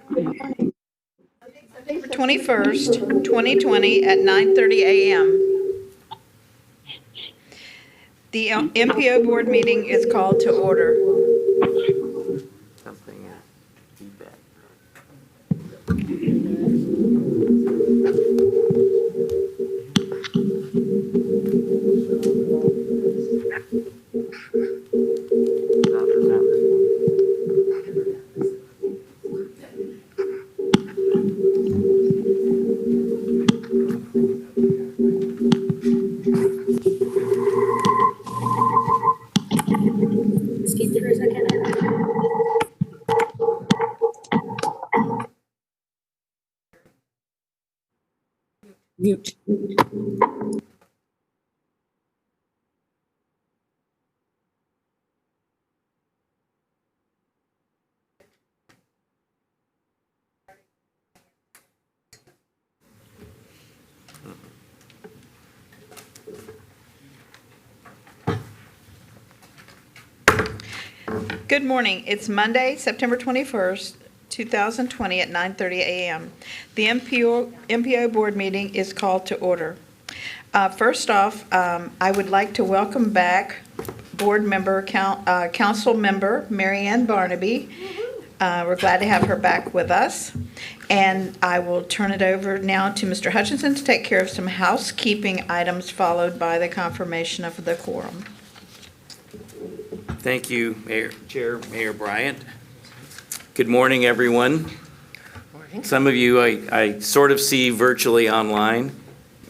September 21st, 2020 at 9:30 a.m. The MPO Board Meeting is called to order. Something feedback. Speak for a second. Mute. Good morning. It's Monday, September 21st, 2020 at 9:30 a.m. The MPO Board Meeting is called to order. First off, I would like to welcome back Board Member, Council Member Marianne Barnebey. We're glad to have her back with us. And I will turn it over now to Mr. Hutchinson to take care of some housekeeping items, followed by the confirmation of the quorum. Thank you, Chair Mayor Bryant. Good morning, everyone. Morning. Some of you I sort of see virtually online,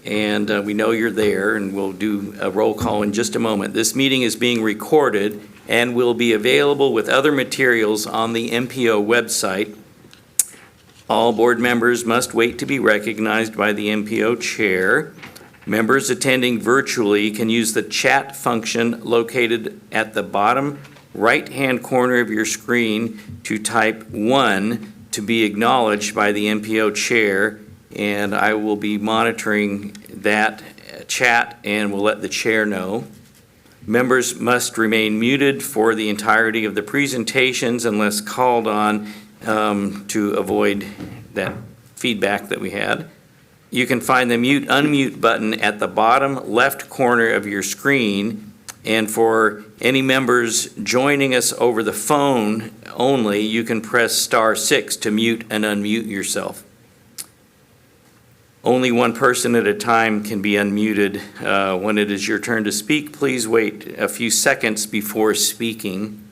and we know you're there, and we'll do a roll call in just a moment. This meeting is being recorded and will be available with other materials on the MPO website. All board members must wait to be recognized by the MPO chair. Members attending virtually can use the chat function located at the bottom right-hand corner of your screen to type 1 to be acknowledged by the MPO chair, and I will be monitoring that chat and will let the chair know. Members must remain muted for the entirety of the presentations unless called on to avoid that feedback that we had. You can find the mute unmute button at the bottom left corner of your screen, and for any members joining us over the phone only, you can press *6 to mute and unmute yourself. Only one person at a time can be unmuted. When it is your turn to speak, please wait a few seconds before speaking.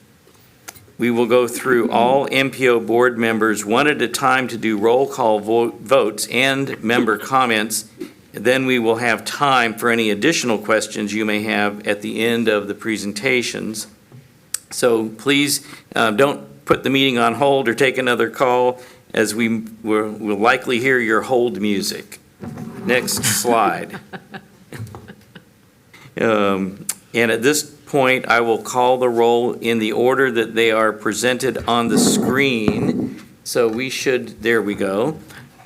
We will go through all MPO board members one at a time to do roll call votes and member comments. Then we will have time for any additional questions you may have at the end of the presentations. So please don't put the meeting on hold or take another call, as we will likely hear your hold music. Next slide. And at this point, I will call the roll in the order that they are presented on the screen. So we should, there we go.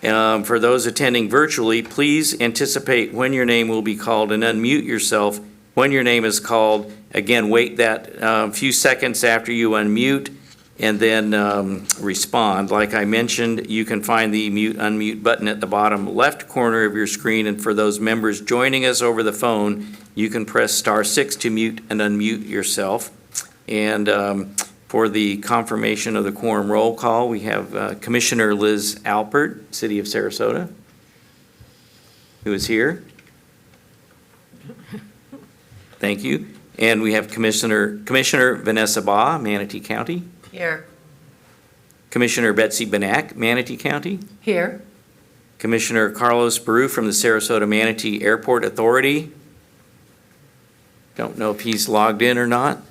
For those attending virtually, please anticipate when your name will be called and unmute yourself when your name is called. Again, wait that few seconds after you unmute and then respond. Like I mentioned, you can find the mute unmute button at the bottom left corner of your screen, and for those members joining us over the phone, you can press *6 to mute and unmute yourself. And for the confirmation of the quorum roll call, we have Commissioner Liz Alpert, City of Sarasota, who is here. Thank you. And we have Commissioner Vanessa Baugh, Manatee County. Here. Commissioner Betsy Benac, Manatee County. Here. Commissioner Carlos Baru from the Sarasota Manatee Airport Authority. Don't know if he's logged in or not.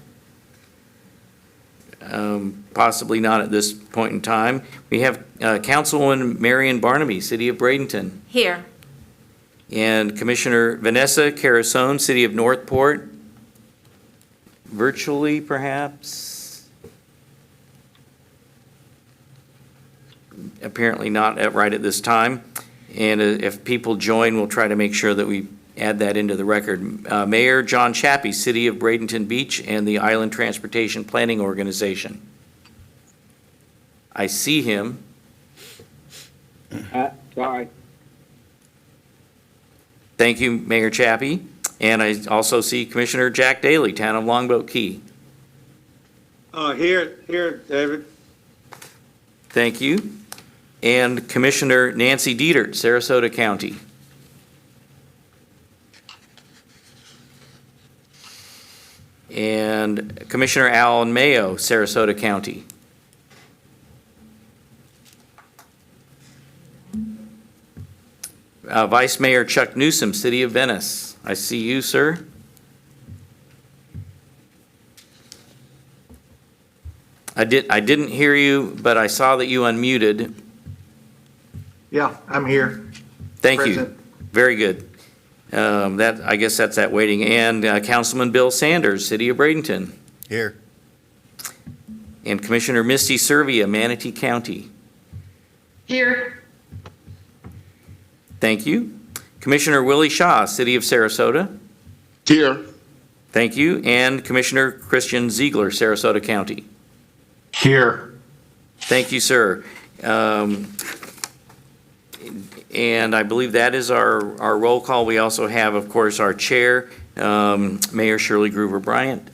Possibly not at this point in time. We have Councilwoman Marianne Barnebey, City of Bradenton. Here. And Commissioner Vanessa Carasone, City of Northport. Virtually, perhaps. Apparently not right at this time. And if people join, we'll try to make sure that we add that into the record. Mayor John Chappie, City of Bradenton Beach, and the Island Transportation Planning Organization. I see him. Sorry. Thank you, Mayor Chappie. And I also see Commissioner Jack Daly, Town of Longboat Key. Here, David. Thank you. And Commissioner Nancy Dietert, Sarasota County. And Commissioner Alan Mayo, Sarasota County. Vice Mayor Chuck Newsom, City of Venice. I see you, sir. I didn't hear you, but I saw that you unmuted. Yeah, I'm here. Thank you. Present. Very good. I guess that's that waiting. And Councilman Bill Sanders, City of Bradenton. Here. And Commissioner Misty Servia, Manatee County. Here. Thank you. Commissioner Willie Shaw, City of Sarasota. Here. Thank you. And Commissioner Christian Ziegler, Sarasota County. Here. Thank you, sir. And I believe that is our roll call. We also have, of course, our chair, Mayor Shirley Groover Bryant.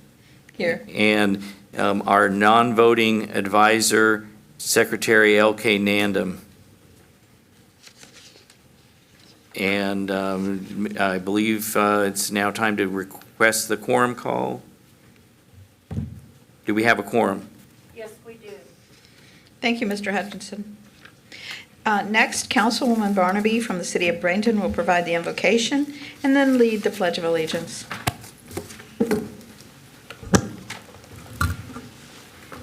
Here. And our non-voting advisor, Secretary L.K. Nandam. And I believe it's now time to request the quorum call. Do we have a quorum? Yes, we do. Thank you, Mr. Hutchinson. Next, Councilwoman Barnebey from the City of Bradenton will provide the invocation and then lead the Pledge of Allegiance.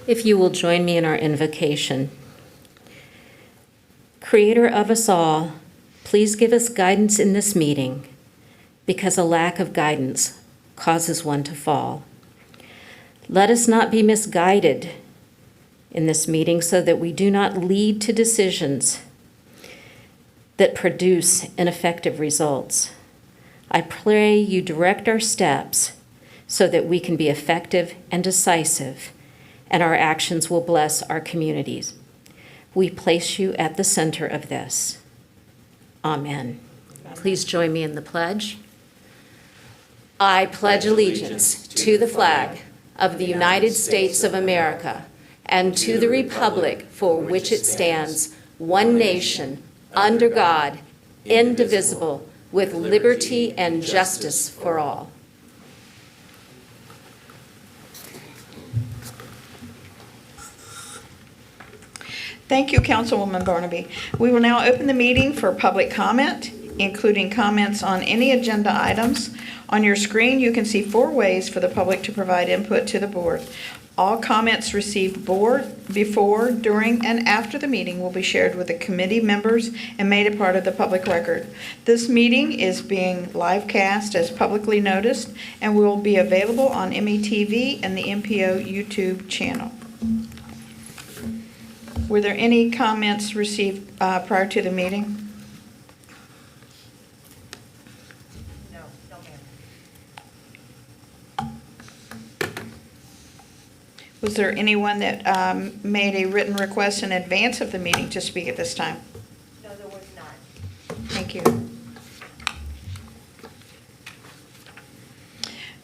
If you will join me in our invocation. Creator of us all, please give us guidance in this meeting, because a lack of guidance causes one to fall. Let us not be misguided in this meeting so that we do not lead to decisions that produce ineffective results. I pray you direct our steps so that we can be effective and decisive, and our actions will bless our communities. We place you at the center of this. Amen. Please join me in the pledge. I pledge allegiance to the flag of the United States of America and to the republic for which it stands, one nation, under God, indivisible, with liberty and justice for all. Thank you, Councilwoman Barnaby. We will now open the meeting for public comment, including comments on any agenda items. On your screen, you can see 4 ways for the public to provide input to the board. All comments received before, during, and after the meeting will be shared with the committee members and made a part of the public record. This meeting is being live cast as publicly noticed and will be available on METV and the MPO YouTube channel. Were there any comments received prior to the meeting? No, ma'am. Was there anyone that made a written request in advance of the meeting to speak at this time? No, there was not. Thank you.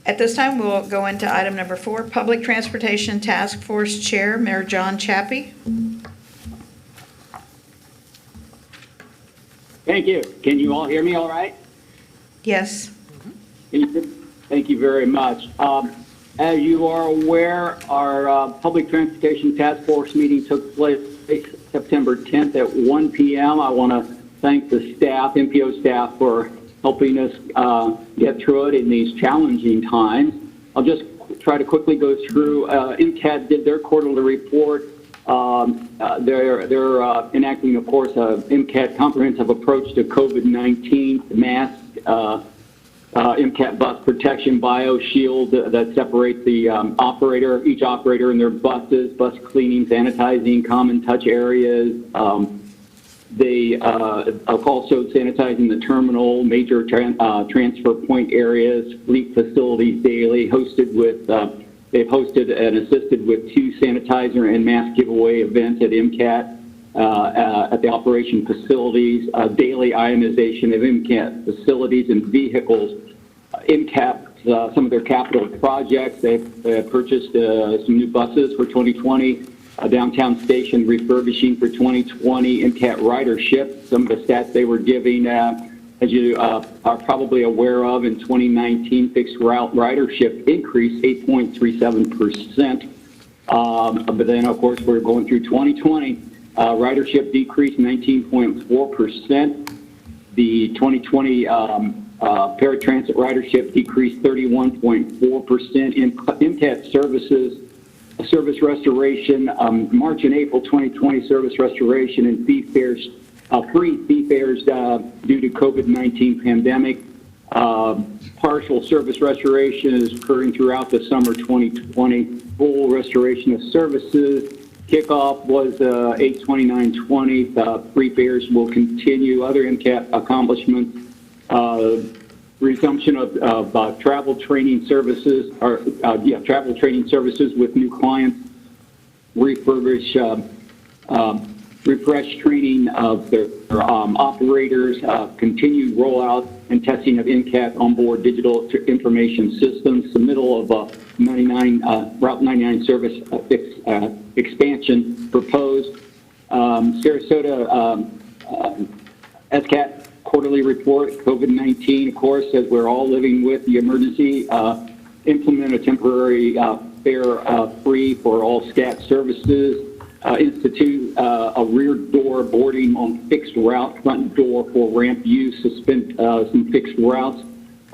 At this time, we'll go into item number 4, Public Transportation Task Force Chair, Mayor John Chappie. Thank you. Can you all hear me all right? Yes. Thank you very much. As you are aware, our Public Transportation Task Force meeting took place September 10th at 1 p.m. I want to thank the staff, MPO staff, for helping us get through it in these challenging times. I'll just try to quickly go through. MCAT did their quarterly report. They're enacting, of course, a MCAT comprehensive approach to COVID-19, mask, MCAT bus protection, BioShield that separates the each operator in their buses, bus cleaning, sanitizing, common touch areas. They are also sanitizing the terminal, major transfer point areas, fleet facilities daily, they've hosted and assisted with 2 sanitizer and mask giveaway events at MCAT. at the operation facilities, daily ionization of MCAT facilities and vehicles, MCAP, some of their capital projects. They've purchased some new buses for 2020, a downtown station refurbishing for 2020, MCAT ridership. Some of the stats they were giving, as you are probably aware of, in 2019, fixed route ridership increased 8.37%. But then, of course, we're going through 2020. Ridership decreased 19.4%. The 2020 paratransit ridership decreased 31.4%. MCAT services, service restoration, March and April 2020 service restoration and fee fares, free fee fares due to COVID-19 pandemic. Partial service restoration is occurring throughout the summer 2020. Full restoration of services. Kickoff was 8/29/20. Free fares will continue. Other MCAT accomplishments. Resumption of travel training services, travel training services with new clients. Refresh training of their operators. Continued rollout and testing of MCAT onboard digital information systems. Submittal of Route 99 service expansion proposed. Sarasota SCAT quarterly report, COVID-19, of course, as we're all living with the emergency. Implement a temporary fare free for all SCAT services. Institute a rear door boarding on fixed route, front door for ramp use. Suspend some fixed routes.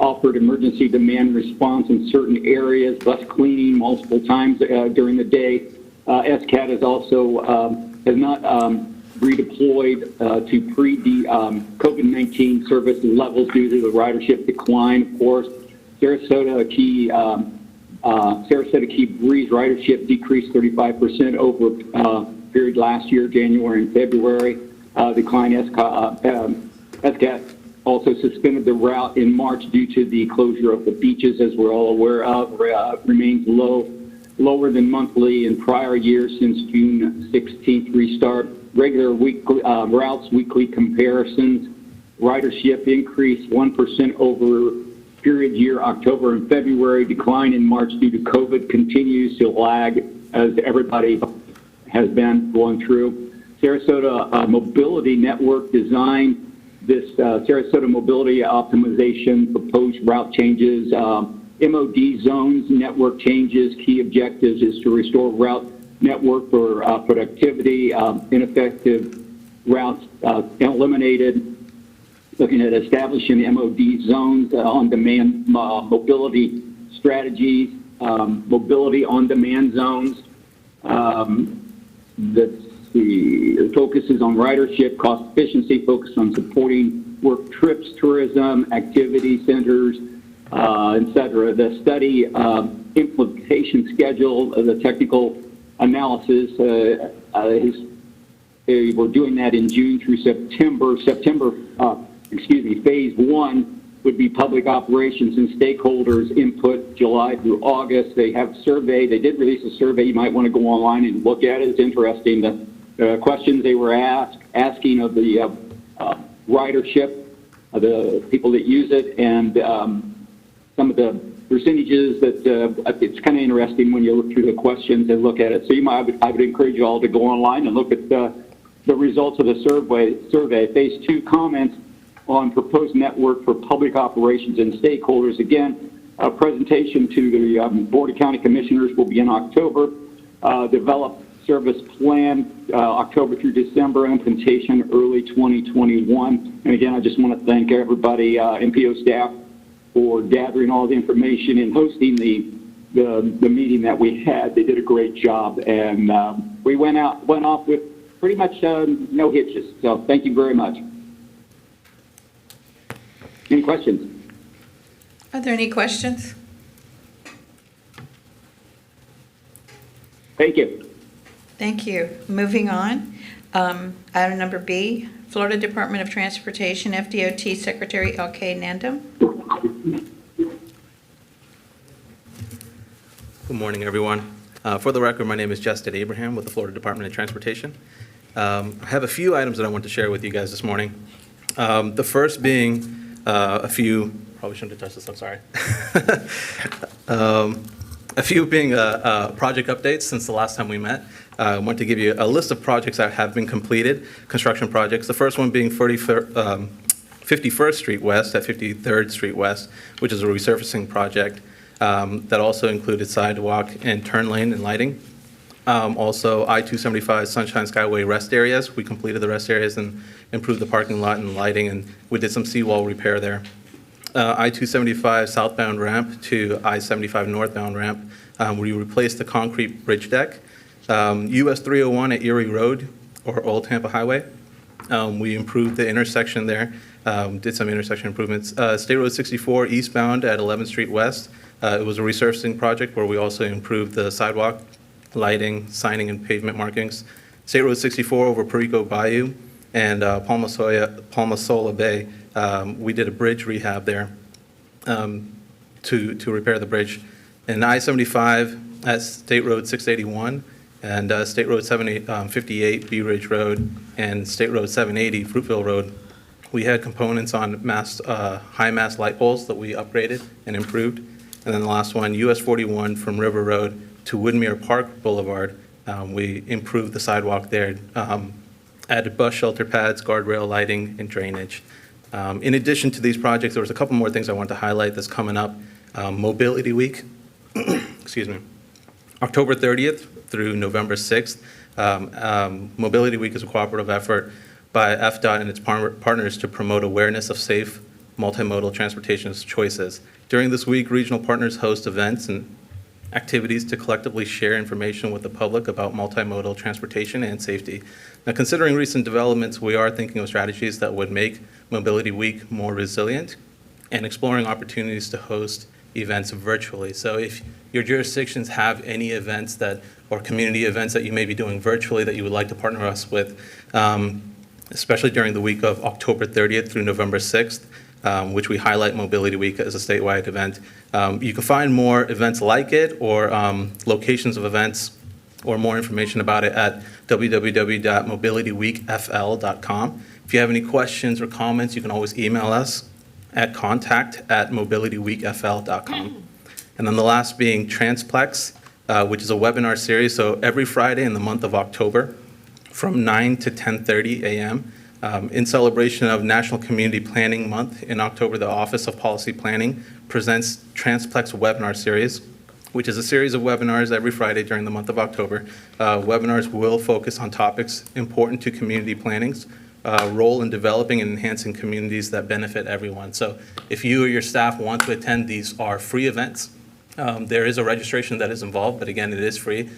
Offered emergency demand response in certain areas. Bus cleaning multiple times during the day. SCAT is also has not redeployed to pre-COVID-19 service levels due to the ridership decline. Of course, Sarasota Key Breeze ridership decreased 35% over period last year, January and February. Decline SCAT also suspended the route in March due to the closure of the beaches, as we're all aware of. Remains lower than monthly in prior years since June 16th restart. Regular weekly routes, weekly comparisons. Ridership increased 1% over period year October and February. Decline in March due to COVID continues to lag, as everybody has been going through. Sarasota mobility network design. This Sarasota mobility optimization, proposed route changes, MOD zones, network changes. Key objectives is to restore route network for productivity, ineffective routes eliminated. Looking at establishing MOD zones, on-demand mobility strategies, mobility on-demand zones. The focus is on ridership, cost efficiency, focus on supporting work trips, tourism, activity centers, etc. The study implementation schedule, the technical analysis, we're doing that in June through September. Phase 1 would be public operations and stakeholders input July through August. They have a survey. They did release a survey. You might want to go online and look at it. It's interesting. The questions they were asking of the ridership, the people that use it, and some of the percentages that it's kind of interesting when you look through the questions and look at it. So I would encourage you all to go online and look at the results of the survey. Phase 2 comments on proposed network for public operations and stakeholders. Again, a presentation to the Board of County Commissioners will be in October. Develop service plan October through December, implementation early 2021. And again, I just want to thank everybody, MPO staff, for gathering all the information and hosting the meeting that we had. They did a great job, and we went off with pretty much no hitches. So thank you very much. Any questions? Are there any questions? Thank you. Thank you. Moving on. Item number B, Florida Department of Transportation, FDOT Secretary L.K. Nandam. Good morning, everyone. For the record, my name is Justin Abraham with the Florida Department of Transportation. I have a few items that I want to share with you guys this morning. The first being probably shouldn't have touched this, I'm sorry. A few being project updates since the last time we met. I want to give you a list of projects that have been completed, construction projects. The first one being 51st Street West at 53rd Street West, which is a resurfacing project that also included sidewalk and turn lane and lighting. Also, I-275 Sunshine Skyway rest areas. We completed the rest areas and improved the parking lot and lighting, and we did some seawall repair there. I-275 southbound ramp to I-75 northbound ramp. We replaced the concrete bridge deck. US 301 at Erie Road, or Old Tampa Highway. We improved the intersection there, did some intersection improvements. State Road 64 eastbound at 11th Street West. It was a resurfacing project where we also improved the sidewalk, lighting, signing, and pavement markings. State Road 64 over Perico Bayou and Palmasola Bay. We did a bridge rehab there to repair the bridge. And I-75 at State Road 681 and State Road 758 Bee Ridge Road and State Road 780 Fruitville Road. We had components on high mast light poles that we upgraded and improved. And then the last one, US 41 from River Road to Woodmere Park Boulevard. We improved the sidewalk there, added bus shelter pads, guardrail lighting, and drainage. In addition to these projects, there was a couple more things I want to highlight that's coming up. Mobility Week, excuse me, October 30th through November 6th. Mobility Week is a cooperative effort by FDOT and its partners to promote awareness of safe multimodal transportation choices. During this week, regional partners host events and activities to collectively share information with the public about multimodal transportation and safety. Now, considering recent developments, we are thinking of strategies that would make Mobility Week more resilient and exploring opportunities to host events virtually. So if your jurisdictions have any events or community events that you may be doing virtually that you would like to partner us with, especially during the week of October 30th through November 6th, which we highlight Mobility Week as a statewide event. You can find more events like it or locations of events or more information about it at www.mobilityweekfl.com. If you have any questions or comments, you can always email us at contact@mobilityweekfl.com. And then the last being Transplex, which is a webinar series. So every Friday in the month of October from 9 to 10:30 a.m., in celebration of National Community Planning Month in October, the Office of Policy Planning presents Transplex webinar series, which is a series of webinars every Friday during the month of October. Webinars will focus on topics important to community planning's role in developing and enhancing communities that benefit everyone. So if you or your staff want to attend, these are free events. There is a registration that is involved, but again, it is free.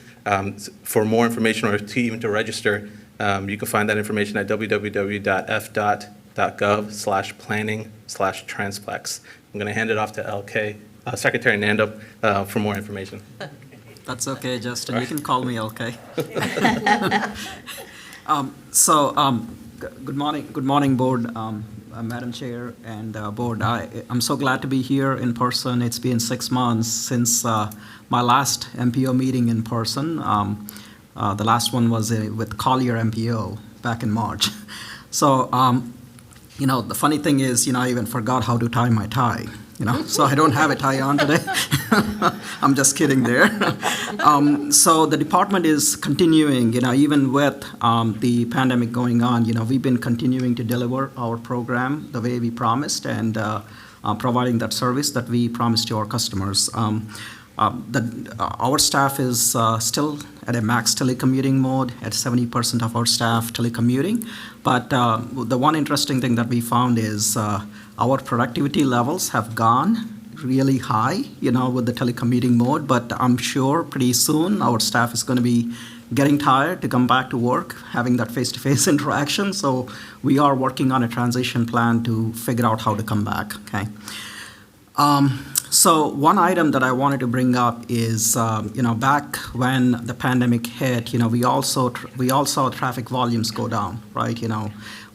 For more information or to even to register, you can find that information at www.fdot.gov/planning/transplex. I'm going to hand it off to LK, Secretary Nandam, for more information. That's okay, Justin. You can call me LK. Good morning, Board, Madam Chair, and Board. I'm so glad to be here in person. It's been 6 months since my last MPO meeting in person. The last one was with Collier MPO back in March. So, the funny thing is, I even forgot how to tie my tie. So I don't have a tie on today. I'm just kidding there. So the department is continuing, even with the pandemic going on, we've been continuing to deliver our program the way we promised and providing that service that we promised to our customers. Our staff is still at a max telecommuting mode, at 70% of our staff telecommuting. But the one interesting thing that we found is our productivity levels have gone really high, with the telecommuting mode. But I'm sure pretty soon our staff is going to be getting tired to come back to work, having that face-to-face interaction. So we are working on a transition plan to figure out how to come back, okay? So one item that I wanted to bring up is, back when the pandemic hit, we all saw traffic volumes go down, right?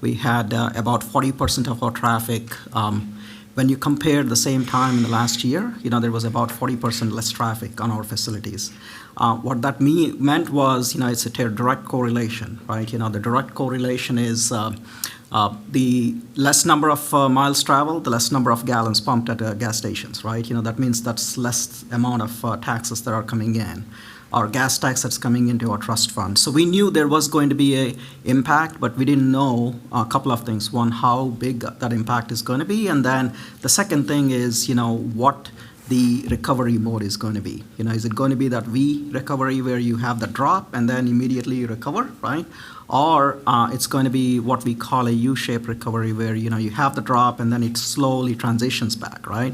We had about 40% of our traffic when you compare the same time in the last year, there was about 40% less traffic on our facilities. What that meant was, it's a direct correlation, right? The direct correlation is the less number of miles traveled, the less number of gallons pumped at gas stations, right? That means that's less amount of taxes that are coming in, or gas tax that's coming into our trust fund. So we knew there was going to be a impact, but we didn't know a couple of things. One, how big that impact is going to be, and then the second thing is, what the recovery mode is going to be. Is it going to be that V recovery where you have the drop and then immediately you recover, right? Or it's going to be what we call a U-shaped recovery where, you have the drop and then it slowly transitions back, right?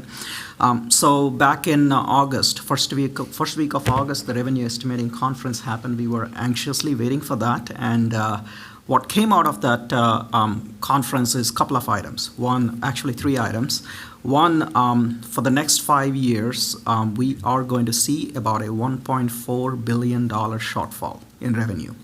So back in August, first week of August, the revenue estimating conference happened. We were anxiously waiting for that. And what came out of that conference is a couple of items. One, actually 3 items. One, for the next 5 years, we are going to see about a $1.4 billion shortfall in revenue.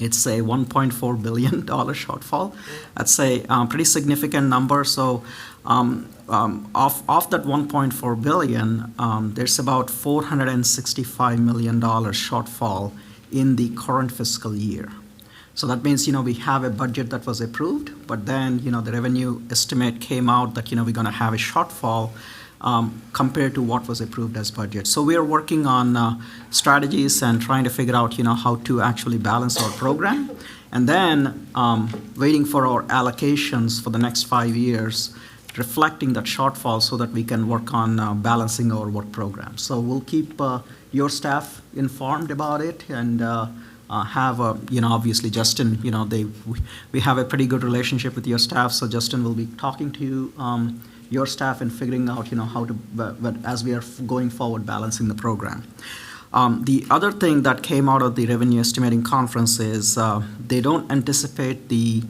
It's a $1.4 billion shortfall. That's a pretty significant number. So of that $1.4 billion, there's about $465 million shortfall in the current fiscal year. So that means, we have a budget that was approved, but then, the revenue estimate came out that, we're going to have a shortfall compared to what was approved as budget. So we are working on strategies and trying to figure out, how to actually balance our program. And then waiting for our allocations for the next 5 years, reflecting that shortfall so that we can work on balancing our work program. So we'll keep your staff informed about it and have, obviously Justin, we have a pretty good relationship with your staff. So Justin will be talking to your staff and figuring out, how to, but as we are going forward, balancing the program. The other thing that came out of the revenue estimating conference is they don't anticipate the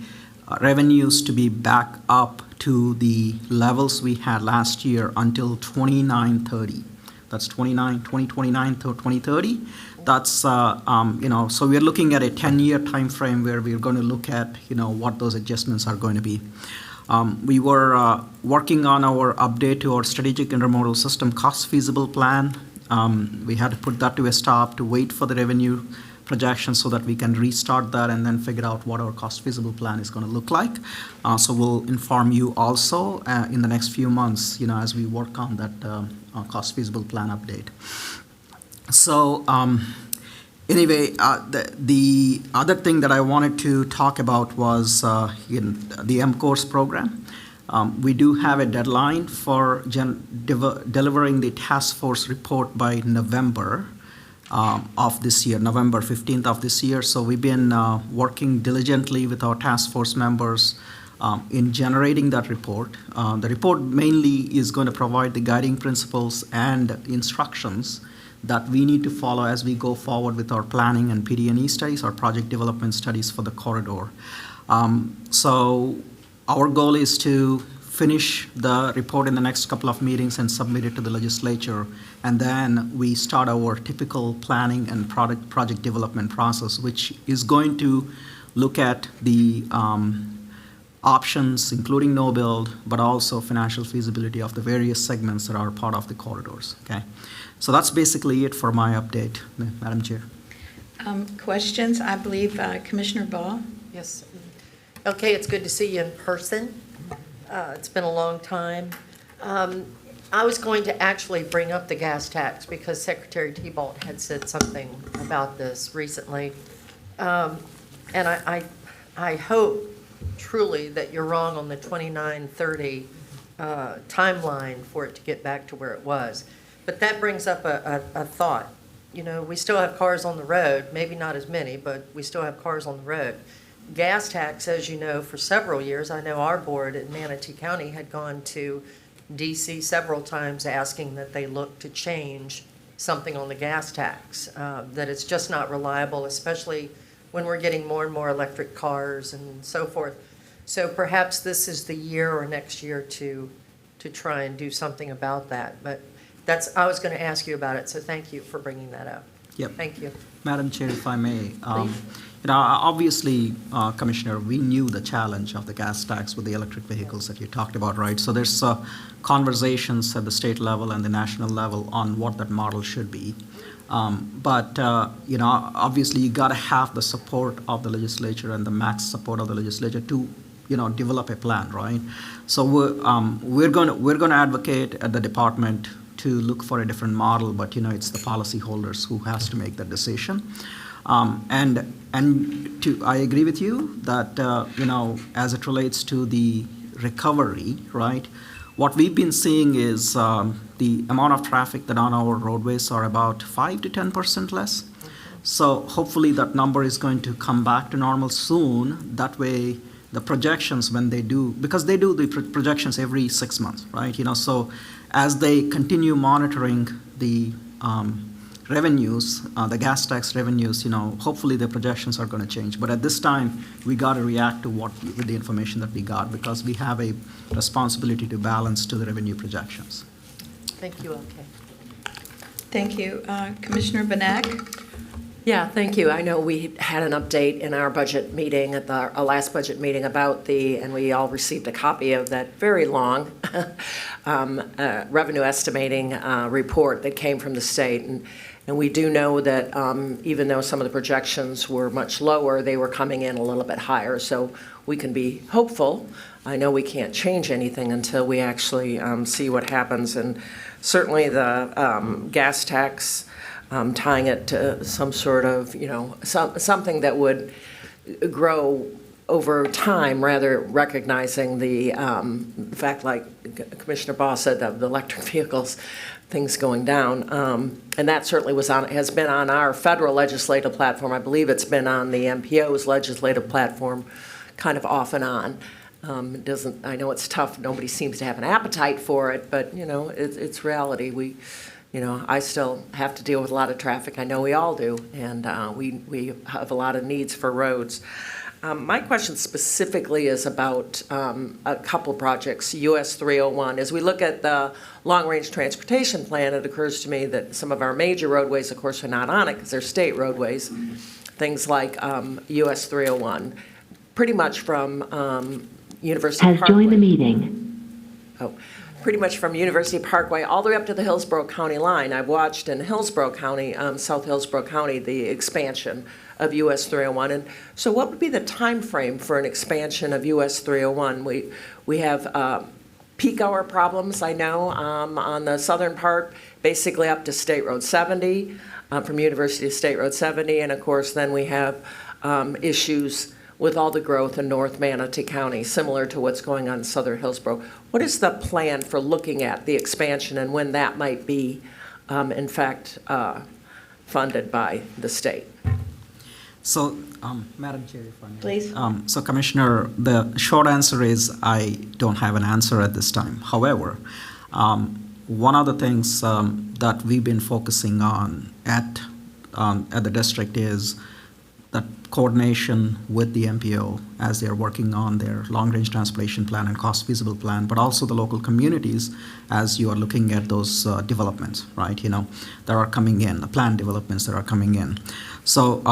revenues to be back up to the levels we had last year until 2930. That's 2029 to 2030. That's, so we're looking at a 10-year time frame where we're going to look at, what those adjustments are going to be. We were working on our update to our strategic intermodal system cost feasible plan. We had to put that to a stop to wait for the revenue projection so that we can restart that and then figure out what our cost feasible plan is going to look like. So we'll inform you also in the next few months, as we work on that cost feasible plan update. So anyway, the other thing that I wanted to talk about was the MCORS program. We do have a deadline for delivering the task force report by November of this year, November 15th of this year. So we've been working diligently with our task force members in generating that report. The report mainly is going to provide the guiding principles and instructions that we need to follow as we go forward with our planning and PD&E studies, our project development studies for the corridor. So our goal is to finish the report in the next couple of meetings and submit it to the legislature, and then we start our typical planning and project development process, which is going to look at the options, including no build, but also financial feasibility of the various segments that are part of the corridors. Okay, so that's basically it for my update, Madam Chair. Questions? I believe Commissioner Ball. Yes. Okay, it's good to see you in person. It's been a long time. I was going to actually bring up the gas tax because Secretary Thibault had said something about this recently. And I hope truly that you're wrong on the 2930 timeline for it to get back to where it was. But that brings up a thought. We still have cars on the road, maybe not as many, but we still have cars on the road. Gas tax, as you know, for several years, I know our board in Manatee County had gone to DC several times asking that they look to change something on the gas tax, that it's just not reliable, especially when we're getting more and more electric cars and so forth. So perhaps this is the year or next year to try and do something about that. But I was going to ask you about it, so thank you for bringing that up. Yep. Thank you. Madam Chair, if I may, Obviously, Commissioner, we knew the challenge of the gas tax with the electric vehicles that you talked about, right? So there's conversations at the state level and the national level on what that model should be. But obviously, you got to have the support of the legislature and the max support of the legislature to, develop a plan, right? So we're going to advocate at the department to look for a different model, but it's the policyholders who has to make that decision. I agree with you that as it relates to the recovery, right? What we've been seeing is the amount of traffic that on our roadways are about 5 to 10% less. So hopefully that number is going to come back to normal soon. That way, the projections when they do, because they do the projections every 6 months, right? So as they continue monitoring the revenues, the gas tax revenues, hopefully the projections are going to change. But at this time, we got to react to with the information that we got, because we have a responsibility to balance to the revenue projections. Thank you, okay. Thank you. Commissioner Benac? Yeah, thank you. I know we had an update in our budget meeting, at our last budget meeting about and we all received a copy of that very long revenue estimating report that came from the state. And we do know that even though some of the projections were much lower, they were coming in a little bit higher. So we can be hopeful. I know we can't change anything until we actually see what happens. And certainly the gas tax, tying it to some sort of, something that would grow over time, rather recognizing the fact, like Commissioner Boss said, that the electric vehicles, things going down. And that certainly has been on our federal legislative platform. I believe it's been on the MPO's legislative platform kind of off and on. I know it's tough. Nobody seems to have an appetite for it, but, it's reality. I still have to deal with a lot of traffic. I know we all do, and we have a lot of needs for roads. My question specifically is about a couple projects, US 301. As we look at the long-range transportation plan, it occurs to me that some of our major roadways, of course, are not on it because they're state roadways. Things like US 301, pretty much from University Parkway. Has joined the meeting. Pretty much from University Parkway all the way up to the Hillsborough County line. I've watched in Hillsborough County, South Hillsborough County, the expansion of US 301. And so what would be the time frame for an expansion of US 301? We have peak hour problems, I know, on the southern part, basically up to State Road 70, from University to State Road 70. And of course, then we have issues with all the growth in North Manatee County, similar to what's going on in southern Hillsborough. What is the plan for looking at the expansion and when that might be, in fact, funded by the state? So, Madam Chair, if I may. Please. So, Commissioner, the short answer is I don't have an answer at this time. However, one of the things that we've been focusing on at the district is that coordination with the MPO as they're working on their long-range transportation plan and cost-feasible plan, but also the local communities as you are looking at those developments, right, that are coming in, the planned developments that are coming in. So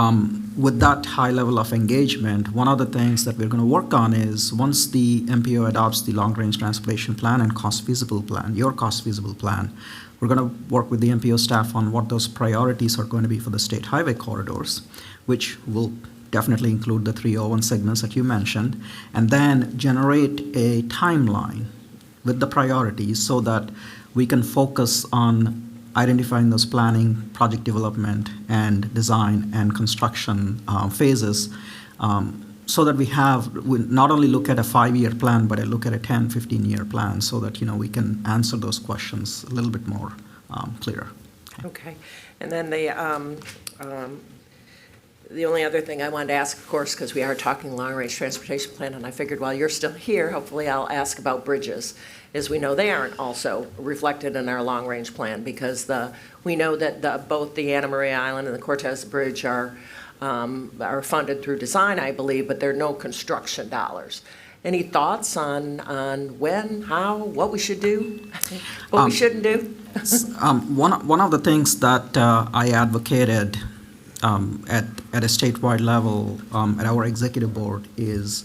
with that high level of engagement, one of the things that we're going to work on is once the MPO adopts the long-range transportation plan and cost-feasible plan, your cost-feasible plan, we're going to work with the MPO staff on what those priorities are going to be for the state highway corridors, which will definitely include the 301 segments that you mentioned, and then generate a timeline with the priorities so that we can focus on identifying those planning, project development, and design and construction phases, so that we not only look at a 5-year plan, but I look at a 10, 15-year plan so that, we can answer those questions a little bit more clear. Okay. And then the only other thing I wanted to ask, of course, because we are talking long-range transportation plan, and I figured while you're still here, hopefully I'll ask about bridges, as we know they aren't also reflected in our long-range plan, because we know that both the Anna Maria Island and the Cortez Bridge are funded through design, I believe, but there are no construction dollars. Any thoughts on when, how, what we should do, what we shouldn't do? One of the things that I advocated at a statewide level, at our executive board, is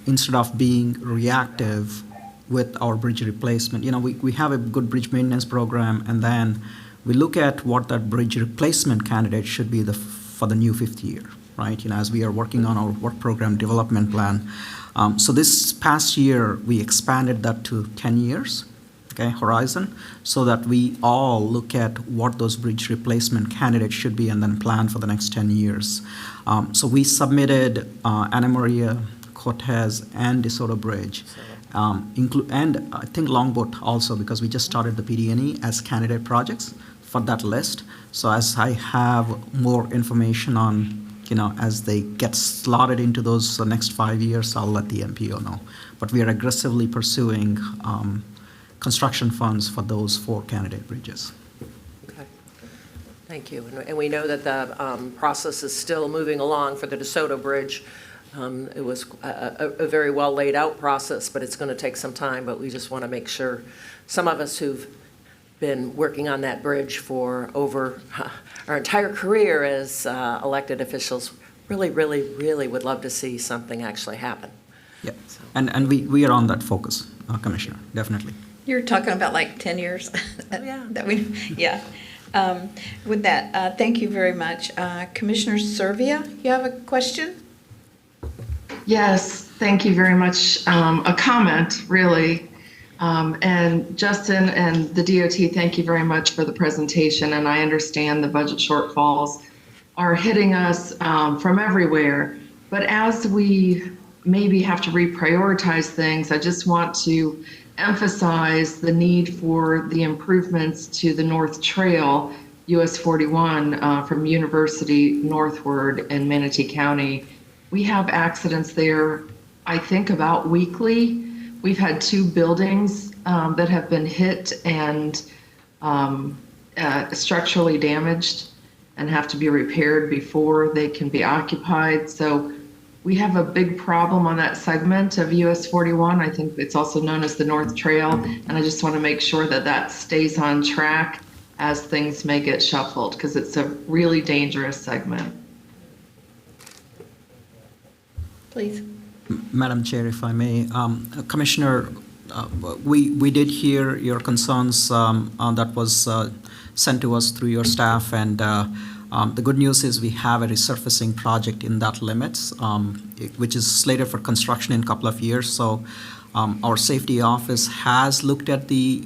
instead of being reactive with our bridge replacement, we have a good bridge maintenance program, and then we look at what that bridge replacement candidate should be for the new fifth year, right? As we are working on our work program development plan. So this past year, we expanded that to 10 years, okay, horizon, so that we all look at what those bridge replacement candidates should be and then plan for the next 10 years. So we submitted Anna Maria, Cortez, and DeSoto Bridge, and I think Longboat also, because we just started the PD&E as candidate projects for that list. So as I have more information on, as they get slotted into those next 5 years, I'll let the MPO know. But we are aggressively pursuing construction funds for those 4 candidate bridges. Okay. Thank you. And we know that the process is still moving along for the DeSoto Bridge. It was a very well laid out process, but it's going to take some time. But we just want to make sure some of us who've been working on that bridge for over our entire career as elected officials really, really, really would love to see something actually happen. Yeah, and we are on that focus, Commissioner, definitely. You're talking about like 10 years? Yeah. Yeah. With that, thank you very much. Commissioner Servia, you have a question? Yes, thank you very much. A comment, really. And Justin and the DOT, thank you very much for the presentation. And I understand the budget shortfalls are hitting us from everywhere. But as we maybe have to reprioritize things, I just want to emphasize the need for the improvements to the North Trail, US 41, from University northward in Manatee County. We have accidents there, I think, about weekly. We've had 2 buildings that have been hit and structurally damaged and have to be repaired before they can be occupied. So we have a big problem on that segment of US 41. I think it's also known as the North Trail. And I just want to make sure that that stays on track as things may get shuffled, because it's a really dangerous segment. Please. Madam Chair, if I may, Commissioner, we did hear your concerns that was sent to us through your staff, and the good news is we have a resurfacing project in that limits, which is slated for construction in a couple of years. So our safety office has looked at the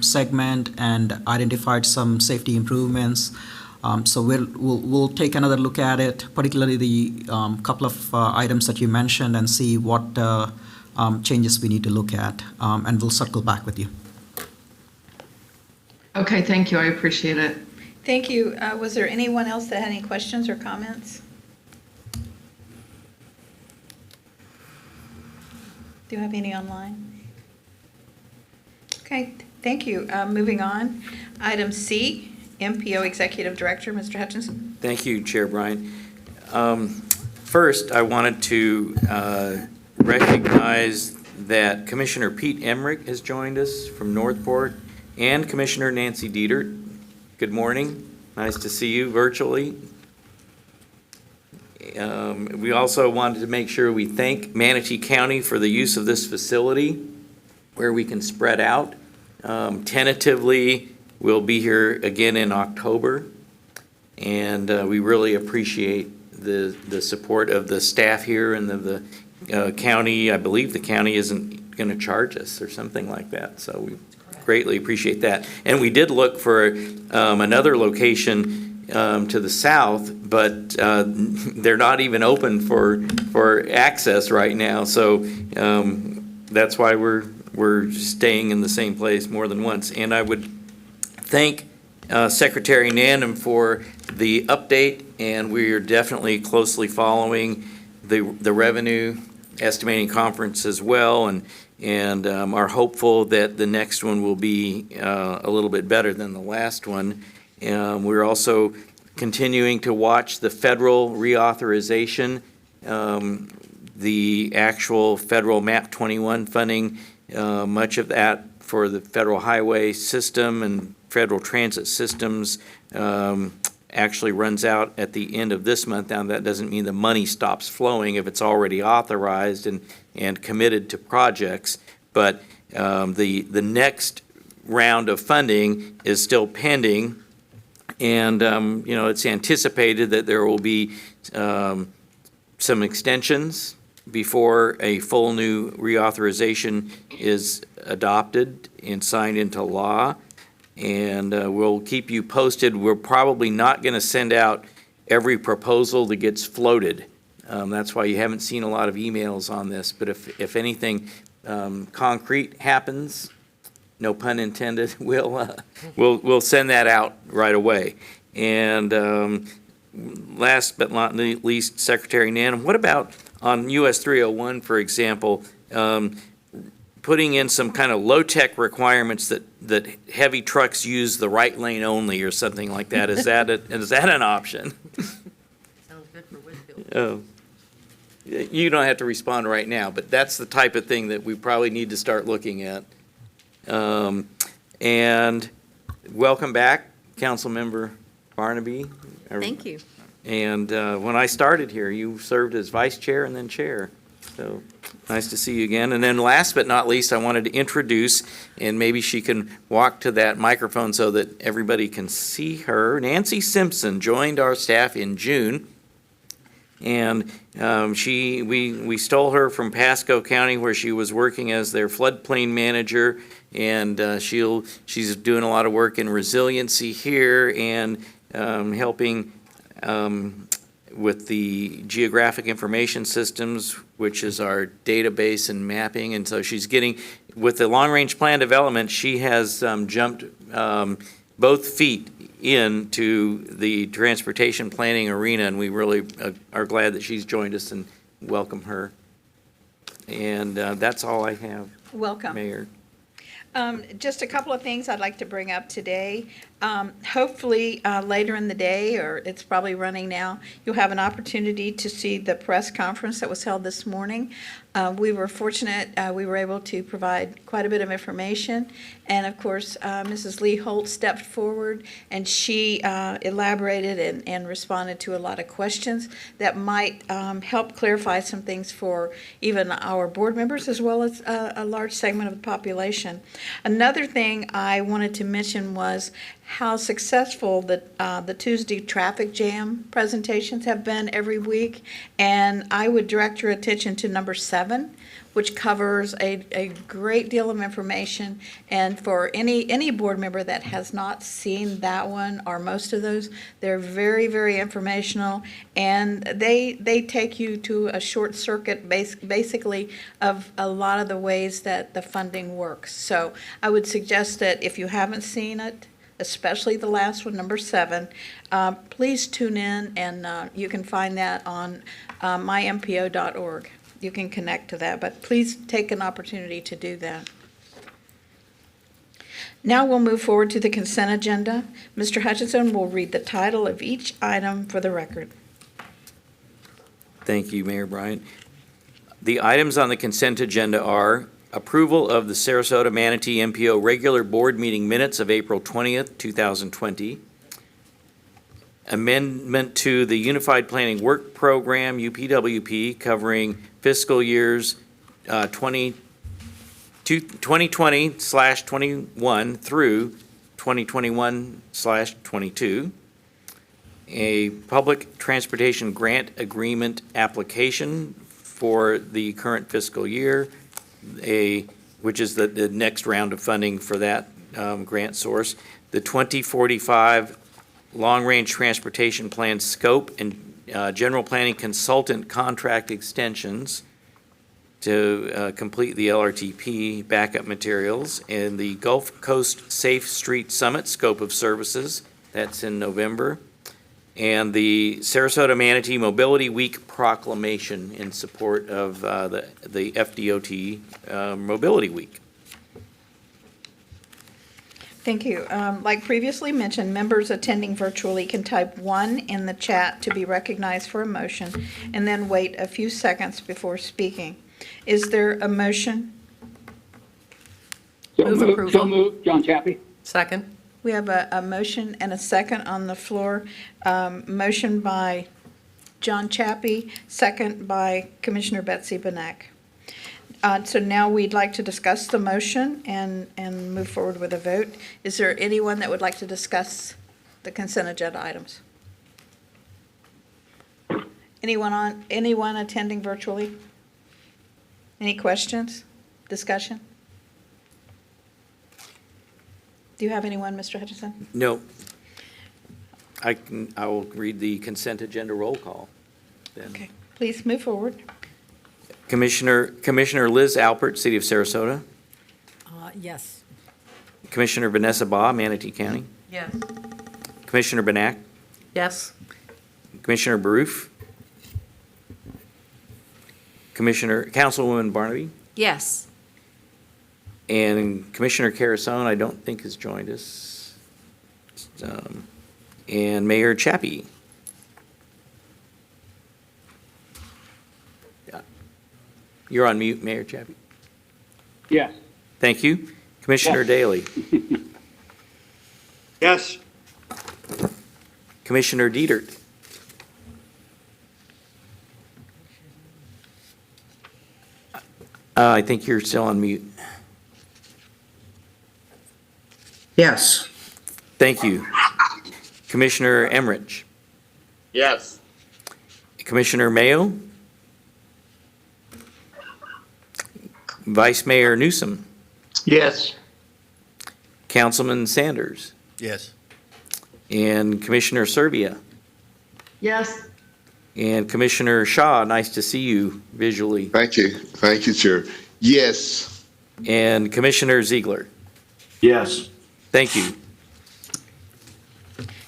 segment and identified some safety improvements. So we'll take another look at it, particularly the couple of items that you mentioned, and see what changes we need to look at, and we'll circle back with you. Okay, thank you. I appreciate it. Thank you. Was there anyone else that had any questions or comments? Do you have any online? Okay, thank you. Moving on. Item C, MPO Executive Director, Mr. Hutchinson. Thank you, Chair Bryan. First, I wanted to recognize that Commissioner Pete Emmerich has joined us from Northport, and Commissioner Nancy Dietert. Good morning. Nice to see you virtually. We also wanted to make sure we thank Manatee County for the use of this facility where we can spread out. Tentatively, we'll be here again in October, and we really appreciate the support of the staff here and the county. I believe the county isn't going to charge us or something like that, so we greatly appreciate that. And we did look for another location to the south, but they're not even open for access right now, so that's why we're staying in the same place more than once. And I would thank Secretary Nandam for the update, and we are definitely closely following the revenue estimating conference as well, and are hopeful that the next one will be a little bit better than the last one. We're also continuing to watch the federal reauthorization, the actual federal MAP 21 funding, much of that for the federal highway system and federal transit systems actually runs out at the end of this month. Now, that doesn't mean the money stops flowing if it's already authorized and committed to projects, but the next round of funding is still pending, and it's anticipated that there will be some extensions before a full new reauthorization is adopted and signed into law. And we'll keep you posted. We're probably not going to send out every proposal that gets floated. That's why you haven't seen a lot of emails on this. But if anything concrete happens, no pun intended, we'll send that out right away. And last but not least, Secretary Nandam, what about on US 301, for example, putting in some kind of low-tech requirements that heavy trucks use the right lane only or something like that? Is that an option? Sounds good for Whitfield. Oh, you don't have to respond right now, but that's the type of thing that we probably need to start looking at. And welcome back, Councilmember Barnebey. Thank you. And when I started here, you served as vice chair and then chair. So nice to see you again. And then last but not least, I wanted to introduce, and maybe she can walk to that microphone so that everybody can see her. Nancy Simpson joined our staff in June. And we stole her from Pasco County, where she was working as their floodplain manager. And she's doing a lot of work in resiliency here and helping with the geographic information systems, which is our database and mapping. And so she's getting, with the long-range plan development, she has jumped both feet into the transportation planning arena, and we really are glad that she's joined us and welcome her. And that's all I have. Welcome. Mayor. Just a couple of things I'd like to bring up today. Hopefully, later in the day, or it's probably running now, you'll have an opportunity to see the press conference that was held this morning. We were fortunate, we were able to provide quite a bit of information. And of course, Mrs. Lee Holt stepped forward and she elaborated and responded to a lot of questions that might help clarify some things for even our board members as well as a large segment of the population. Another thing I wanted to mention was how successful the Tuesday traffic jam presentations have been every week. And I would direct your attention to number 7, which covers a great deal of information. And for any board member that has not seen that one or most of those, they're very, very informational. And they take you to a short circuit basically of a lot of the ways that the funding works. So I would suggest that if you haven't seen it, especially the last one, number 7, please tune in, and you can find that on mympo.org. You can connect to that, but please take an opportunity to do that. Now we'll move forward to the consent agenda. Mr. Hutchinson will read the title of each item for the record. Thank you, Mayor Bryant. The items on the consent agenda are approval of the Sarasota Manatee MPO regular board meeting minutes of April 20th, 2020. Amendment to the Unified Planning Work Program, UPWP, covering fiscal years 2020/21 through 2021/22. A public transportation grant agreement application for the current fiscal year, which is the next round of funding for that grant source. The 2045 Long-Range Transportation Plan scope and general planning consultant contract extensions to complete the LRTP backup materials, and the Gulf Coast Safe Street Summit scope of services, that's in November, and the Sarasota Manatee Mobility Week proclamation in support of the FDOT Mobility Week. Thank you. Like previously mentioned, members attending virtually can type 1 in the chat to be recognized for a motion, and then wait a few seconds before speaking. Is there a motion? So moved, John Chappie. Second. We have a motion and a second on the floor. Motion by John Chappie, second by Commissioner Betsy Benac. So now we'd like to discuss the motion and move forward with a vote. Is there anyone that would like to discuss the consent agenda items? Anyone attending virtually? Any questions, discussion? Do you have anyone, Mr. Hutchinson? No. I will read the consent agenda roll call then. Okay, please move forward. Commissioner Liz Alpert, City of Sarasota. Yes. Commissioner Vanessa Baugh, Manatee County. Yes. Commissioner Benac. Yes. Commissioner Baroof. Councilwoman Barnebey. Yes. And Commissioner Carasone, I don't think has joined us. And Mayor Chappie. Yeah. You're on mute, Mayor Chappie. Yes. Thank you. Commissioner Yes. Daley. Yes. Commissioner Dietert. I think you're still on mute. Yes. Thank you. Commissioner Emmerich. Yes. Commissioner Mayo. Vice Mayor Newsom. Yes. Councilman Sanders. Yes. And Commissioner Serbia. Yes. And Commissioner Shaw, nice to see you visually. Thank you. Thank you, Chair. Yes. And Commissioner Ziegler. Yes. Thank you.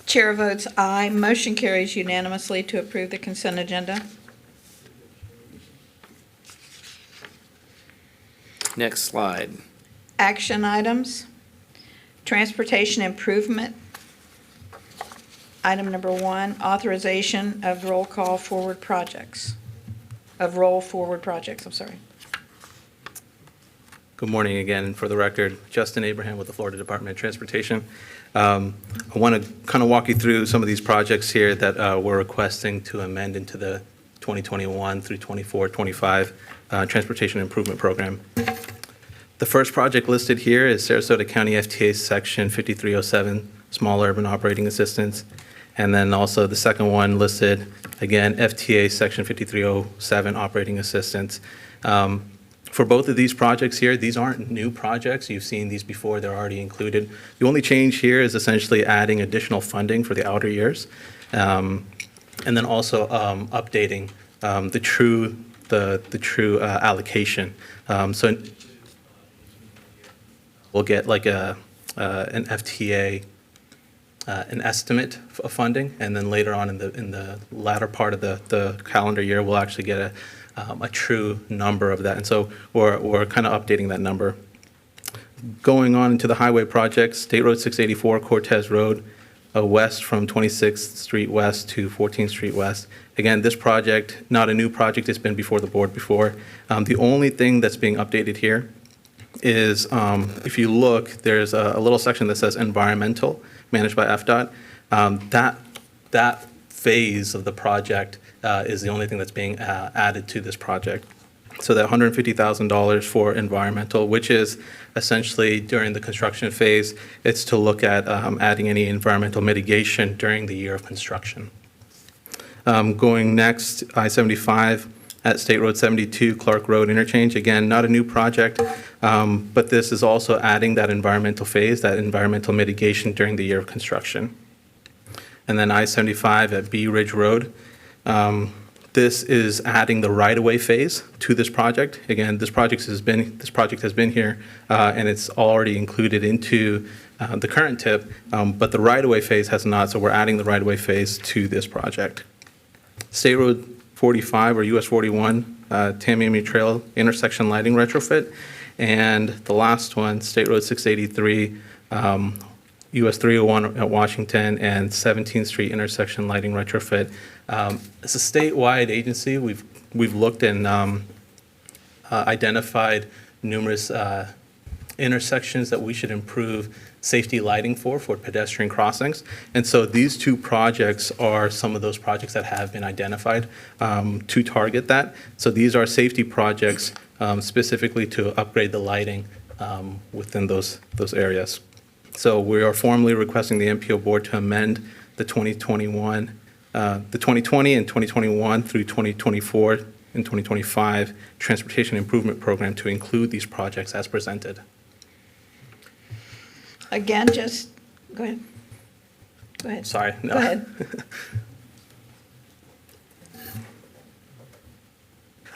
Chair votes aye. Motion carries unanimously to approve the consent agenda. Next slide. Action items. Transportation improvement. Item number 1, authorization of roll forward projects. I'm sorry. Good morning again. For the record, Justin Abraham with the Florida Department of Transportation. I want to kind of walk you through some of these projects here that we're requesting to amend into the 2021 through 24-25 Transportation Improvement Program. The first project listed here is Sarasota County FTA Section 5307, Small Urban Operating Assistance. And then also the second one listed, again, FTA Section 5307, Operating Assistance. For both of these projects here, these aren't new projects. You've seen these before. They're already included. The only change here is essentially adding additional funding for the outer years. And then also updating the true allocation. So we'll get like an FTA, an estimate of funding, and then later on in the latter part of the calendar year, we'll actually get a true number of that. And so we're kind of updating that number. Going on into the highway projects, State Road 684, Cortez Road, west from 26th Street West to 14th Street West. Again, this project, not a new project, it's been before the board before. The only thing that's being updated here is, if you look, there's a little section that says environmental, managed by FDOT. That phase of the project is the only thing that's being added to this project. So that $150,000 for environmental, which is essentially during the construction phase, it's to look at adding any environmental mitigation during the year of construction. Going next, I-75 at State Road 72, Clark Road interchange. Again, not a new project, but this is also adding that environmental phase, that environmental mitigation during the year of construction. And then I-75 at Bee Ridge Road. This is adding the right-of-way phase to this project. Again, this project has been here, and it's already included into the current TIP, but the right-of-way phase has not, so we're adding the right-of-way phase to this project. State Road 45 or US 41, Tamiami Trail intersection lighting retrofit. And the last one, State Road 683, US 301 at Washington, and 17th Street intersection lighting retrofit. It's a statewide agency. We've looked and identified numerous intersections that we should improve safety lighting for pedestrian crossings. And so these two projects are some of those projects that have been identified to target that. So these are safety projects specifically to upgrade the lighting within those areas. So we are formally requesting the MPO board to amend the 2020 and 2021 through 2024 and 2025 Transportation Improvement Program to include these projects as presented. Again, just, go ahead. Go ahead. Sorry, no. Go ahead.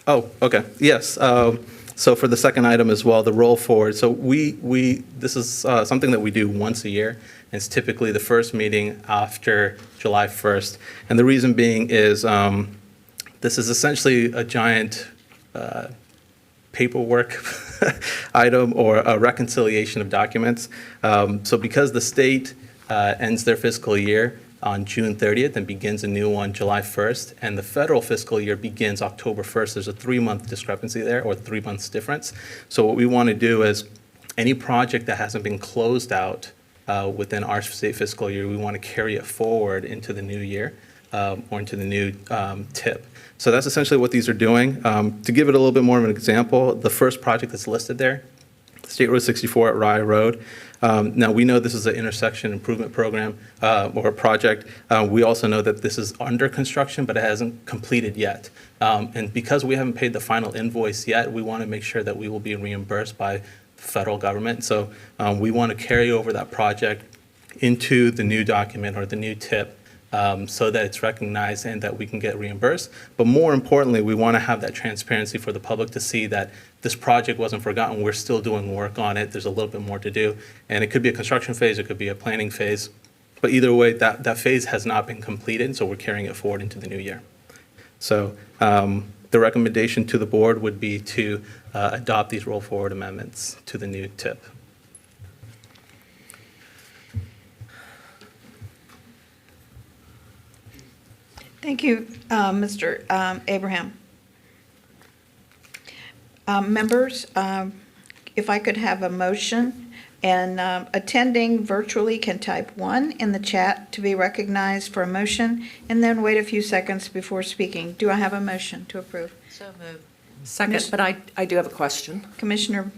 Oh, okay, yes. So for the second item as well, the roll forward. So this is something that we do once a year, and it's typically the first meeting after July 1st. And the reason being is this is essentially a giant paperwork item or a reconciliation of documents. So because the state ends their fiscal year on June 30th and begins a new one July 1st, and the federal fiscal year begins October 1st. There's a 3-month discrepancy there, or 3 months difference. So what we want to do is any project that hasn't been closed out within our state fiscal year, we want to carry it forward into the new year or into the new TIP. So that's essentially what these are doing. To give it a little bit more of an example, the first project that's listed there, State Road 64 at Rye Road. Now, we know this is an intersection improvement program or a project. We also know that this is under construction, but it hasn't completed yet. And because we haven't paid the final invoice yet, we want to make sure that we will be reimbursed by the federal government. So we want to carry over that project into the new document or the new TIP so that it's recognized and that we can get reimbursed. But more importantly, we want to have that transparency for the public to see that this project wasn't forgotten. We're still doing work on it. There's a little bit more to do. And it could be a construction phase, it could be a planning phase. But either way, that phase has not been completed, so we're carrying it forward into the new year. So the recommendation to the board would be to adopt these roll forward amendments to the new TIP. Thank you, Mr. Abraham. Members, if I could have a motion, and attending virtually can type 1 in the chat to be recognized for a motion, and then wait a few seconds before speaking. Do I have a motion to approve? So moved. Second, but I do have a question. Commissioner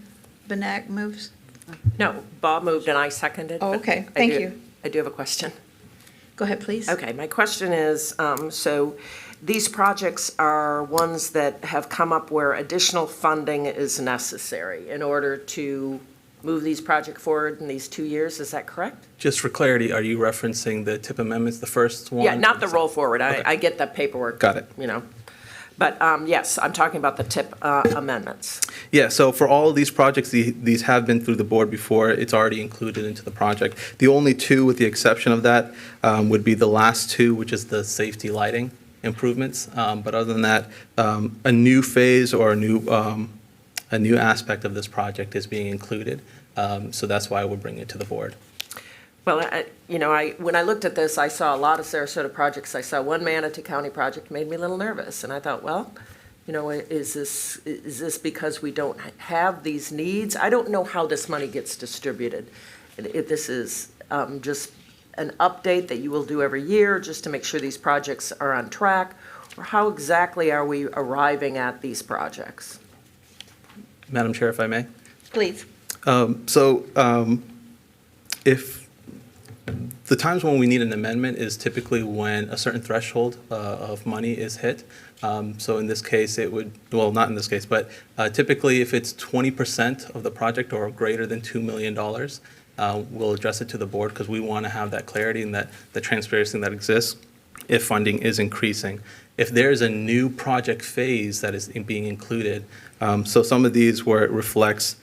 Benac moves. No, Bob moved and I seconded. Oh, but okay. I Thank do- you. I do have a question. Go ahead, please. Okay, my question is, so these projects are ones that have come up where additional funding is necessary in order to move these projects forward in these 2 years, is that correct? Just for clarity, are you referencing the TIP amendments, the first one? Yeah, not the roll forward, Okay. I get the paperwork. Got it. You know, but yes, I'm talking about the TIP amendments. Yeah, so for all of these projects, these have been through the board before. It's already included into the project. The only two, with the exception of that, would be the last two, which is the safety lighting improvements. But other than that, a new phase or a new aspect of this project is being included. So that's why we're bringing it to the board. Well, when I looked at this, I saw a lot of Sarasota projects. I saw one Manatee County project made me a little nervous. And I thought, well, is this because we don't have these needs? I don't know how this money gets distributed. If this is just an update that you will do every year just to make sure these projects are on track, or how exactly are we arriving at these projects? Madam Chair, if I may? Please. If the times when we need an amendment is typically when a certain threshold of money is hit. So in this case, it would, well, not in this case, but typically if it's 20% of the project or greater than $2 million, we'll address it to the board because we want to have that clarity and that the transparency that exists if funding is increasing. If there's a new project phase that is being included, so some of these where it reflects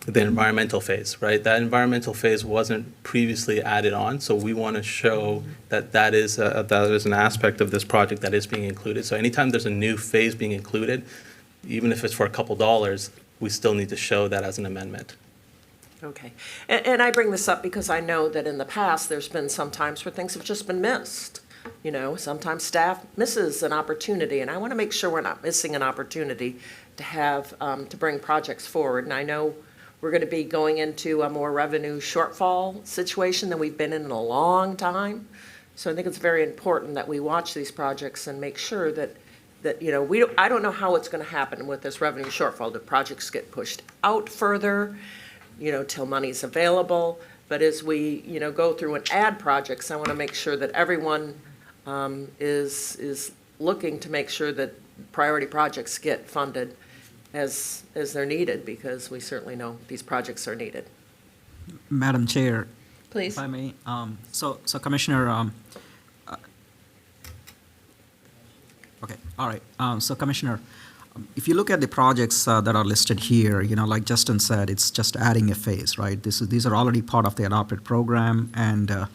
the environmental phase, right? That environmental phase wasn't previously added on, so we want to show that that is an aspect of this project that is being included. So anytime there's a new phase being included, even if it's for a couple dollars, we still need to show that as an amendment. Okay. And I bring this up because I know that in the past, there's been some times where things have just been missed. Sometimes staff misses an opportunity, and I want to make sure we're not missing an opportunity to have, to bring projects forward. And I know we're going to be going into a more revenue shortfall situation than we've been in a long time. So I think it's very important that we watch these projects and make sure that, I don't know how it's going to happen with this revenue shortfall. Do projects get pushed out further, till money's available? But as we, go through and add projects, I want to make sure that everyone is looking to make sure that priority projects get funded as they're needed, because we certainly know these projects are needed. Madam Chair, Please. if I may, so Commissioner, okay, all right. So Commissioner, if you look at the projects that are listed here, like Justin said, it's just adding a phase, right? These are already part of the adopted program, and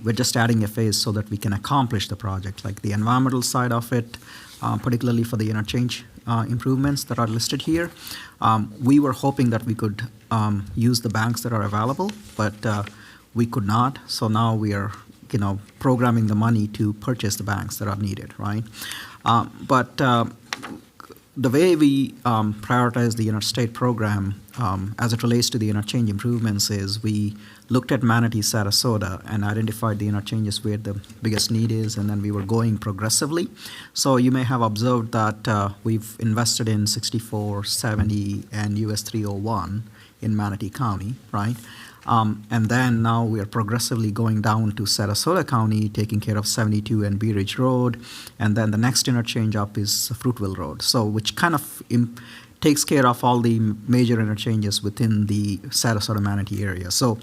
we're just adding a phase so that we can accomplish the project, like the environmental side of it, particularly for the interchange improvements that are listed here. We were hoping that we could use the banks that are available, but we could not. So now we are, programming the money to purchase the banks that are needed, right? But the way we prioritize the interstate program as it relates to the interchange improvements is we looked at Manatee, Sarasota, and identified the interchanges where the biggest need is, and then we were going progressively. So you may have observed that we've invested in 64, 70, and US 301 in Manatee County, right? And then now we are progressively going down to Sarasota County, taking care of 72 and Bee Ridge Road, and then the next interchange up is Fruitville Road. So which kind of takes care of all the major interchanges within the Sarasota-Manatee area. So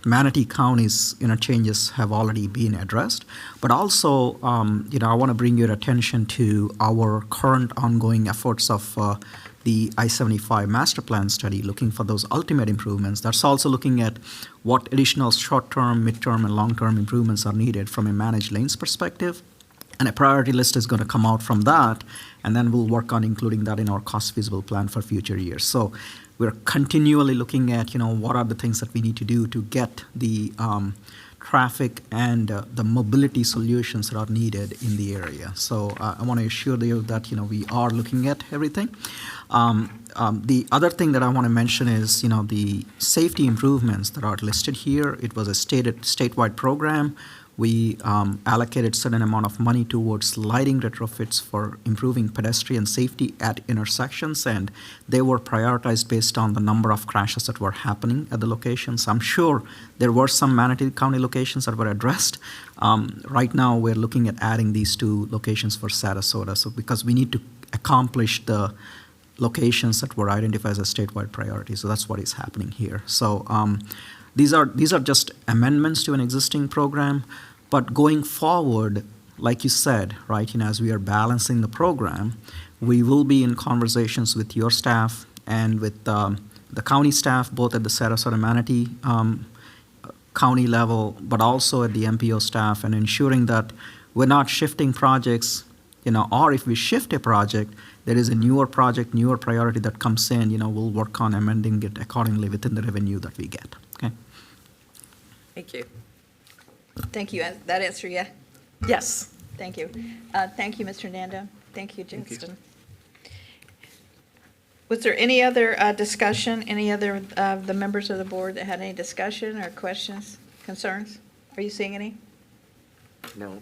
Manatee County's interchanges have already been addressed, but also, I want to bring your attention to our current ongoing efforts of the I-75 master plan study, looking for those ultimate improvements. That's also looking at what additional short-term, mid-term, and long-term improvements are needed from a managed lanes perspective. And a priority list is going to come out from that, and then we'll work on including that in our cost feasible plan for future years. So we're continually looking at, what are the things that we need to do to get the traffic and the mobility solutions that are needed in the area. So I want to assure you that, we are looking at everything. The other thing that I want to mention is, the safety improvements that are listed here. It was a statewide program. We allocated certain amount of money towards lighting retrofits for improving pedestrian safety at intersections, and they were prioritized based on the number of crashes that were happening at the locations. I'm sure there were some Manatee County locations that were addressed. Right now, we're looking at adding these two locations for Sarasota, so because we need to accomplish the locations that were identified as statewide priorities. So that's what is happening here. So these are just amendments to an existing program, but going forward, like you said, right, as we are balancing the program, we will be in conversations with your staff and with the county staff, both at the Sarasota Manatee county level, but also at the MPO staff, and ensuring that we're not shifting projects, or if we shift a project, there is a newer project, newer priority that comes in, we'll work on amending it accordingly within the revenue that we get. Okay. Thank you. Thank you. That answer, yeah? Yes. Thank you. Thank you, Mr. Nandam. Thank you, Justin. Was there any other discussion, any other of the members of the board that had any discussion or questions, concerns? Are you seeing any? No.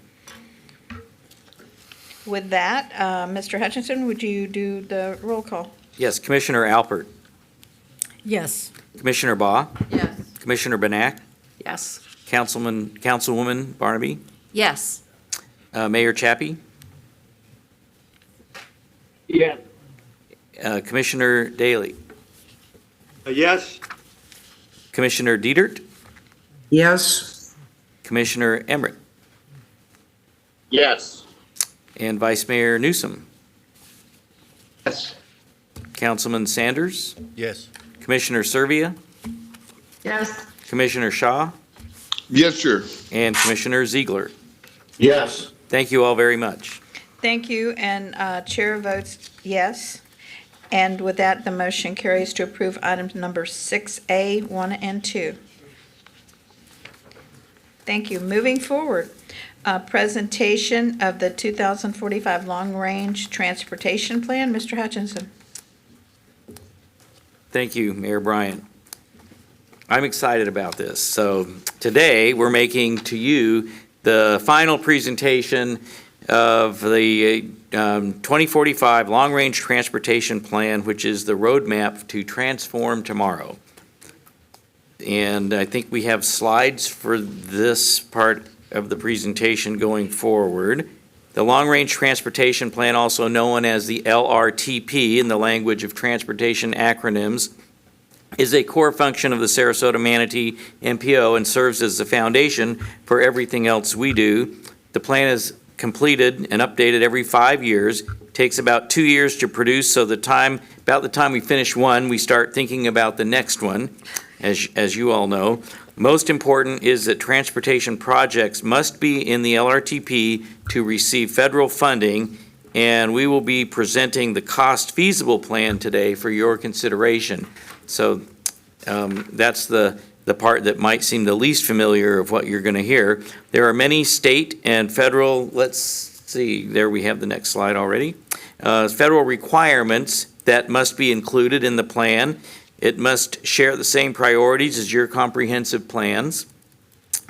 With that, Mr. Hutchinson, would you do the roll call? Yes, Commissioner Alpert, Yes. Commissioner Baugh, Yes. Commissioner Benac, Yes. Councilwoman Barnebey, Yes. Mayor Chappie, Yes. Commissioner Daley, Yes. Commissioner Dietert, Yes. Commissioner Emmerich, Yes. and Vice Mayor Newsom. Yes. Councilman Sanders, Yes. Commissioner Servia, Yes. Commissioner Shaw, Yes, sir. and Commissioner Ziegler. Yes. Thank you all very much. Thank you, and chair votes yes. And with that, the motion carries to approve items number 6A, 1 and 2. Thank you. Moving forward, presentation of the 2045 Long Range Transportation Plan. Mr. Hutchinson. Thank you, Mayor Bryant. I'm excited about this. So today, we're making to you the final presentation of the 2045 Long Range Transportation Plan, which is the roadmap to transform tomorrow. And I think we have slides for this part of the presentation going forward. The Long Range Transportation Plan, also known as the LRTP in the language of transportation acronyms, is a core function of the Sarasota Manatee MPO and serves as the foundation for everything else we do. The plan is completed and updated every 5 years. Takes about 2 years to produce, so about the time we finish one, we start thinking about the next one, as you all know. Most important is that transportation projects must be in the LRTP to receive federal funding, and we will be presenting the cost feasible plan today for your consideration. So that's the part that might seem the least familiar of what you're going to hear. There are many state and federal, let's see, there we have the next slide already, federal requirements that must be included in the plan. It must share the same priorities as your comprehensive plans,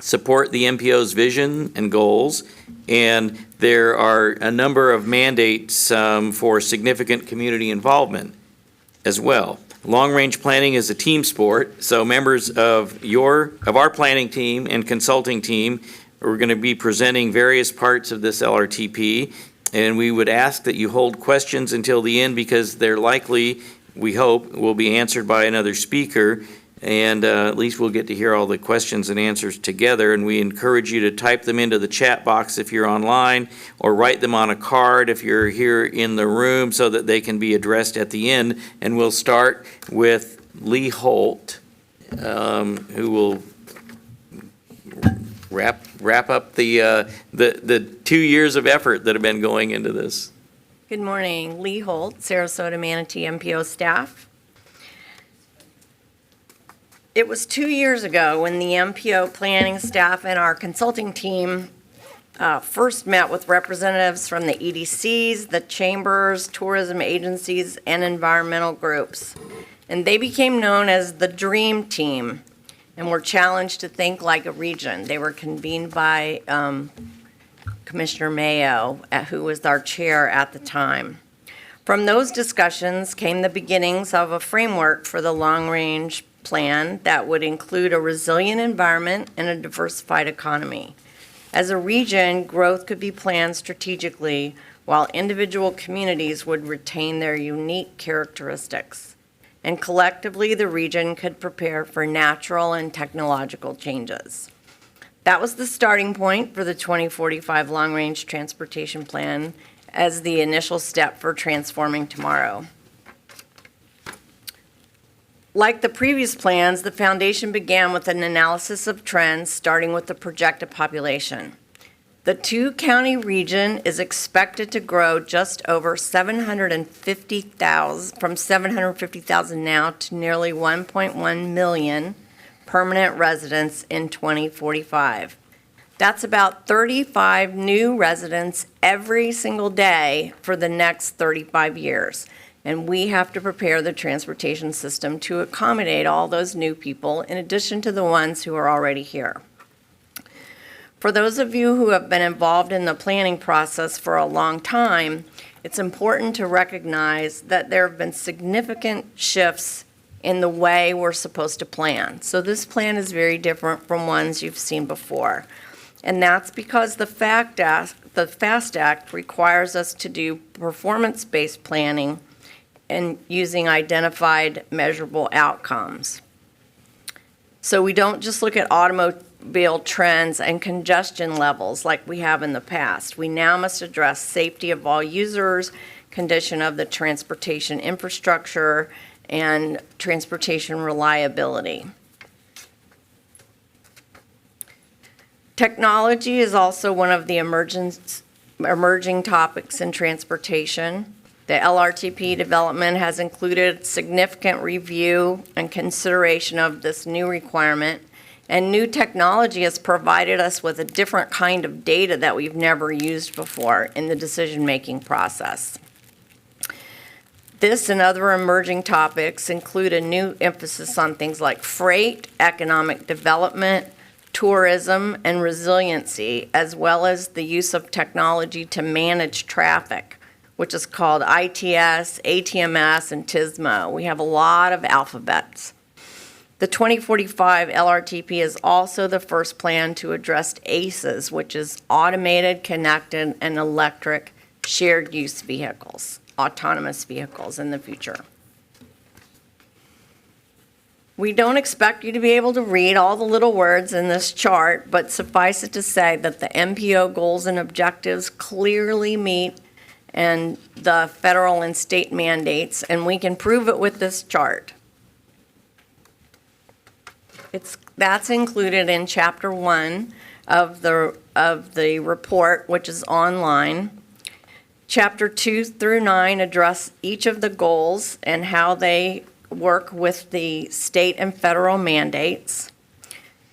support the MPO's vision and goals, and there are a number of mandates for significant community involvement as well. Long-range planning is a team sport, so members of our planning team and consulting team are going to be presenting various parts of this LRTP, and we would ask that you hold questions until the end because they're likely, we hope, will be answered by another speaker, and at least we'll get to hear all the questions and answers together, and we encourage you to type them into the chat box if you're online, or write them on a card if you're here in the room so that they can be addressed at the end. And we'll start with Lee Holt, who will wrap up the 2 years of effort that have been going into this. Good morning. Lee Holt, Sarasota Manatee MPO staff. It was 2 years ago when the MPO planning staff and our consulting team first met with representatives from the EDCs, the chambers, tourism agencies, and environmental groups. And they became known as the Dream Team and were challenged to think like a region. They were convened by Commissioner Mayo, who was our chair at the time. From those discussions came the beginnings of a framework for the long-range plan that would include a resilient environment and a diversified economy. As a region, growth could be planned strategically while individual communities would retain their unique characteristics. And collectively, the region could prepare for natural and technological changes. That was the starting point for the 2045 Long Range Transportation Plan as the initial step for transforming tomorrow. Like the previous plans, the foundation began with an analysis of trends, starting with the projected population. The two-county region is expected to grow just over 750,000, from 750,000 now to nearly 1.1 million permanent residents in 2045. That's about 35 new residents every single day for the next 35 years. And we have to prepare the transportation system to accommodate all those new people in addition to the ones who are already here. For those of you who have been involved in the planning process for a long time, it's important to recognize that there have been significant shifts in the way we're supposed to plan. So this plan is very different from ones you've seen before. And that's because the FAST Act requires us to do performance-based planning and using identified measurable outcomes. So we don't just look at automobile trends and congestion levels like we have in the past. We now must address safety of all users, condition of the transportation infrastructure, and transportation reliability. Technology is also one of the emerging topics in transportation. The LRTP development has included significant review and consideration of this new requirement, and new technology has provided us with a different kind of data that we've never used before in the decision-making process. This and other emerging topics include a new emphasis on things like freight, economic development, tourism, and resiliency, as well as the use of technology to manage traffic, which is called ITS, ATMS, and TISMO. We have a lot of alphabets. The 2045 LRTP is also the first plan to address ACEs, which is automated, connected, and electric shared use vehicles, autonomous vehicles in the future. We don't expect you to be able to read all the little words in this chart, but suffice it to say that the MPO goals and objectives clearly meet and the federal and state mandates, and we can prove it with this chart. That's included in Chapter 1 of the report, which is online. Chapter 2 through 9 address each of the goals and how they work with the state and federal mandates.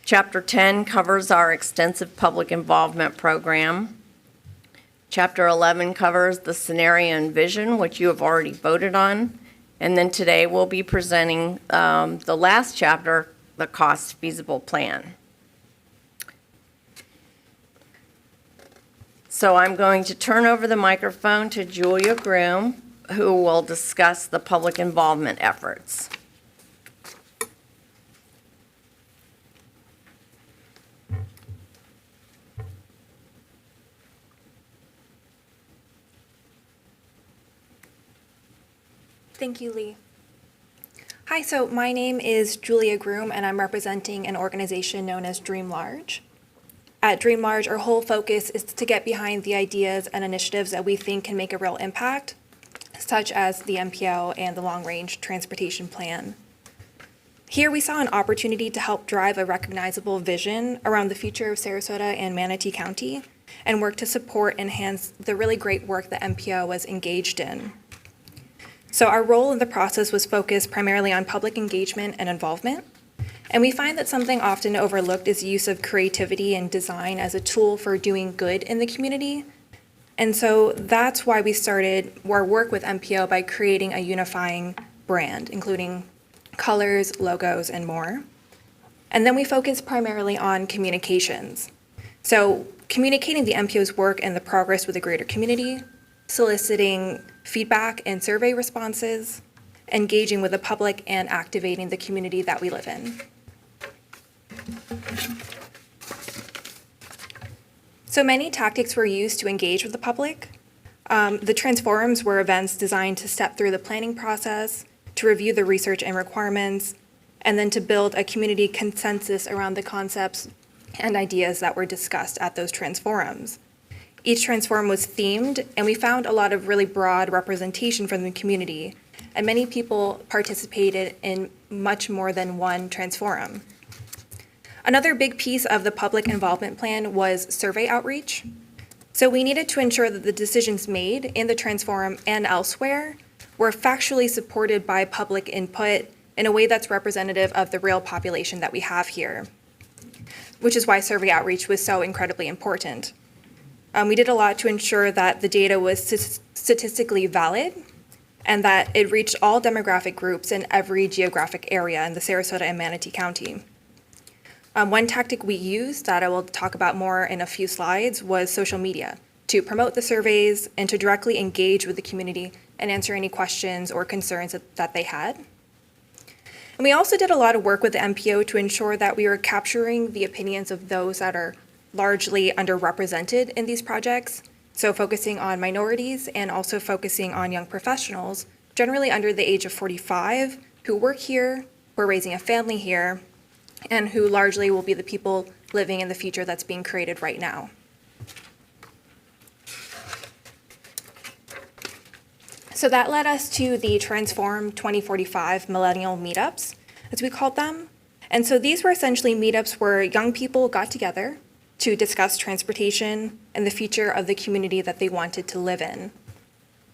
Chapter 10 covers our extensive public involvement program. Chapter 11 covers the scenario and vision, which you have already voted on. And then today we'll be presenting the last chapter, the cost feasible plan. So I'm going to turn over the microphone to Julia Groom, who will discuss the public involvement efforts. Thank you, Lee. Hi, so my name is Julia Groom, and I'm representing an organization known as Dream Large. At Dream Large, our whole focus is to get behind the ideas and initiatives that we think can make a real impact, such as the MPO and the Long Range Transportation Plan. Here we saw an opportunity to help drive a recognizable vision around the future of Sarasota and Manatee County and work to support and enhance the really great work that MPO was engaged in. So our role in the process was focused primarily on public engagement and involvement. And we find that something often overlooked is use of creativity and design as a tool for doing good in the community. And so that's why we started our work with MPO by creating a unifying brand, including colors, logos, and more. And then we focused primarily on communications. So communicating the MPO's work and the progress with the greater community, soliciting feedback and survey responses, engaging with the public, and activating the community that we live in. So many tactics were used to engage with the public. The transforums were events designed to step through the planning process, to review the research and requirements, and then to build a community consensus around the concepts and ideas that were discussed at those transforums. Each transforum was themed, and we found a lot of really broad representation from the community, and many people participated in much more than one transforum. Another big piece of the public involvement plan was survey outreach. So we needed to ensure that the decisions made in the transforum and elsewhere were factually supported by public input in a way that's representative of the real population that we have here, which is why survey outreach was so incredibly important. We did a lot to ensure that the data was statistically valid and that it reached all demographic groups in every geographic area in the Sarasota and Manatee County. One tactic we used that I will talk about more in a few slides was social media to promote the surveys and to directly engage with the community and answer any questions or concerns that they had. And we also did a lot of work with the MPO to ensure that we were capturing the opinions of those that are largely underrepresented in these projects, so focusing on minorities and also focusing on young professionals, generally under the age of 45, who work here, who are raising a family here, and who largely will be the people living in the future that's being created right now. So that led us to the Transform 2045 Millennial Meetups, as we called them. And so these were essentially meetups where young people got together to discuss transportation and the future of the community that they wanted to live in.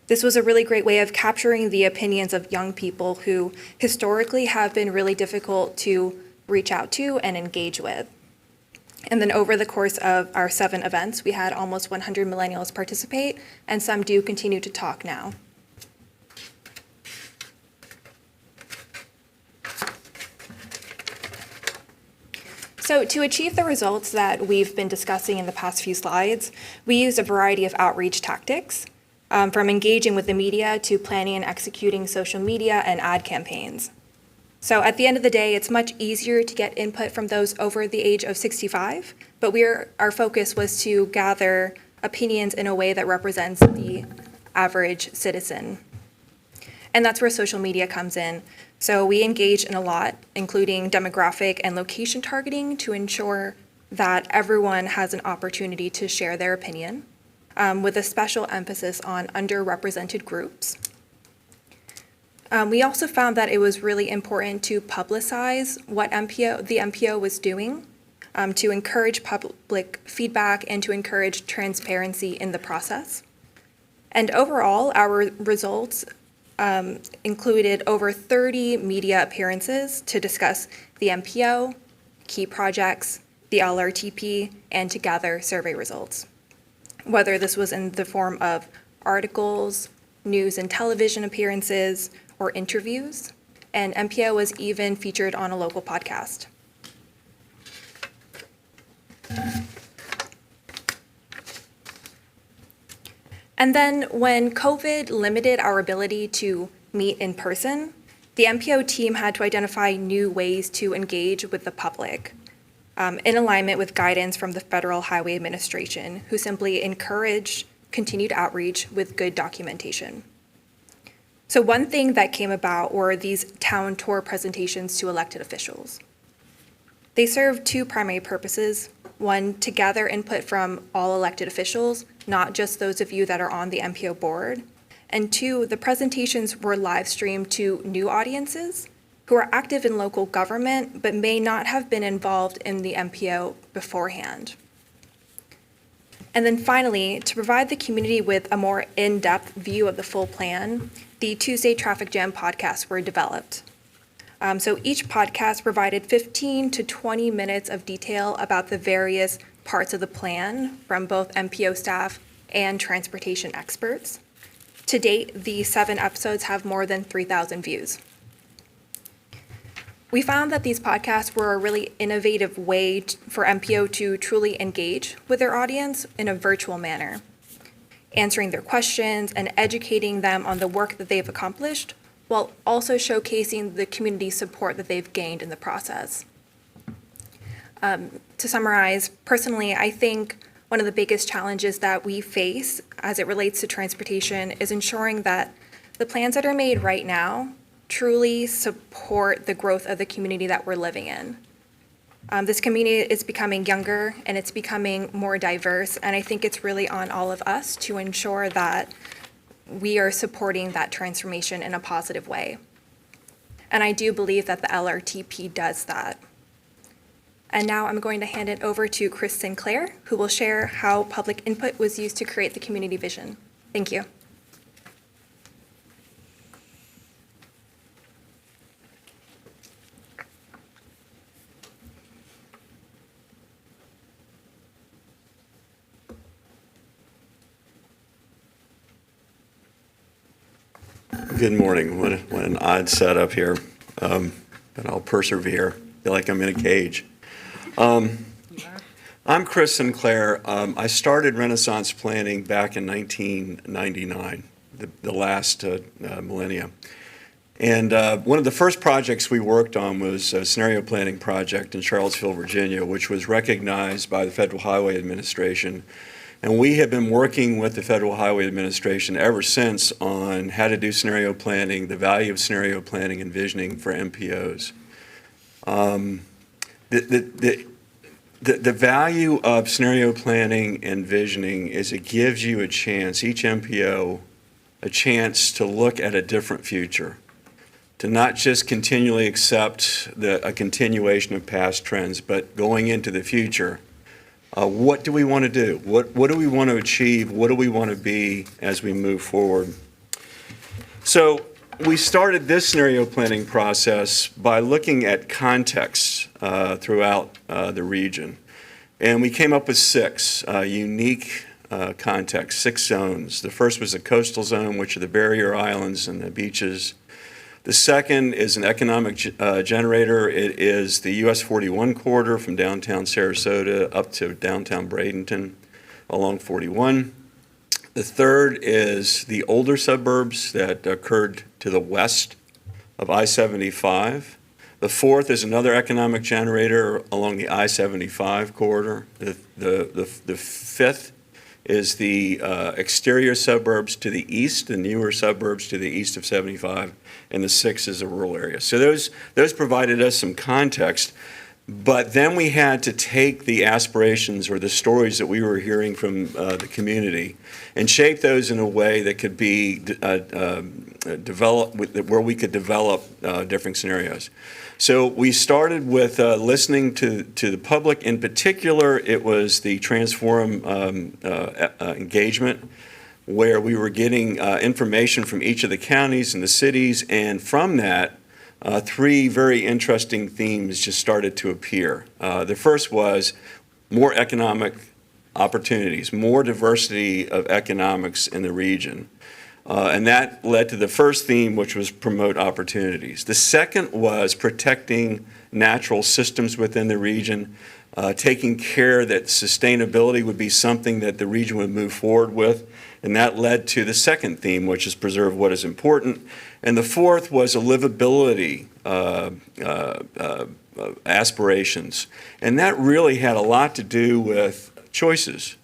This was a really great way of capturing the opinions of young people who historically have been really difficult to reach out to and engage with. And then over the course of our 7 events, we had almost 100 millennials participate, and some do continue to talk now. So to achieve the results that we've been discussing in the past few slides, we used a variety of outreach tactics, from engaging with the media to planning and executing social media and ad campaigns. So at the end of the day, it's much easier to get input from those over the age of 65, but our focus was to gather opinions in a way that represents the average citizen. And that's where social media comes in. So we engage in a lot, including demographic and location targeting, to ensure that everyone has an opportunity to share their opinion, with a special emphasis on underrepresented groups. We also found that it was really important to publicize what the MPO was doing, to encourage public feedback and to encourage transparency in the process. And overall, our results included over 30 media appearances to discuss the MPO, key projects, the LRTP, and to gather survey results. Whether this was in the form of articles, news and television appearances, or interviews, and MPO was even featured on a local podcast. And then when COVID limited our ability to meet in person, the MPO team had to identify new ways to engage with the public, in alignment with guidance from the Federal Highway Administration, who simply encouraged continued outreach with good documentation. So one thing that came about were these town tour presentations to elected officials. They served two primary purposes. One, to gather input from all elected officials, not just those of you that are on the MPO board. And two, the presentations were live streamed to new audiences who are active in local government but may not have been involved in the MPO beforehand. And then finally, to provide the community with a more in-depth view of the full plan, the Tuesday Traffic Jam podcasts were developed. So each podcast provided 15 to 20 minutes of detail about the various parts of the plan from both MPO staff and transportation experts. To date, the 7 episodes have more than 3,000 views. We found that these podcasts were a really innovative way for MPO to truly engage with their audience in a virtual manner, answering their questions and educating them on the work that they've accomplished, while also showcasing the community support that they've gained in the process. To summarize, personally, I think one of the biggest challenges that we face as it relates to transportation is ensuring that the plans that are made right now truly support the growth of the community that we're living in. This community is becoming younger and it's becoming more diverse, and I think it's really on all of us to ensure that we are supporting that transformation in a positive way. And I do believe that the LRTP does that. And now I'm going to hand it over to Chris Sinclair, who will share how public input was used to create the community vision. Thank you. Good morning. What an odd setup here, but I'll persevere. I feel like I'm in a cage. I'm Chris Sinclair. I started Renaissance Planning back in 1999, the last millennia. And one of the first projects we worked on was a scenario planning project in Charlottesville, Virginia, which was recognized by the Federal Highway Administration. And we have been working with the Federal Highway Administration ever since on how to do scenario planning, the value of scenario planning and visioning for MPOs. The value of scenario planning and visioning is it gives you a chance, each MPO, a chance to look at a different future, to not just continually accept a continuation of past trends, but going into the future. What do we want to do? What do we want to achieve? What do we want to be as we move forward? So we started this scenario planning process by looking at contexts throughout the region. And we came up with 6 unique contexts, 6 zones. The first was the coastal zone, which are the barrier islands and the beaches. The second is an economic generator. It is the US 41 corridor from downtown Sarasota up to downtown Bradenton along 41. The third is the older suburbs that occurred to the west of I-75. The fourth is another economic generator along the I-75 corridor. The fifth is the exterior suburbs to the east, the newer suburbs to the east of 75, and the sixth is a rural area. So those provided us some context, but then we had to take the aspirations or the stories that we were hearing from the community and shape those in a way that could be developed, where we could develop different scenarios. So we started with listening to the public. In particular, it was the Transforum engagement, where we were getting information from each of the counties and the cities, and from that, three very interesting themes just started to appear. The first was more economic opportunities, more diversity of economics in the region. And that led to the first theme, which was promote opportunities. The second was protecting natural systems within the region, taking care that sustainability would be something that the region would move forward with. And that led to the second theme, which is preserve what is important. And the fourth was a livability aspirations. And that really had a lot to do with choices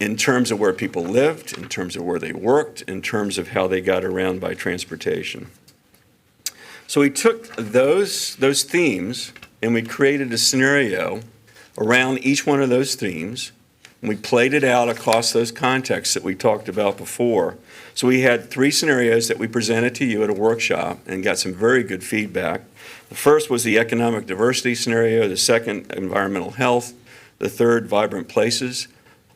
in terms of where people lived, in terms of where they worked, in terms of how they got around by transportation. So we took those themes and we created a scenario around each one of those themes. And we played it out across those contexts that we talked about before. So we had three scenarios that we presented to you at a workshop and got some very good feedback. The first was the economic diversity scenario, the second, environmental health, the third, vibrant places.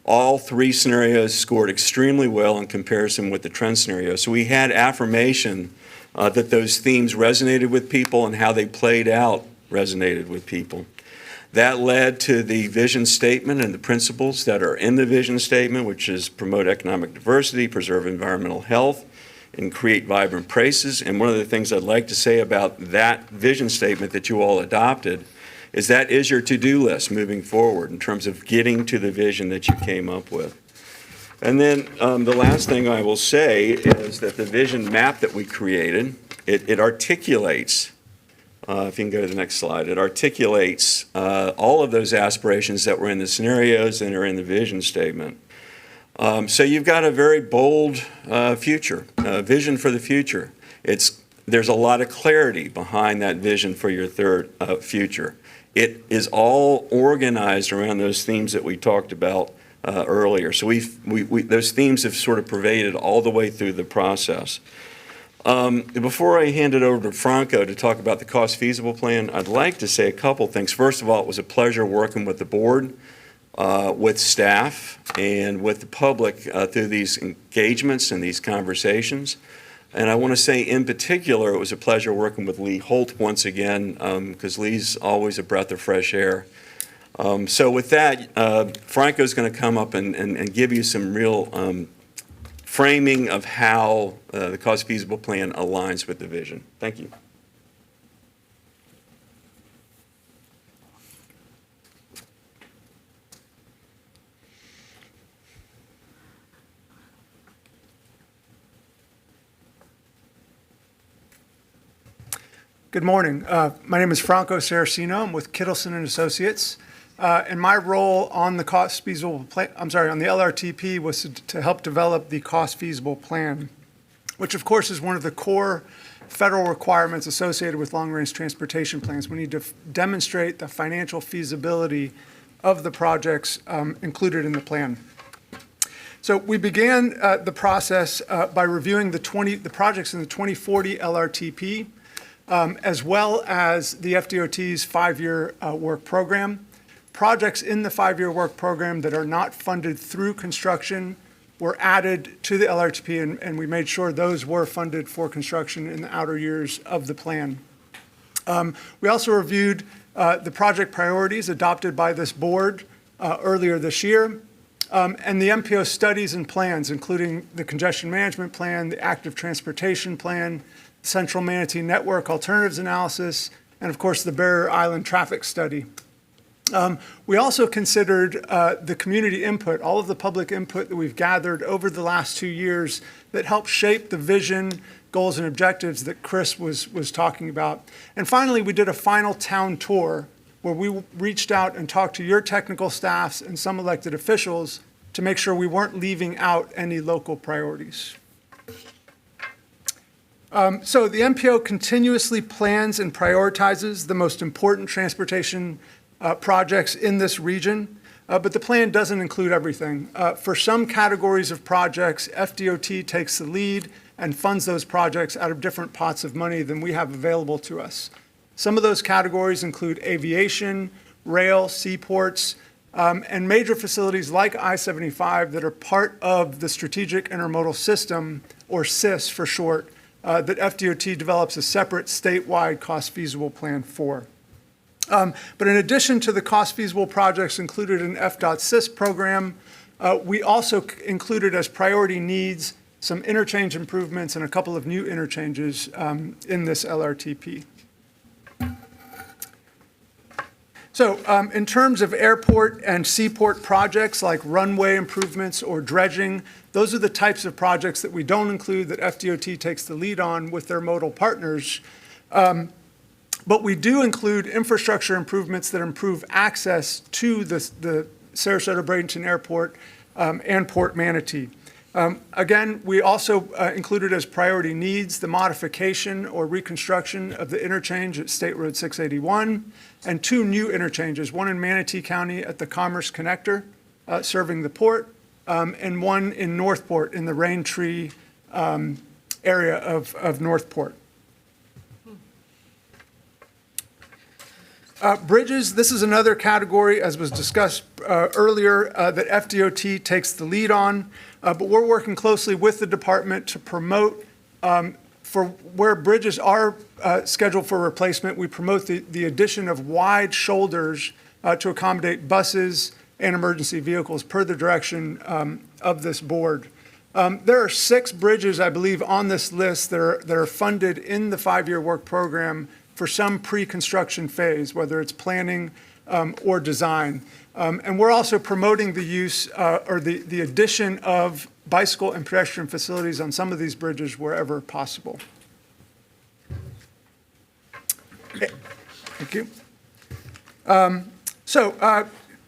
All three scenarios scored extremely well in comparison with the trend scenario. So we had affirmation that those themes resonated with people and how they played out resonated with people. That led to the vision statement and the principles that are in the vision statement, which is promote economic diversity, preserve environmental health, and create vibrant places. And one of the things I'd like to say about that vision statement that you all adopted is that is your to-do list moving forward in terms of getting to the vision that you came up with. And then the last thing I will say is that the vision map that we created, it articulates, if you can go to the next slide, it articulates all of those aspirations that were in the scenarios and are in the vision statement. So you've got a very bold future, vision for the future. There's a lot of clarity behind that vision for your third future. It is all organized around those themes that we talked about earlier. So those themes have sort of pervaded all the way through the process. Before I hand it over to Franco to talk about the cost feasible plan, I'd like to say a couple things. First of all, it was a pleasure working with the board, with staff, and with the public through these engagements and these conversations. And I want to say in particular, it was a pleasure working with Lee Holt once again, because Lee's always a breath of fresh air. So with that, Franco's going to come up and give you some real framing of how the cost feasible plan aligns with the vision. Thank you. Good morning. My name is Franco Saracino. I'm with Kittleson and Associates. And my role on the cost feasible plan, on the LRTP was to help develop the cost feasible plan, which of course is one of the core federal requirements associated with long-range transportation plans. We need to demonstrate the financial feasibility of the projects included in the plan. So we began the process by reviewing the projects in the 2040 LRTP, as well as the FDOT's 5-year work program. Projects in the 5-year work program that are not funded through construction were added to the LRTP, and we made sure those were funded for construction in the outer years of the plan. We also reviewed the project priorities adopted by this board earlier this year, and the MPO studies and plans, including the congestion management plan, the active transportation plan, Central Manatee Network Alternatives Analysis, and of course, the Barrier Island Traffic Study. We also considered the community input, all of the public input that we've gathered over the last 2 years that helped shape the vision, goals, and objectives that Chris was talking about. And finally, we did a final town tour where we reached out and talked to your technical staffs and some elected officials to make sure we weren't leaving out any local priorities. So the MPO continuously plans and prioritizes the most important transportation projects in this region, but the plan doesn't include everything. For some categories of projects, FDOT takes the lead and funds those projects out of different pots of money than we have available to us. Some of those categories include aviation, rail, seaports, and major facilities like I-75 that are part of the Strategic Intermodal System, or SIS for short, that FDOT develops a separate statewide cost-feasible plan for. But in addition to the cost-feasible projects included in FDOT's SIS program, we also included as priority needs some interchange improvements and a couple of new interchanges in this LRTP. So in terms of airport and seaport projects like runway improvements or dredging, those are the types of projects that we don't include that FDOT takes the lead on with their modal partners. But we do include infrastructure improvements that improve access to the Sarasota Bradenton Airport and Port Manatee. Again, we also included as priority needs the modification or reconstruction of the interchange at State Road 681 and 2 new interchanges, one in Manatee County at the Commerce Connector serving the port, and one in Northport in the Raintree area of Northport. Bridges, this is another category, as was discussed earlier, that FDOT takes the lead on, but we're working closely with the department to promote, for where bridges are scheduled for replacement, we promote the addition of wide shoulders to accommodate buses and emergency vehicles per the direction of this board. There are 6 bridges, I believe, on this list that are funded in the 5-year work program for some pre-construction phase, whether it's planning or design. And we're also promoting the use or the addition of bicycle and pedestrian facilities on some of these bridges wherever possible. Okay. Thank you.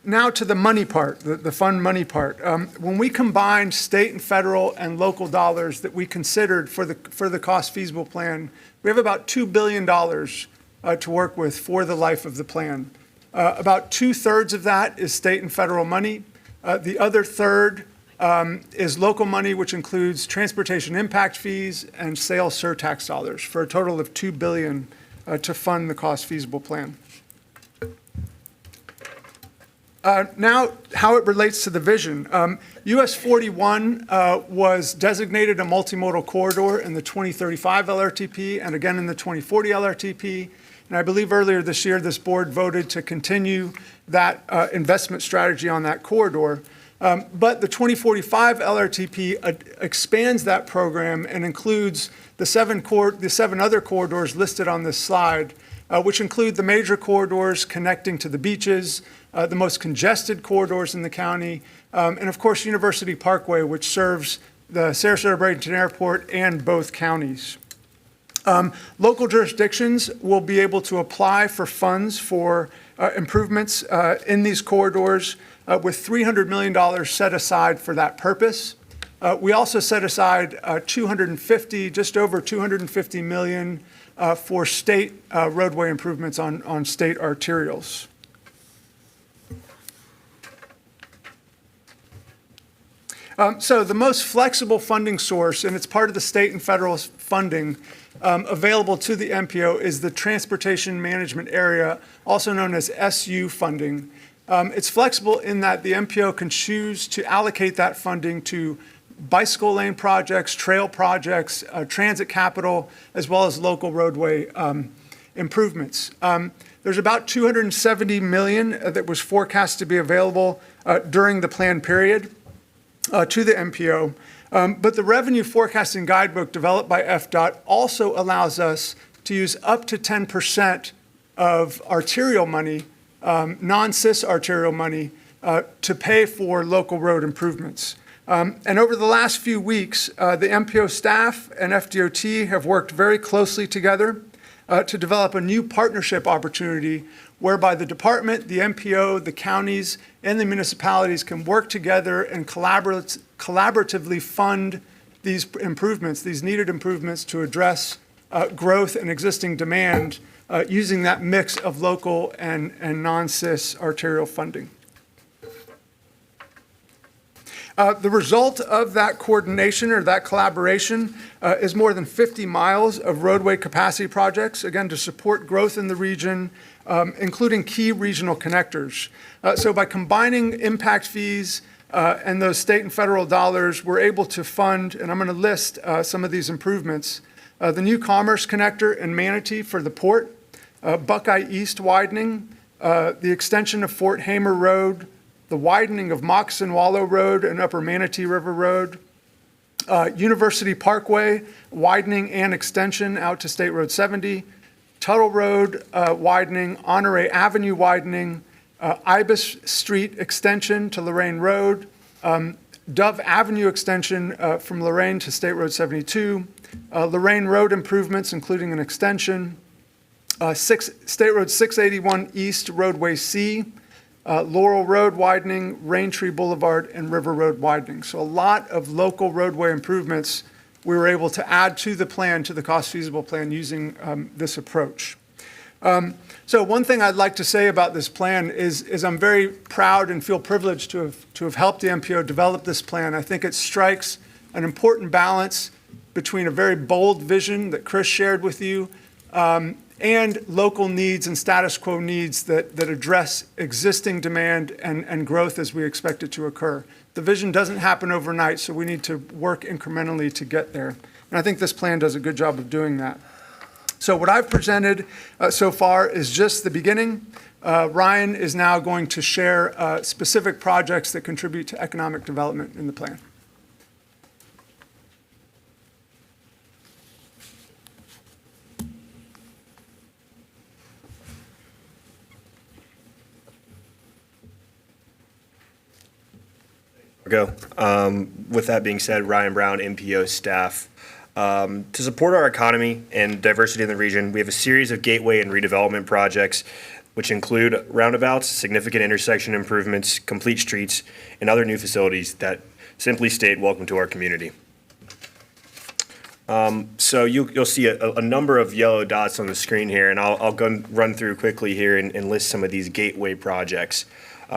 Now to the money part, the fund money part. When we combine state and federal and local dollars that we considered for the cost feasible plan, we have about $2 billion to work with for the life of the plan. About 2/3 of that is state and federal money. The other third is local money, which includes transportation impact fees and sales surtax dollars, for a total of $2 billion to fund the cost feasible plan. Now, how it relates to the vision. US 41 was designated a multimodal corridor in the 2035 LRTP and again in the 2040 LRTP. And I believe earlier this year, this board voted to continue that investment strategy on that corridor. But the 2045 LRTP expands that program and includes the 7 other corridors listed on this slide, which include the major corridors connecting to the beaches, the most congested corridors in the county, and of course University Parkway, which serves the Sarasota Bradenton Airport and both counties. Local jurisdictions will be able to apply for funds for improvements in these corridors with $300 million set aside for that purpose. We also set aside just over $250 million for state roadway improvements on state arterials. So the most flexible funding source, and it's part of the state and federal funding available to the MPO, is the Transportation Management Area, also known as SU funding. It's flexible in that the MPO can choose to allocate that funding to bicycle lane projects, trail projects, transit capital, as well as local roadway improvements. There's about $270 million that was forecast to be available during the plan period to the MPO. But the revenue forecasting guidebook developed by FDOT also allows us to use up to 10% of arterial money, non-CIS arterial money, to pay for local road improvements. And over the last few weeks, the MPO staff and FDOT have worked very closely together to develop a new partnership opportunity whereby the department, the MPO, the counties, and the municipalities can work together and collaboratively fund these improvements, these needed improvements to address growth and existing demand using that mix of local and non-CIS arterial funding. The result of that coordination or that collaboration is more than 50 miles of roadway capacity projects, again, to support growth in the region, including key regional connectors. So by combining impact fees and those state and federal dollars, we're able to fund, and I'm going to list some of these improvements, the new Commerce Connector in Manatee for the port, Buckeye East widening, the extension of Fort Hamer Road, the widening of Moccasin Wallow Road and Upper Manatee River Road, University Parkway widening and extension out to State Road 70, Tuttle Road widening, Honore Avenue widening, Ibis Street extension to Lorraine Road, Dove Avenue extension from Lorraine to State Road 72, Lorraine Road improvements including an extension, State Road 681 East Roadway C, Laurel Road widening, Raintree Boulevard, and River Road widening. So a lot of local roadway improvements we were able to add to the plan, to the cost feasible plan, using this approach. So one thing I'd like to say about this plan is I'm very proud and feel privileged to have helped the MPO develop this plan. I think it strikes an important balance between a very bold vision that Chris shared with you and local needs and status quo needs that address existing demand and growth as we expect it to occur. The vision doesn't happen overnight, so we need to work incrementally to get there. And I think this plan does a good job of doing that. So what I've presented so far is just the beginning. Ryan is now going to share specific projects that contribute to economic development in the plan. Go. With that being said, Ryan Brown, MPO staff. To support our economy and diversity in the region, we have a series of gateway and redevelopment projects, which include roundabouts, significant intersection improvements, complete streets, and other new facilities that simply state welcome to our community. So you'll see a number of yellow dots on the screen here, and I'll go and run through quickly here and list some of these gateway projects.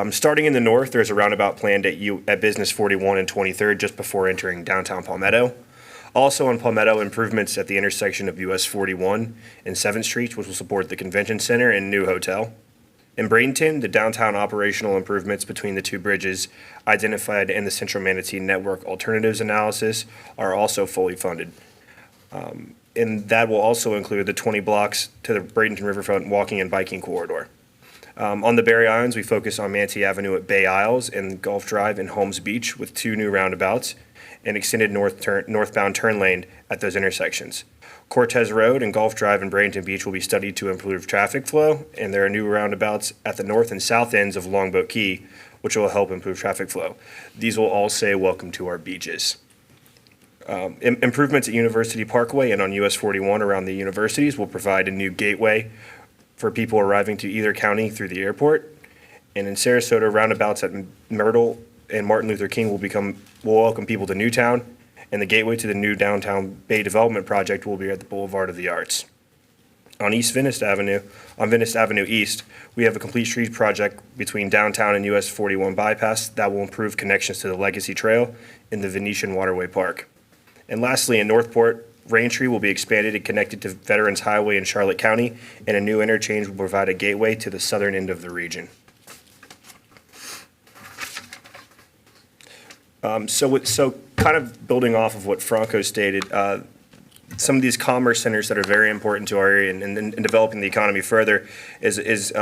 Starting in the north, there's a roundabout planned at Business 41 and 23rd, just before entering downtown Palmetto. Also on Palmetto, improvements at the intersection of US 41 and 7th Street, which will support the convention center and new hotel. In Bradenton, the downtown operational improvements between the two bridges identified in the Central Manatee Network Alternatives Analysis are also fully funded. And that will also include the 20 blocks to the Bradenton Riverfront walking and biking corridor. On the Barry Islands, we focus on Manatee Avenue at Bay Isles and Gulf Drive and Holmes Beach with 2 new roundabouts and extended northbound turn lane at those intersections. Cortez Road and Gulf Drive and Bradenton Beach will be studied to improve traffic flow, and there are new roundabouts at the north and south ends of Longboat Key, which will help improve traffic flow. These will all say welcome to our beaches. Improvements at University Parkway and on US 41 around the universities will provide a new gateway for people arriving to either county through the airport. And in Sarasota, roundabouts at Myrtle and Martin Luther King will welcome people to Newtown, and the gateway to the new downtown Bay Development Project will be at the Boulevard of the Arts. On Venice Avenue East, we have a complete street project between downtown and US 41 bypass that will improve connections to the Legacy Trail in the Venetian Waterway Park. And lastly, in Northport, Raintree will be expanded and connected to Veterans Highway in Charlotte County, and a new interchange will provide a gateway to the southern end of the region. So kind of building off of what Franco stated, some of these commerce centers that are very important to our area and developing the economy further is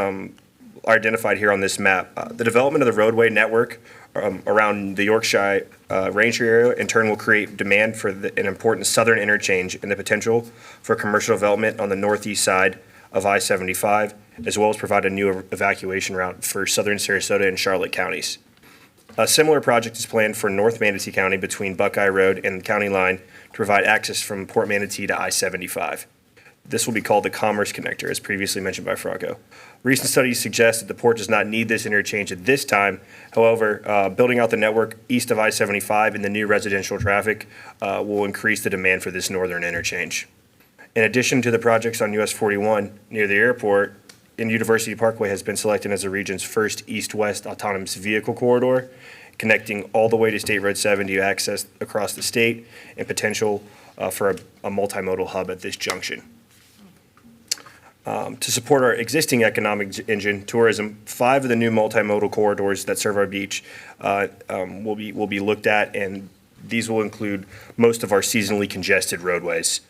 identified here on this map. The development of the roadway network around the Yorkshire Ranger area. In turn, will create demand for an important southern interchange and the potential for commercial development on the northeast side of I-75, as well as provide a new evacuation route for southern Sarasota and Charlotte counties. A similar project is planned for North Manatee County between Buckeye Road and the county line to provide access from Port Manatee to I-75. This will be called the Commerce Connector, as previously mentioned by Franco. Recent studies suggest that the port does not need this interchange at this time. However, building out the network east of I-75 and the new residential traffic will increase the demand for this northern interchange. In addition to the projects on US 41 near the airport, University Parkway has been selected as the region's first east-west autonomous vehicle corridor, connecting all the way to State Road 70 access across the state and potential for a multimodal hub at this junction. To support our existing economic engine, tourism, 5 of the new multimodal corridors that serve our beach will be looked at, and these will include most of our seasonally congested roadways.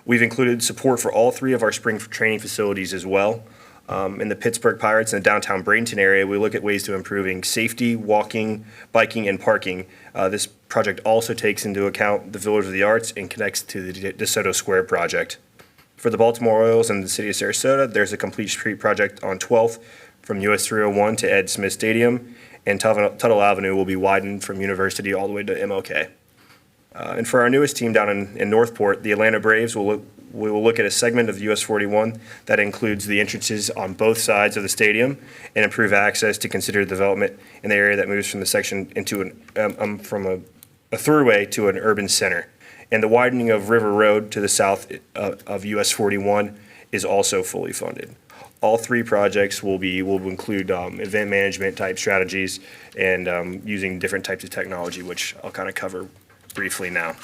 We've included support for all 3 of our spring training facilities as well. In the Pittsburgh Pirates and the downtown Bradenton area, we look at ways to improving safety, walking, biking, and parking. This project also takes into account the Village of the Arts and connects to the DeSoto Square project. For the Baltimore Orioles and the city of Sarasota, there's a complete street project on 12th from US 301 to Ed Smith Stadium, and Tuttle Avenue will be widened from University all the way to MLK. And for our newest team down in Northport, the Atlanta Braves we will look at a segment of US 41 that includes the entrances on both sides of the stadium and improve access to consider development in the area that moves from the section into from a throughway to an urban center. And the widening of River Road to the south of US 41 is also fully funded. All 3 projects will include event management type strategies and using different types of technology, which I'll kind of cover briefly now.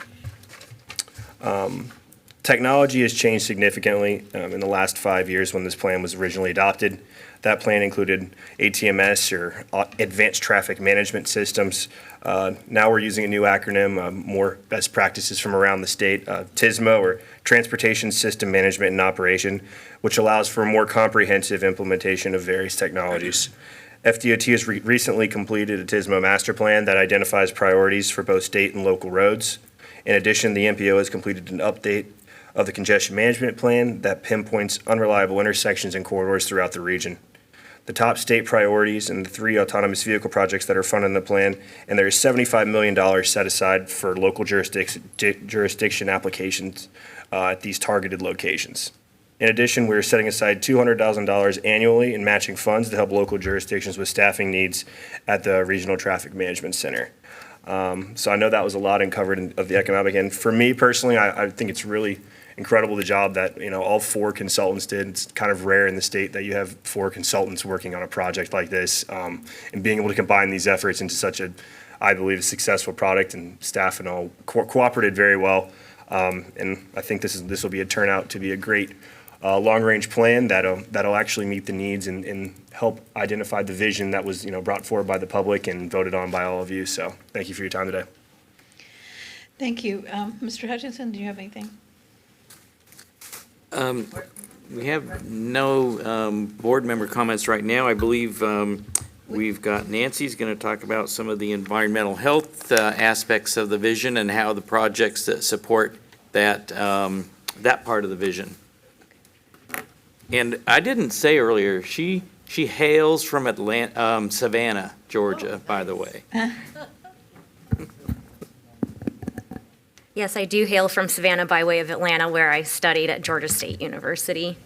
Technology has changed significantly in the last 5 years when this plan was originally adopted. That plan included ATMS, or Advanced Traffic Management Systems. Now we're using a new acronym, more best practices from around the state, TSMO, or Transportation System Management and Operation, which allows for a more comprehensive implementation of various technologies. FDOT has recently completed a TSMO master plan that identifies priorities for both state and local roads. In addition, the MPO has completed an update of the congestion management plan that pinpoints unreliable intersections and corridors throughout the region. The top state priorities and the 3 autonomous vehicle projects that are funded in the plan, and there is $75 million set aside for local jurisdiction applications at these targeted locations. In addition, we're setting aside $200,000 annually in matching funds to help local jurisdictions with staffing needs at the Regional Traffic Management Center. So I know that was a lot uncovered of the economic end. For me personally, I think it's really incredible the job that all 4 consultants did. It's kind of rare in the state that you have 4 consultants working on a project like this, and being able to combine these efforts into such I believe, a successful product, and staff and all cooperated very well. And I think this will be a turnout to be a great long-range plan that'll actually meet the needs and help identify the vision that was brought forward by the public and voted on by all of you. So thank you for your time today. Thank you. Mr. Hutchinson, do you have anything? We have no board member comments right now. I believe we've got Nancy's going to talk about some of the environmental health aspects of the vision and how the projects that support that part of the vision. And I didn't say earlier, she hails from Savannah, Georgia, by the way. Yes, I do hail from Savannah by way of Atlanta, where I studied at Georgia State University.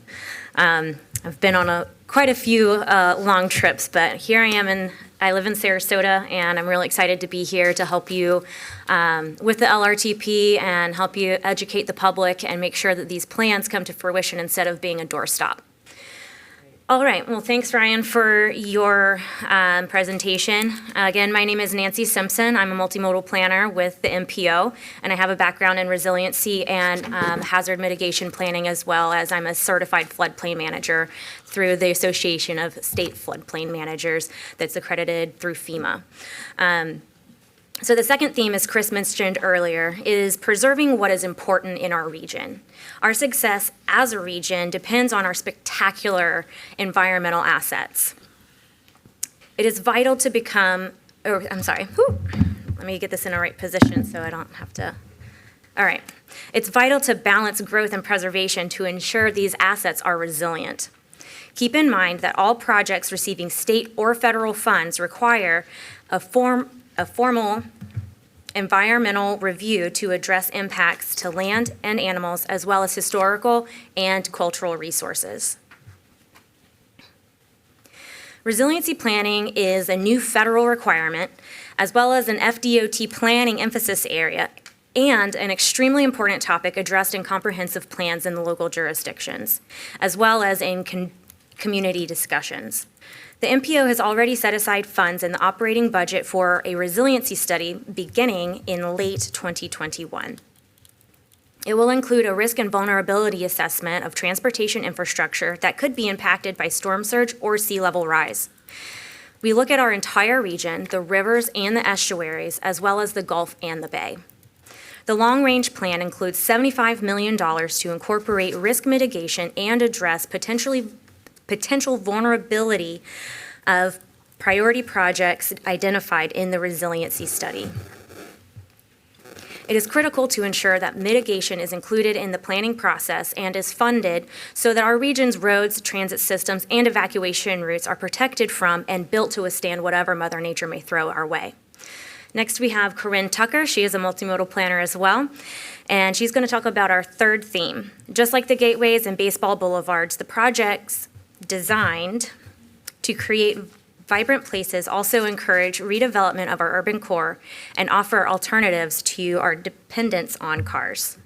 I've been on quite a few long trips, but here I am, I live in Sarasota, and I'm really excited to be here to help you with the LRTP and help you educate the public and make sure that these plans come to fruition instead of being a doorstop. All right, well, thanks, Ryan, for your presentation. Again, my name is Nancy Simpson. I'm a multimodal planner with the MPO, and I have a background in resiliency and hazard mitigation planning, as well as I'm a certified floodplain manager through the Association of State Floodplain Managers that's accredited through FEMA. So the second theme, as Chris mentioned earlier, is preserving what is important in our region. Our success as a region depends on our spectacular environmental assets. It is vital to become I'm sorry. Whew. Let me get this in the right position so I don't have to. All right. It's vital to balance growth and preservation to ensure these assets are resilient. Keep in mind that all projects receiving state or federal funds require a formal environmental review to address impacts to land and animals, as well as historical and cultural resources. Resiliency planning is a new federal requirement, as well as an FDOT planning emphasis area, and an extremely important topic addressed in comprehensive plans in the local jurisdictions, as well as in community discussions. The MPO has already set aside funds in the operating budget for a resiliency study beginning in late 2021. It will include a risk and vulnerability assessment of transportation infrastructure that could be impacted by storm surge or sea level rise. We look at our entire region, the rivers and the estuaries, as well as the Gulf and the Bay. The long-range plan includes $75 million to incorporate risk mitigation and address potential vulnerability of priority projects identified in the resiliency study. It is critical to ensure that mitigation is included in the planning process and is funded so that our region's roads, transit systems, and evacuation routes are protected from and built to withstand whatever Mother Nature may throw our way. Next, we have Corinne Tucker. She is a multimodal planner as well, and she's going to talk about our third theme. Just like the gateways and baseball boulevards, the projects designed to create vibrant places also encourage redevelopment of our urban core and offer alternatives to our dependence on cars.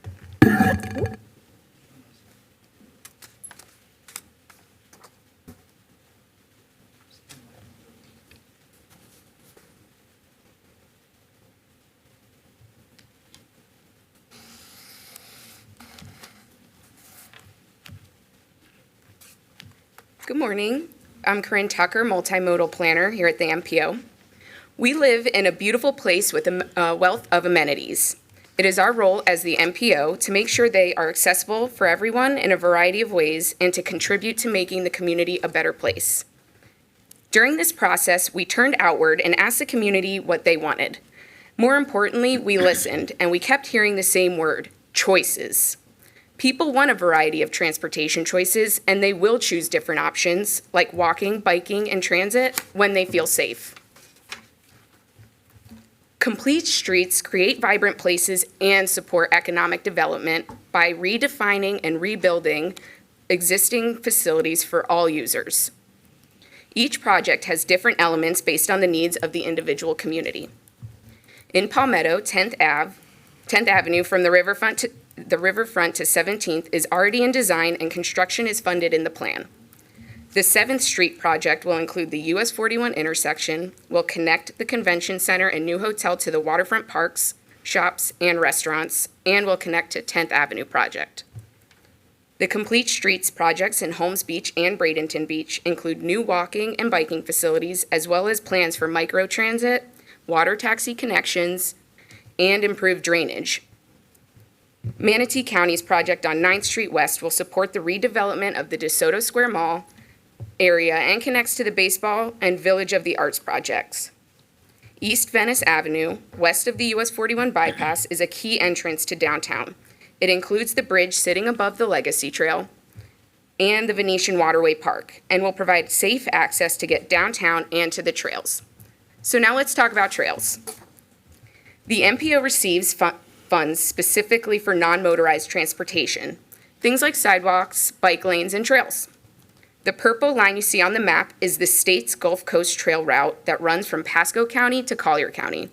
Good morning. I'm Corinne Tucker, multimodal planner here at the MPO. We live in a beautiful place with a wealth of amenities. It is our role as the MPO to make sure they are accessible for everyone in a variety of ways and to contribute to making the community a better place. During this process, we turned outward and asked the community what they wanted. More importantly, we listened and we kept hearing the same word, choices. People want a variety of transportation choices, and they will choose different options, like walking, biking, and transit, when they feel safe. Complete streets create vibrant places and support economic development by redefining and rebuilding existing facilities for all users. Each project has different elements based on the needs of the individual community. In Palmetto, 10th Avenue from the riverfront to 17th is already in design and construction is funded in the plan. The 7th Street project will include the US 41 intersection, will connect the convention center and new hotel to the waterfront parks, shops, and restaurants, and will connect to 10th Avenue project. The Complete Streets projects in Holmes Beach and Bradenton Beach include new walking and biking facilities, as well as plans for microtransit, water taxi connections, and improved drainage. Manatee County's project on 9th Street West will support the redevelopment of the DeSoto Square Mall area and connects to the baseball and Village of the Arts projects. East Venice Avenue, west of the US 41 bypass, is a key entrance to downtown. It includes the bridge sitting above the Legacy Trail and the Venetian Waterway Park, and will provide safe access to get downtown and to the trails. So now let's talk about trails. The MPO receives funds specifically for non-motorized transportation, things like sidewalks, bike lanes, and trails. The purple line you see on the map is the state's Gulf Coast Trail route that runs from Pasco County to Collier County.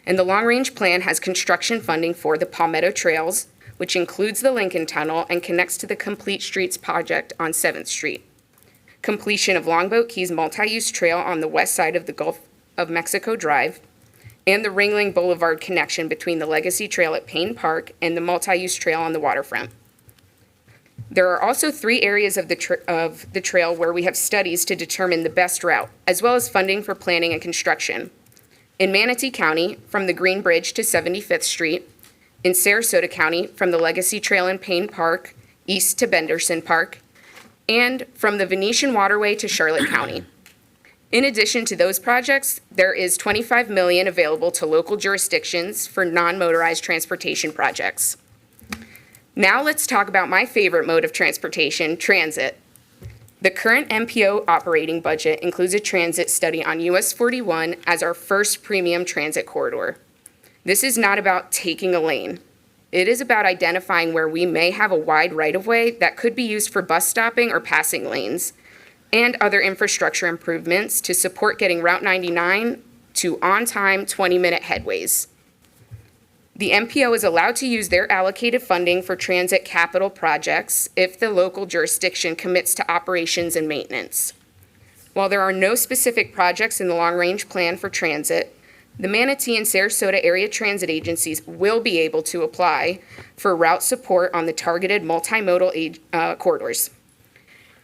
And the long-range plan has construction funding for the Palmetto Trails, which includes the Lincoln Tunnel and connects to the Complete Streets project on 7th Street. Completion of Longboat Key's multi-use trail on the west side of the Gulf of Mexico Drive, and the Ringling Boulevard connection between the Legacy Trail at Payne Park and the multi-use trail on the waterfront. There are also 3 areas of the trail where we have studies to determine the best route, as well as funding for planning and construction. In Manatee County, from the Green Bridge to 75th Street, in Sarasota County, from the Legacy Trail in Payne Park, east to Benderson Park, and from the Venetian Waterway to Charlotte County. In addition to those projects, there is $25 million available to local jurisdictions for non-motorized transportation projects. Now let's talk about my favorite mode of transportation, transit. The current MPO operating budget includes a transit study on US 41 as our first premium transit corridor. This is not about taking a lane. It is about identifying where we may have a wide right-of-way that could be used for bus stopping or passing lanes, and other infrastructure improvements to support getting Route 99 to on-time 20-minute headways. The MPO is allowed to use their allocated funding for transit capital projects if the local jurisdiction commits to operations and maintenance. While there are no specific projects in the long-range plan for transit, the Manatee and Sarasota area transit agencies will be able to apply for route support on the targeted multimodal corridors.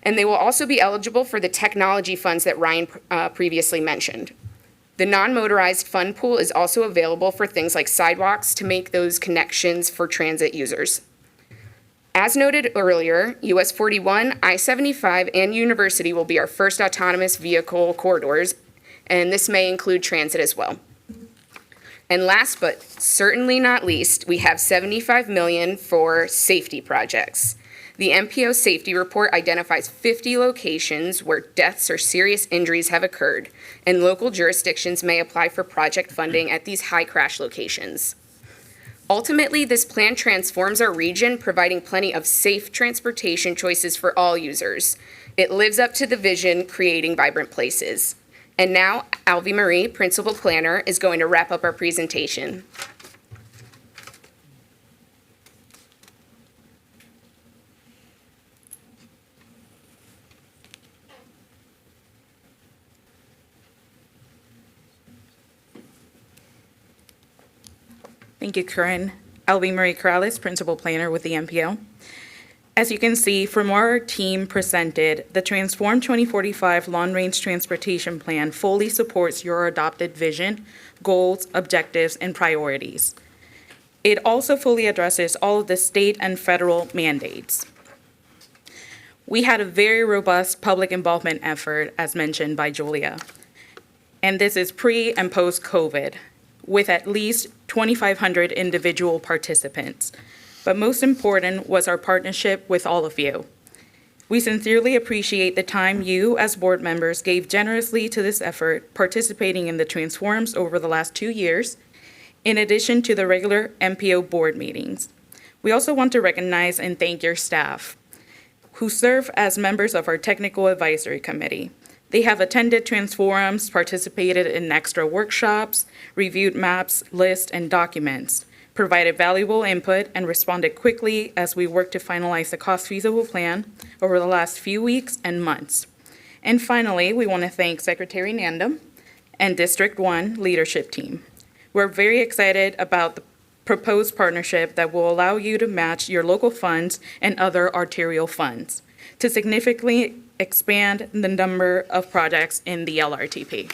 And they will also be eligible for the technology funds that Ryan previously mentioned. The non-motorized fund pool is also available for things like sidewalks to make those connections for transit users. As noted earlier, US 41, I-75, and University will be our first autonomous vehicle corridors, and this may include transit as well. And last but certainly not least, we have $75 million for safety projects. The MPO safety report identifies 50 locations where deaths or serious injuries have occurred, and local jurisdictions may apply for project funding at these high crash locations. Ultimately, this plan transforms our region, providing plenty of safe transportation choices for all users. It lives up to the vision, creating vibrant places. And now, Alvy Marie, Principal Planner, is going to wrap up our presentation. Thank you, Corinne. Alvy Marie Corrales, Principal Planner with the MPO. As you can see from what our team presented, the Transform 2045 Long Range Transportation Plan fully supports your adopted vision, goals, objectives, and priorities. It also fully addresses all of the state and federal mandates. We had a very robust public involvement effort, as mentioned by Julia. And this is pre and post-COVID, with at least 2,500 individual participants. But most important was our partnership with all of you. We sincerely appreciate the time you, as board members, gave generously to this effort, participating in the Transforms over the last 2 years, in addition to the regular MPO board meetings. We also want to recognize and thank your staff, who serve as members of our Technical Advisory Committee. They have attended Transforms, participated in extra workshops, reviewed maps, lists, and documents, provided valuable input, and responded quickly as we worked to finalize the cost-feasible plan over the last few weeks and months. And finally, we want to thank Secretary Nandam and District 1 leadership team. We're very excited about the proposed partnership that will allow you to match your local funds and other arterial funds to significantly expand the number of projects in the LRTP.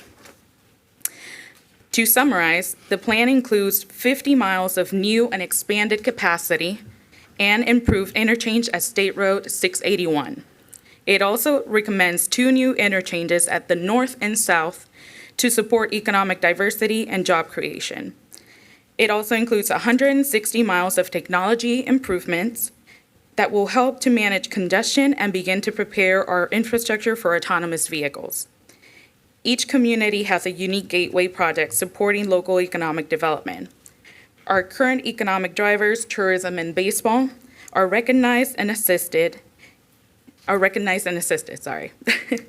To summarize, the plan includes 50 miles of new and expanded capacity and improved interchange at State Road 681. It also recommends 2 new interchanges at the north and south to support economic diversity and job creation. It also includes 160 miles of technology improvements that will help to manage congestion and begin to prepare our infrastructure for autonomous vehicles. Each community has a unique gateway project supporting local economic development. Our current economic drivers, tourism and baseball, are recognized and assisted. The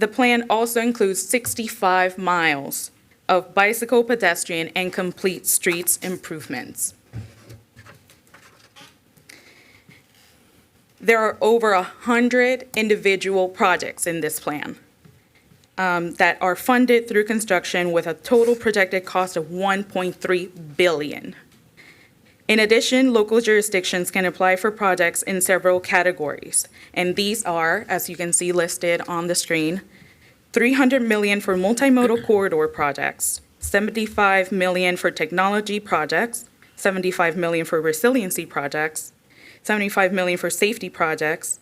plan also includes 65 miles of bicycle, pedestrian, and complete streets improvements. There are over 100 individual projects in this plan that are funded through construction with a total projected cost of $1.3 billion. In addition, local jurisdictions can apply for projects in several categories, and these are, as you can see listed on the screen, $300 million for multimodal corridor projects, $75 million for technology projects, $75 million for resiliency projects, $75 million for safety projects,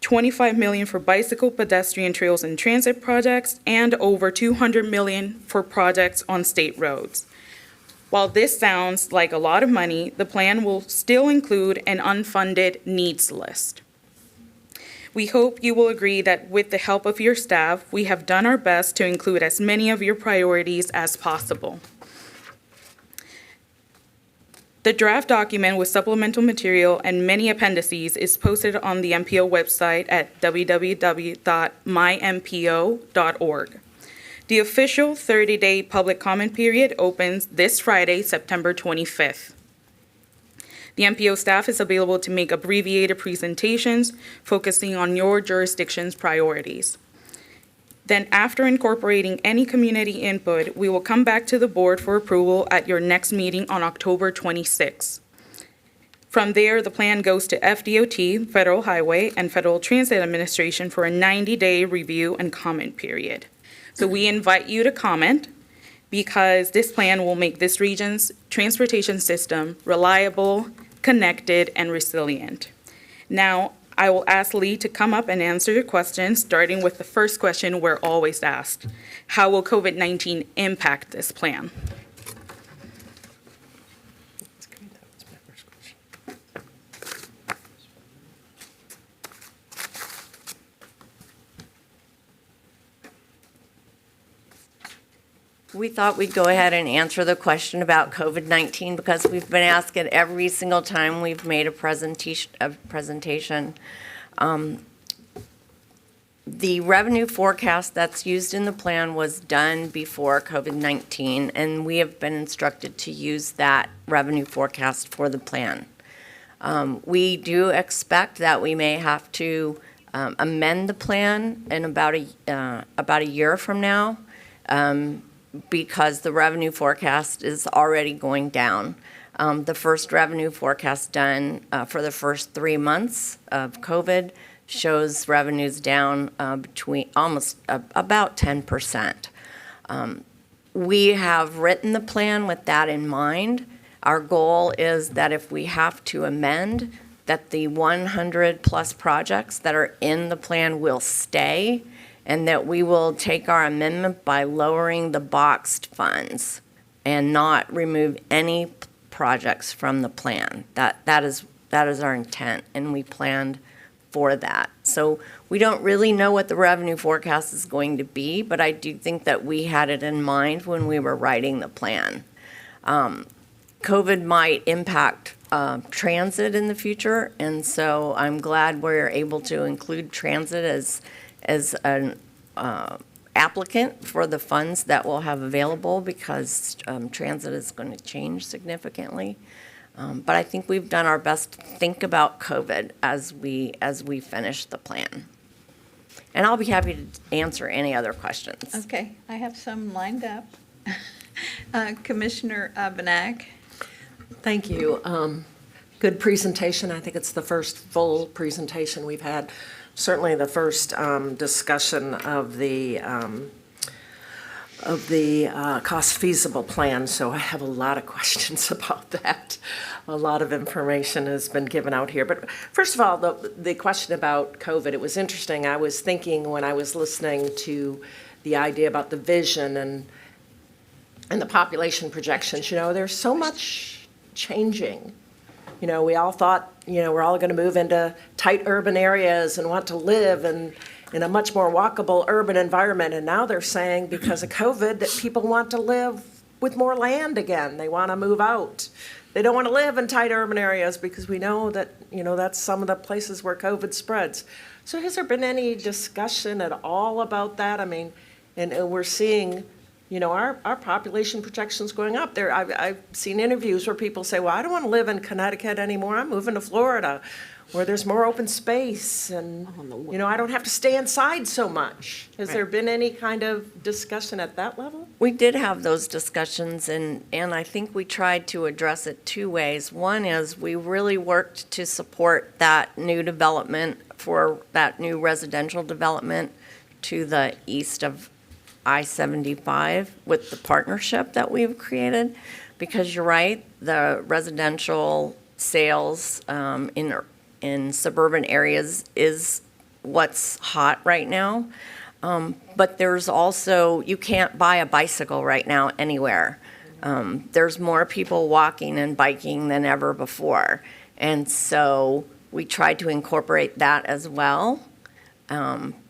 $25 million for bicycle, pedestrian trails and transit projects, and over $200 million for projects on state roads. While this sounds like a lot of money, the plan will still include an unfunded needs list. We hope you will agree that with the help of your staff, we have done our best to include as many of your priorities as possible. The draft document with supplemental material and many appendices is posted on the MPO website at www.mympo.org. The official 30-day public comment period opens this Friday, September 25th. The MPO staff is available to make abbreviated presentations focusing on your jurisdiction's priorities. Then, after incorporating any community input, we will come back to the board for approval at your next meeting on October 26. From there, the plan goes to FDOT, Federal Highway, and Federal Transit Administration for a 90-day review and comment period. So we invite you to comment, because this plan will make this region's transportation system reliable, connected, and resilient. Now, I will ask Lee to come up and answer your questions, starting with the first question we're always asked. How will COVID-19 impact this plan? We thought we'd go ahead and answer the question about COVID-19 because we've been asked it every single time we've made a presentation. The revenue forecast that's used in the plan was done before COVID-19, and we have been instructed to use that revenue forecast for the plan. We do expect that we may have to amend the plan in about a year from now. Because the revenue forecast is already going down. The first revenue forecast done for the first 3 months of COVID shows revenues down between almost about 10%. We have written the plan with that in mind. Our goal is that if we have to amend, that the 100+ projects that are in the plan will stay, and that we will take our amendment by lowering the boxed funds and not remove any projects from the plan. That is our intent, and we planned for that. So we don't really know what the revenue forecast is going to be, but I do think that we had it in mind when we were writing the plan. COVID might impact transit in the future, and so I'm glad we're able to include transit as an applicant for the funds that we'll have available, because transit is going to change significantly. But I think we've done our best to think about COVID as we finish the plan. And I'll be happy to answer any other questions. Okay, I have some lined up. Commissioner Benac. Thank you. Good presentation. I think it's the first full presentation we've had. Certainly the first discussion of the cost feasible plan, so I have a lot of questions about that. A lot of information has been given out here. But first of all, the question about COVID, it was interesting. I was thinking when I was listening to the idea about the vision and the population projections, there's so much changing. We all thought, we're all going to move into tight urban areas and want to live in a much more walkable urban environment. And now they're saying, because of COVID, that people want to live with more land again. They want to move out. They don't want to live in tight urban areas because we know that, that's some of the places where COVID spreads. So has there been any discussion at all about that? I mean, and we're seeing our population projections going up there. I've seen interviews where people say, well, I don't want to live in Connecticut anymore. I'm moving to Florida, where there's more open space and, I don't have to stay inside so much. Has there been any kind of discussion at that level? We did have those discussions, and I think we tried to address it two ways. One is we really worked to support that new development, for that new residential development to the east of I-75 with the partnership that we've created, because you're right, the residential sales in suburban areas is what's hot right now. But there's also, you can't buy a bicycle right now anywhere. There's more people walking and biking than ever before. And so we tried to incorporate that as well,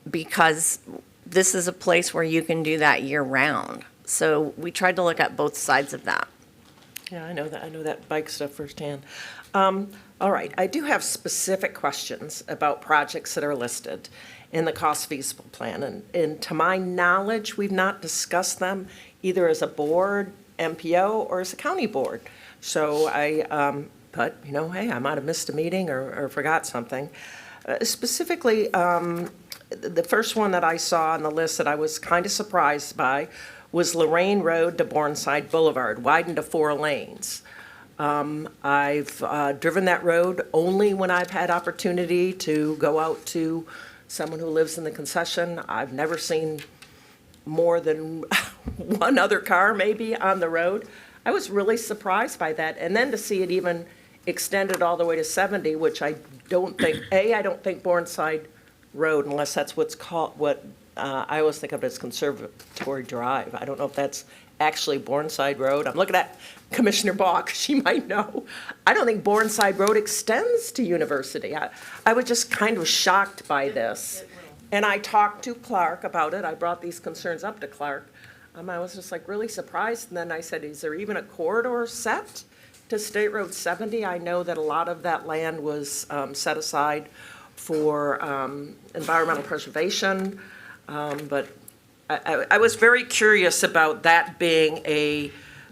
because this is a place where you can do that year round. So we tried to look at both sides of that. Yeah, I know that bike stuff firsthand. All right, I do have specific questions about projects that are listed in the cost feasible plan. And to my knowledge, we've not discussed them either as a board, MPO, or as a county board. So but hey, I might have missed a meeting or forgot something. Specifically, the first one that I saw on the list that I was kind of surprised by was Lorraine Road to Bourneside Boulevard, widened to 4 lanes. I've driven that road only when I've had opportunity to go out to someone who lives in the concession. I've never seen more than one other car maybe on the road. I was really surprised by that. And then to see it even extended all the way to 70, which I don't think, I don't think Bourneside Road, unless that's what's called, I always think of it as Conservatory Drive. I don't know if that's actually Bourneside Road. I'm looking at Commissioner Bach, she might know. I don't think Bourneside Road extends to University. I was just kind of shocked by this. And I talked to Clark about it. I brought these concerns up to Clark. I was just like really surprised. And then I said, is there even a corridor set to State Road 70? I know that a lot of that land was set aside for environmental preservation. But I was very curious about that being a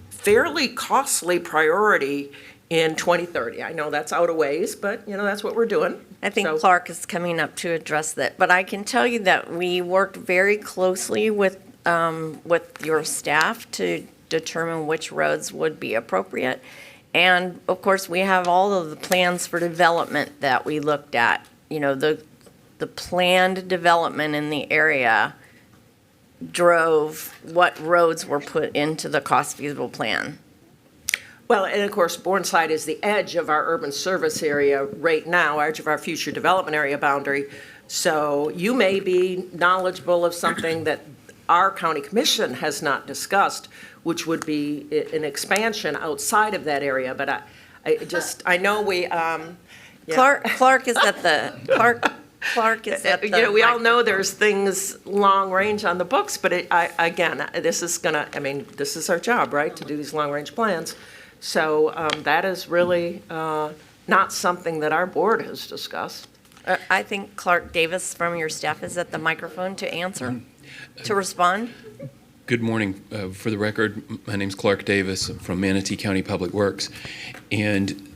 fairly costly priority in 2030. I know that's out of ways, but that's what we're doing. I think Clark is coming up to address that. But I can tell you that we worked very closely with your staff to determine which roads would be appropriate. And of course, we have all of the plans for development that we looked at. The planned development in the area drove what roads were put into the cost feasible plan. Well, and of course, Bourneside is the edge of our urban service area right now, edge of our future development area boundary. So you may be knowledgeable of something that our county commission has not discussed, which would be an expansion outside of that area. But I know we. Yeah. Clark is at the Clark is at the. We all know there's things long range on the books, but this is our job, right, to do these long range plans. So that is really not something that our board has discussed. I think Clark Davis from your staff is at the microphone to answer, to respond. Good morning. For the record, my name's Clark Davis from Manatee County Public Works. And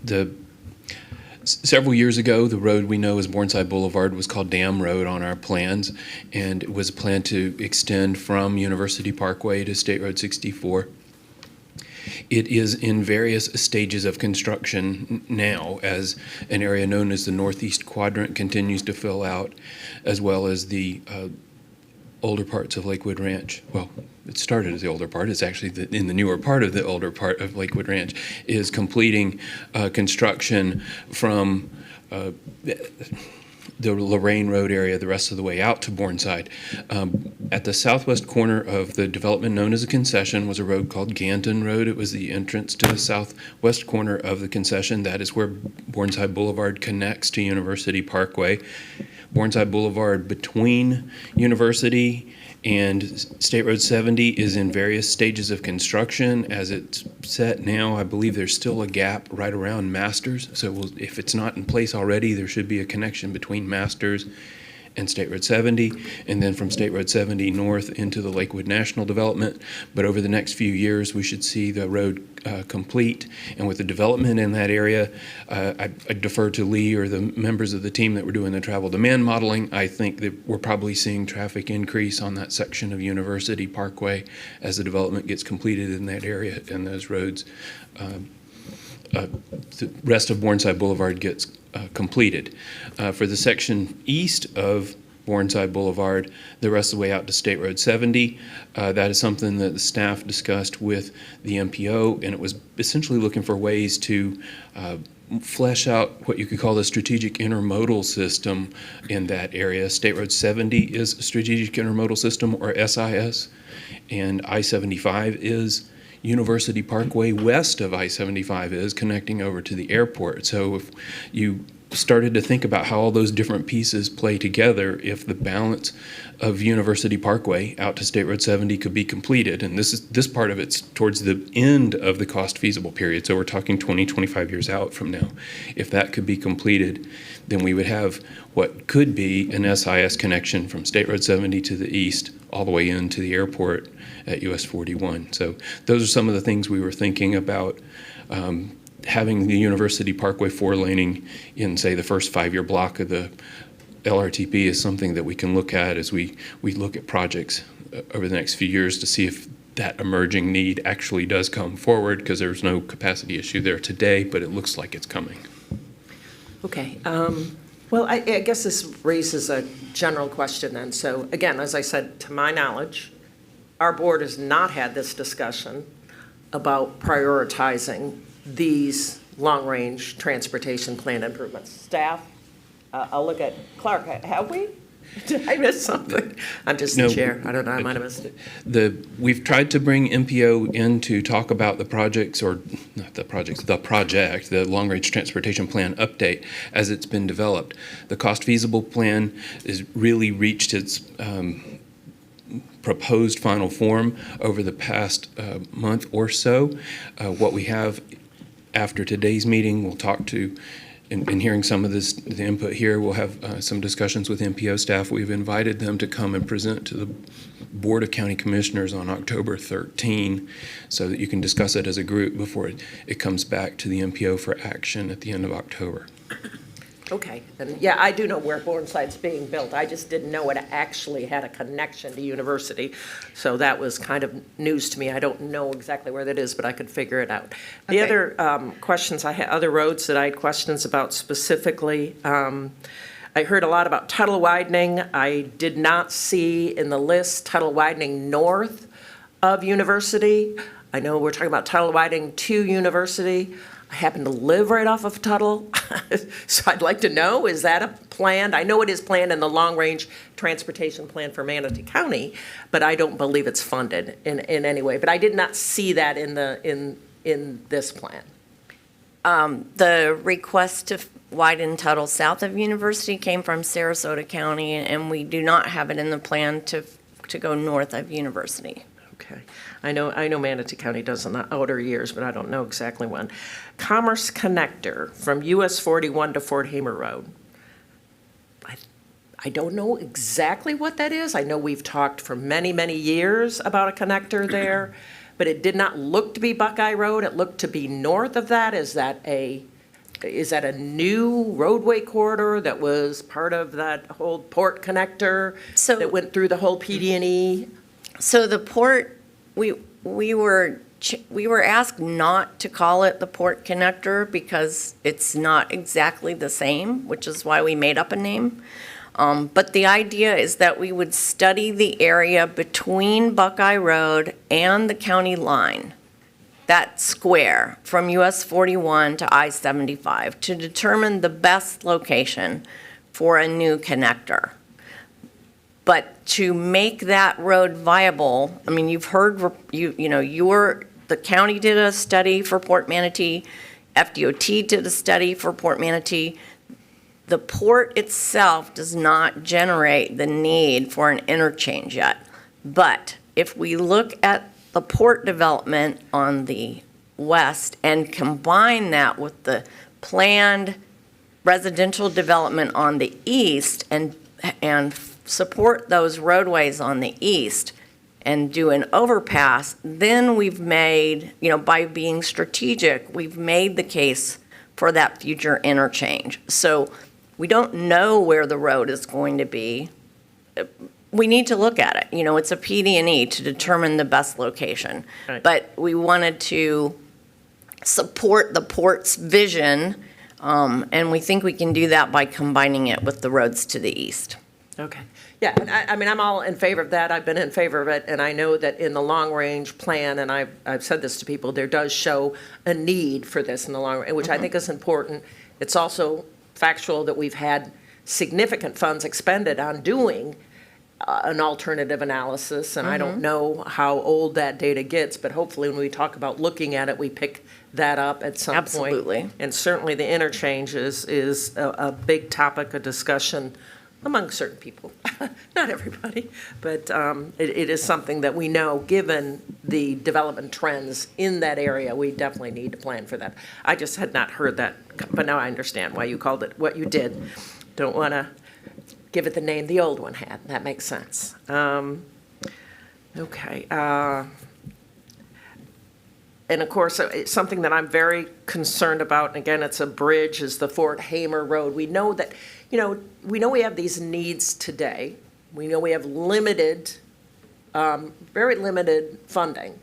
several years ago, the road we know as Bourneside Boulevard was called Dam Road on our plans, and it was planned to extend from University Parkway to State Road 64. It is in various stages of construction now as an area known as the Northeast Quadrant continues to fill out, as well as the older parts of Lakewood Ranch. Well, it started as the older part. It's actually in the newer part of the older part of Lakewood Ranch is completing construction from the Lorraine Road area the rest of the way out to Bourneside. At the southwest corner of the development known as a concession was a road called Ganton Road. It was the entrance to the southwest corner of the concession. That is where Bourneside Boulevard connects to University Parkway. Bourneside Boulevard between University and State Road 70 is in various stages of construction. As it's set now, I believe there's still a gap right around Masters. So if it's not in place already, there should be a connection between Masters and State Road 70, and then from State Road 70 north into the Lakewood National Development. But over the next few years, we should see the road complete. And with the development in that area, I defer to Lee or the members of the team that were doing the travel demand modeling. I think that we're probably seeing traffic increase on that section of University Parkway as the development gets completed in that area and those roads. The rest of Bourneside Boulevard gets completed. For the section east of Bourneside Boulevard, the rest of the way out to State Road 70, that is something that the staff discussed with the MPO, and it was essentially looking for ways to flesh out what you could call the strategic intermodal system in that area. State Road 70 is a strategic intermodal system, or SIS, and I-75 is. University Parkway west of I-75 is connecting over to the airport. So if you started to think about how all those different pieces play together, if the balance of University Parkway out to State Road 70 could be completed, and this part of it's towards the end of the cost feasible period, so we're talking 20, 25 years out from now. If that could be completed, then we would have what could be an SIS connection from State Road 70 to the east all the way into the airport at US 41. So those are some of the things we were thinking about. Having the University Parkway 4-laning in, say, the first 5-year block of the LRTP is something that we can look at as we look at projects over the next few years to see if that emerging need actually does come forward, because there's no capacity issue there today, but it looks like it's coming. Okay. Well, I guess this raises a general question then. So again, as I said, to my knowledge, our board has not had this discussion about prioritizing these long-range transportation plan improvements. Staff, I'll look at Clark. Have we? Did I miss something? I'm just the chair. I don't know. I might have missed it. We've tried to bring MPO in to talk about the projects, or not the projects, the project, the long-range transportation plan update as it's been developed. The cost feasible plan has really reached its proposed final form over the past month or so. What we have after today's meeting, we'll talk to, in hearing some of the input here, we'll have some discussions with MPO staff. We've invited them to come and present to the Board of County Commissioners on October 13, so that you can discuss it as a group before it comes back to the MPO for action at the end of October. Okay, and yeah, I do know where Bourneside's being built. I just didn't know it actually had a connection to University. So that was kind of news to me. I don't know exactly where that is, but I could figure it out. The other questions I had, other roads that I had questions about specifically, I heard a lot about tunnel widening. I did not see in the list tunnel widening north of University. I know we're talking about tunnel widening to University. I happen to live right off of Tuttle, so I'd like to know, is that a planned? I know it is planned in the long-range transportation plan for Manatee County, but I don't believe it's funded in any way. But I did not see that in this plan. The request to widen Tuttle south of University came from Sarasota County, and we do not have it in the plan to go north of University. Okay. I know Manatee County does in the outer years, but I don't know exactly when. Commerce Connector from US 41 to Fort Hamer Road. I don't know exactly what that is. I know we've talked for many, many years about a connector there, but it did not look to be Buckeye Road. It looked to be north of that. Is that a new roadway corridor that was part of that whole port connector that went through the whole PD&E? So the port, we were asked not to call it the port connector because it's not exactly the same, which is why we made up a name. But the idea is that we would study the area between Buckeye Road and the county line, that square from US 41 to I-75, to determine the best location for a new connector. But to make that road viable, I mean, you've heard, the county did a study for Port Manatee, FDOT did a study for Port Manatee. The port itself does not generate the need for an interchange yet. But if we look at the port development on the west and combine that with the planned residential development on the east and support those roadways on the east and do an overpass, then we've made, by being strategic, we've made the case for that future interchange. So we don't know where the road is going to be. We need to look at it. It's a PD&E to determine the best location. Right. But we wanted to support the port's vision, and we think we can do that by combining it with the roads to the east. Okay. Yeah, and I mean, I'm all in favor of that. I've been in favor of it, and I know that in the long-range plan, and I've said this to people, there does show a need for this in the long run, which I think is important. It's also factual that we've had significant funds expended on doing an alternative analysis, and I don't know how old that data gets, but hopefully when we talk about looking at it, we pick that up at some point. Absolutely. And certainly the interchange is a big topic of discussion among certain people, not everybody, but it is something that we know, given the development trends in that area, we definitely need to plan for that. I just had not heard that, but now I understand why you called it what you did. Don't want to give it the name the old one had. That makes sense. Okay. And of course, it's something that I'm very concerned about, and again, it's a bridge, is the Fort Hamer Road. We know that, we know we have these needs today. We know we have limited, very limited funding.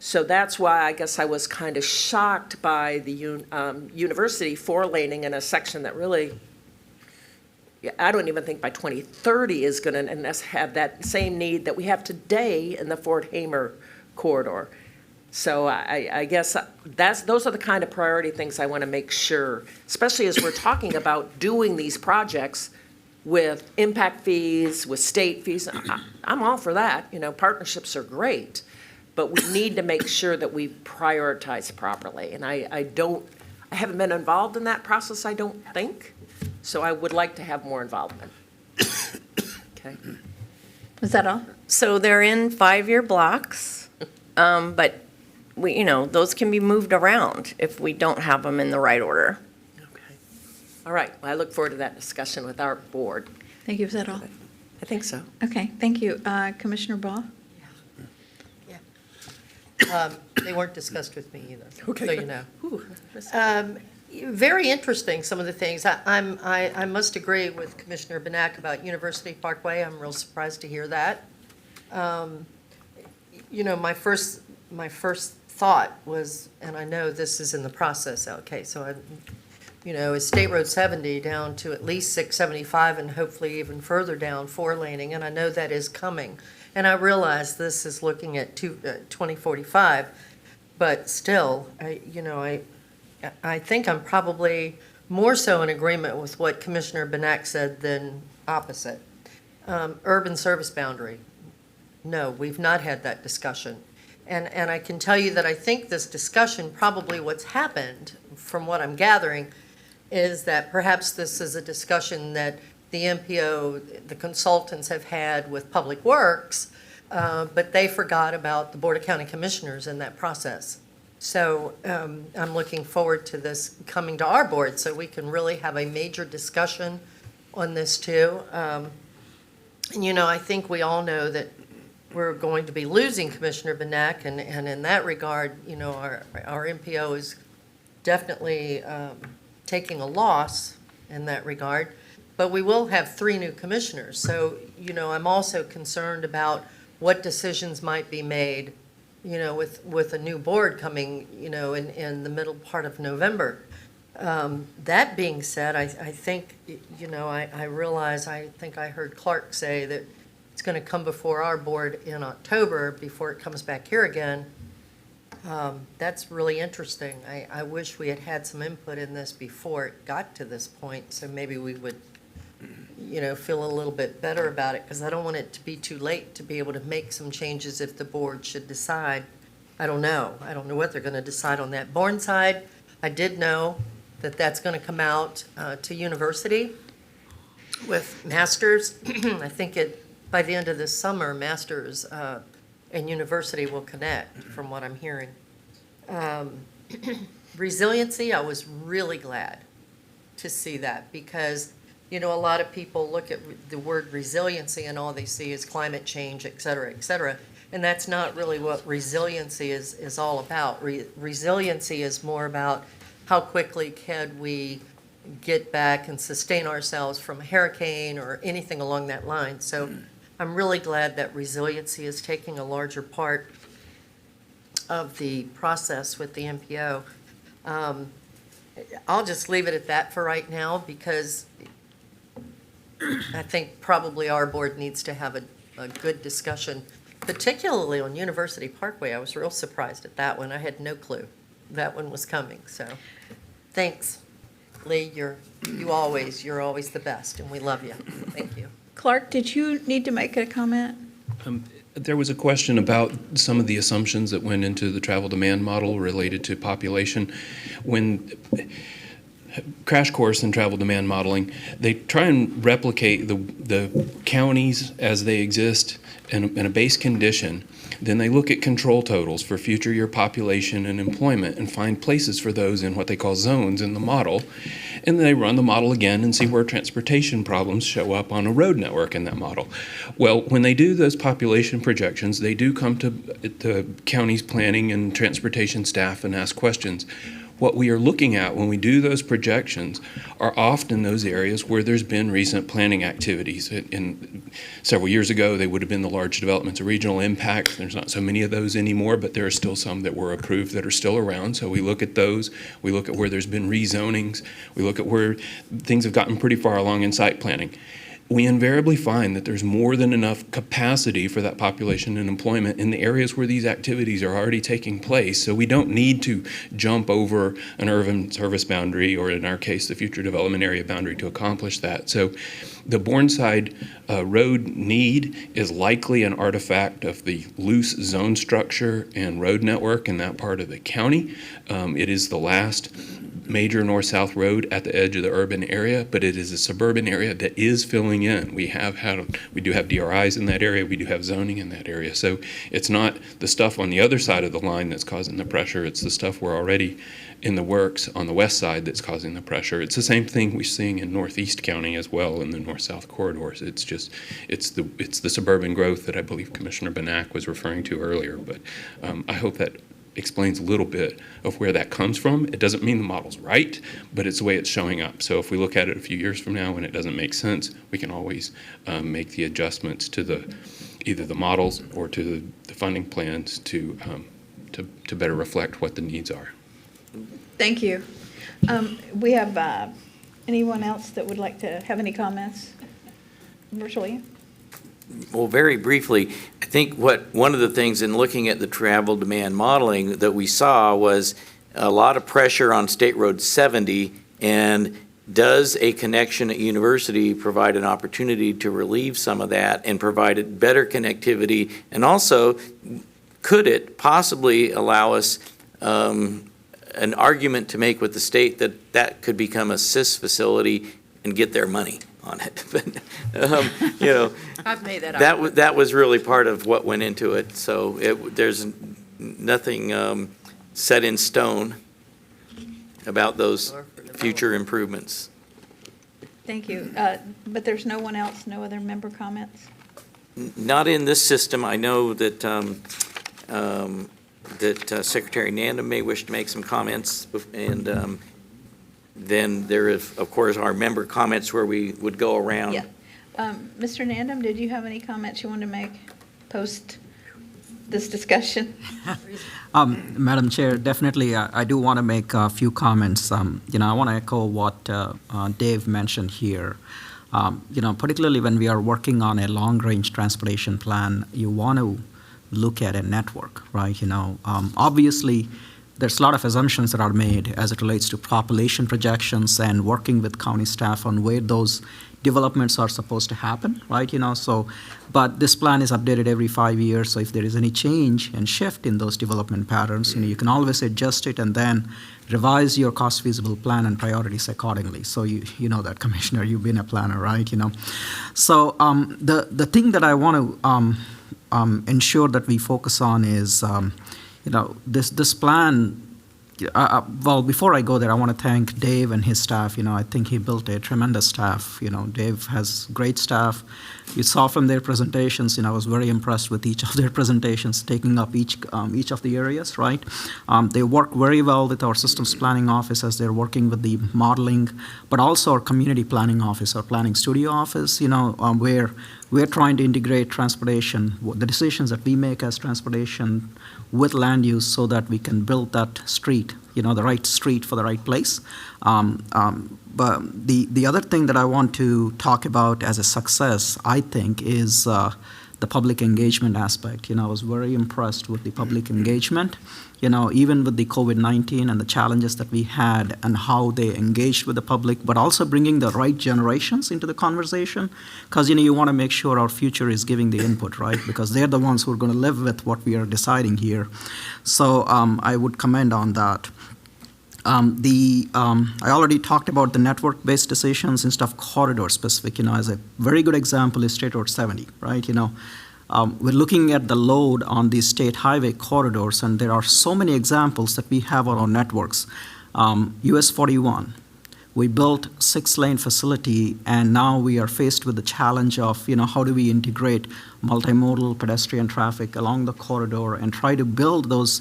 So that's why I guess I was kind of shocked by the university four-laning in a section that really, I don't even think by 2030 is going to have that same need that we have today in the Fort Hamer corridor. So I guess those are the kind of priority things I want to make sure, especially as we're talking about doing these projects with impact fees, with state fees. I'm all for that. Partnerships are great, but we need to make sure that we prioritize properly. And I haven't been involved in that process, I don't think. So I would like to have more involvement. Okay. Is that all? So they're in 5-year blocks, but those can be moved around if we don't have them in the right order. Okay. All right. Well, I look forward to that discussion with our board. Thank you. Is that all? I think so. Okay, thank you. Commissioner Ball? They weren't discussed with me either, Okay. so you know. Very interesting, some of the things. I must agree with Commissioner Benac about University Parkway. I'm real surprised to hear that. My first thought was, and I know this is in the process, okay, so is State Road 70 down to at least 675 and hopefully even further down 4-laning, and I know that is coming. And I realize this is looking at 2045, but still, I think I'm probably more so in agreement with what Commissioner Benac said than opposite. Urban service boundary. No, we've not had that discussion. And I can tell you that I think this discussion, probably what's happened, from what I'm gathering, is that perhaps this is a discussion that the MPO, the consultants have had with Public Works, but they forgot about the Board of County Commissioners in that process. So I'm looking forward to this coming to our board so we can really have a major discussion on this too. And I think we all know that we're going to be losing Commissioner Benac, and in that regard, our MPO is definitely taking a loss in that regard. But we will have 3 new commissioners. So, I'm also concerned about what decisions might be made, with a new board coming, in the middle part of November. That being said, I think, I realize, I think I heard Clark say that it's going to come before our board in October before it comes back here again. That's really interesting. I wish we had had some input in this before it got to this point, so maybe we would feel a little bit better about it, because I don't want it to be too late to be able to make some changes if the board should decide. I don't know what they're going to decide on that. Bourne-side, I did know that that's going to come out to university with masters. I think by the end of this summer, masters and university will connect, from what I'm hearing. Resiliency, I was really glad to see that, because a lot of people look at the word resiliency and all they see is climate change, et cetera, and that's not really what resiliency is all about. Resiliency is more about how quickly can we get back and sustain ourselves from a hurricane or anything along that line. So I'm really glad that resiliency is taking a larger part of the process with the MPO. I'll just leave it at that for right now, because I think probably our board needs to have a good discussion, particularly on University Parkway. I was real surprised at that one. I had no clue that one was coming, so thanks. Lee, you're always the best, and we love you. Thank you. Clark, did you need to make a comment? There was a question about some of the assumptions that went into the travel demand model related to population. When crash course in travel demand modeling, they try and replicate the counties as they exist in a base condition. Then they look at control totals for future year population and employment and find places for those in what they call zones in the model. And then they run the model again and see where transportation problems show up on a road network in that model. Well, when they do those population projections, they do come to the county's planning and transportation staff and ask questions. What we are looking at when we do those projections are often those areas where there's been recent planning activities. In several years ago, they would have been the large developments of regional impact. There's not so many of those anymore, but there are still some that were approved that are still around. So we look at those. We look at where there's been rezonings. We look at where things have gotten pretty far along in site planning. We invariably find that there's more than enough capacity for that population and employment in the areas where these activities are already taking place. So we don't need to jump over an urban service boundary, or in our case, the future development area boundary, to accomplish that. So the Bourneside road need is likely an artifact of the loose zone structure and road network in that part of the county. It is the last major north-south road at the edge of the urban area, but it is a suburban area that is filling in. We do have DRIs in that area. We do have zoning in that area. So it's not the stuff on the other side of the line that's causing the pressure. It's the stuff we're already in the works on the west side that's causing the pressure. It's the same thing we're seeing in Northeast County as well in the north-south corridors. It's the suburban growth that I believe Commissioner Benac was referring to earlier. But I hope that explains a little bit of where that comes from. It doesn't mean the model's right, but it's the way it's showing up. So if we look at it a few years from now and it doesn't make sense, we can always make the adjustments to either the models or to the funding plans to better reflect what the needs are. Thank you. We have anyone else that would like to have any comments virtually? Well, very briefly, I think one of the things in looking at the travel demand modeling that we saw was a lot of pressure on State Road 70, and does a connection at University provide an opportunity to relieve some of that and provide it better connectivity? And also, could it possibly allow us an argument to make with the state that could become a CIS facility and get their money on it? But, I've made that that was really part of what went into it. So there's nothing set in stone about those future improvements. Thank you. But there's no one else, no other member comments? Not in this system. I know that Secretary Nandam may wish to make some comments, and then there is, of course, our member comments where we would go around. Yeah. Mr. Nandam, did you have any comments you wanted to make post this discussion? Madam Chair, definitely, I do want to make a few comments. I want to echo what Dave mentioned here. Particularly when we are working on a long-range transportation plan, you want to look at a network, right? Obviously, there's a lot of assumptions that are made as it relates to population projections and working with county staff on where those developments are supposed to happen, right? But this plan is updated every 5 years, so if there is any change and shift in those development patterns, you can always adjust it and then revise your cost feasible plan and priorities accordingly. So you know that, Commissioner, you've been a planner, right? So the thing that I want to ensure that we focus on is this plan. Well, before I go there, I want to thank Dave and his staff. I think he built a tremendous staff. Dave has great staff. You saw from their presentations, I was very impressed with each of their presentations, taking up each of the areas, right? They work very well with our systems planning office as they're working with the modeling, but also our community planning office, our planning studio office, where we're trying to integrate transportation, the decisions that we make as transportation with land use so that we can build that street the right street for the right place. But the other thing that I want to talk about as a success, I think, is the public engagement aspect. I was very impressed with the public engagement, even with the COVID-19 and the challenges that we had and how they engaged with the public, but also bringing the right generations into the conversation. Because, you want to make sure our future is giving the input, right? Because they're the ones who are going to live with what we are deciding here. So I would commend on that. I already talked about the network-based decisions instead of corridor-specific. As a very good example is State Road 70, right? We're looking at the load on these state highway corridors, and there are so many examples that we have on our networks. US 41, we built 6-lane facility, and now we are faced with the challenge of, how do we integrate multimodal pedestrian traffic along the corridor and try to build those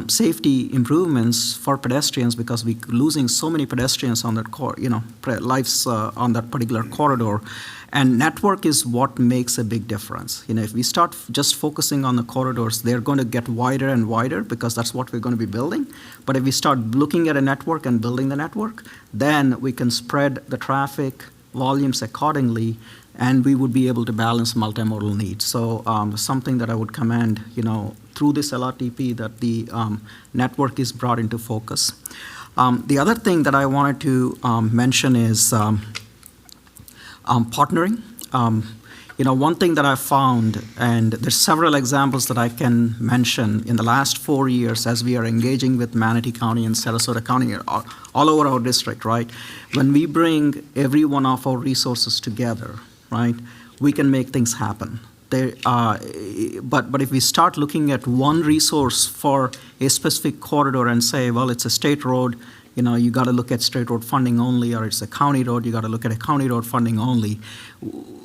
safety improvements for pedestrians, because we're losing so many pedestrians on that lives on that particular corridor. And network is what makes a big difference. If we start just focusing on the corridors, they're going to get wider and wider because that's what we're going to be building. But if we start looking at a network and building the network, then we can spread the traffic volumes accordingly, and we would be able to balance multimodal needs. So something that I would commend, through this LRTP, that the network is brought into focus. The other thing that I wanted to mention is partnering. One thing that I found, and there's several examples that I can mention in the last 4 years as we are engaging with Manatee County and Sarasota County, all over our district, right? When we bring every one of our resources together, right, we can make things happen. But if we start looking at one resource for a specific corridor and say, well, it's a state road, you got to look at state road funding only, or it's a county road, you got to look at a county road funding only.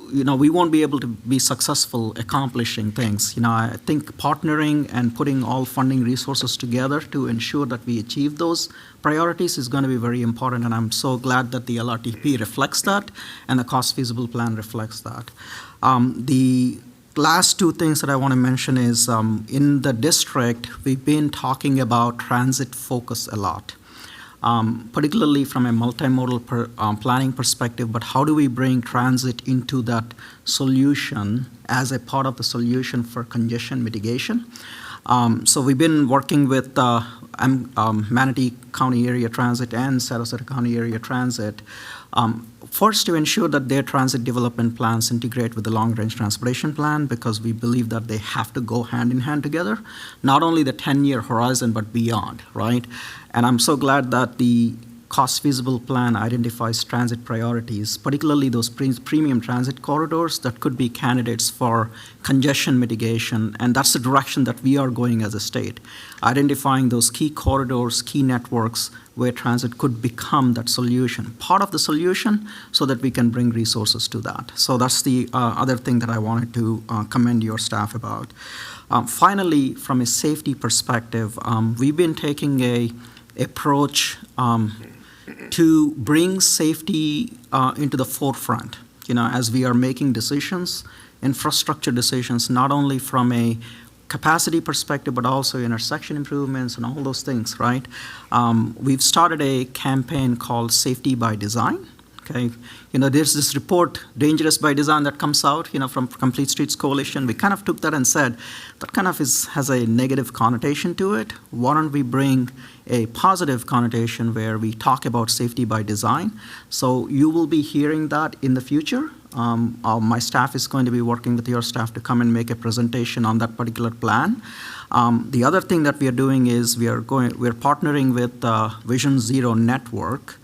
We won't be able to be successful accomplishing things. I think partnering and putting all funding resources together to ensure that we achieve those priorities is going to be very important, and I'm so glad that the LRTP reflects that and the cost feasible plan reflects that. The last two things that I want to mention is in the district, we've been talking about transit focus a lot. Particularly from a multimodal planning perspective, but how do we bring transit into that solution as a part of the solution for congestion mitigation? So we've been working with Manatee County Area Transit and Sarasota County Area Transit, first to ensure that their transit development plans integrate with the long-range transportation plan, because we believe that they have to go hand in hand together, not only the 10-year horizon, but beyond, right? And I'm so glad that the cost feasible plan identifies transit priorities, particularly those premium transit corridors that could be candidates for congestion mitigation, and that's the direction that we are going as a state, identifying those key corridors, key networks where transit could become that solution, part of the solution, so that we can bring resources to that. So that's the other thing that I wanted to commend your staff about. Finally, from a safety perspective, we've been taking a approach to bring safety into the forefront, as we are making decisions, infrastructure decisions, not only from a capacity perspective, but also intersection improvements and all those things, right? We've started a campaign called Safety by Design. Okay, there's this report, Dangerous by Design, that comes out, from Complete Streets Coalition. We kind of took that and said, that kind of has a negative connotation to it. Why don't we bring a positive connotation where we talk about safety by design? So you will be hearing that in the future. My staff is going to be working with your staff to come and make a presentation on that particular plan. The other thing that we are doing is we're partnering with Vision Zero Network,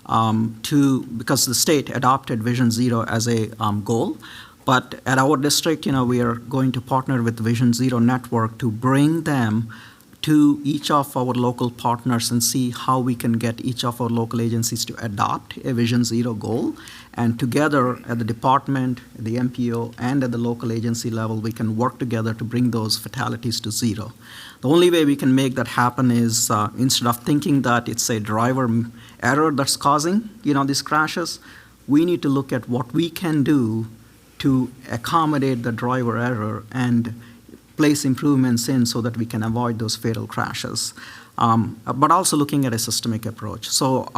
because the state adopted Vision Zero as a goal. But at our district, we are going to partner with Vision Zero Network to bring them to each of our local partners and see how we can get each of our local agencies to adopt a Vision Zero goal. And together at the department, the MPO, and at the local agency level, we can work together to bring those fatalities to zero. The only way we can make that happen is instead of thinking that it's a driver error that's causing these crashes, we need to look at what we can do to accommodate the driver error and place improvements in so that we can avoid those fatal crashes. But also looking at a systemic approach. So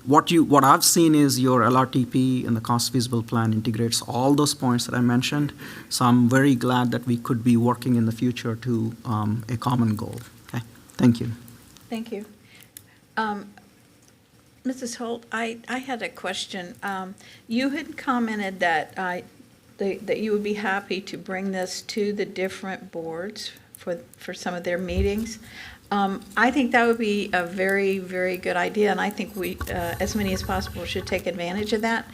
what I've seen is your LRTP and the cost feasible plan integrates all those points that I mentioned. So I'm very glad that we could be working in the future to a common goal. Okay, thank you. Thank you. Mrs. Holt, I had a question. You had commented that that you would be happy to bring this to the different boards for some of their meetings. I think that would be a very, very good idea, and I think we, as many as possible, should take advantage of that,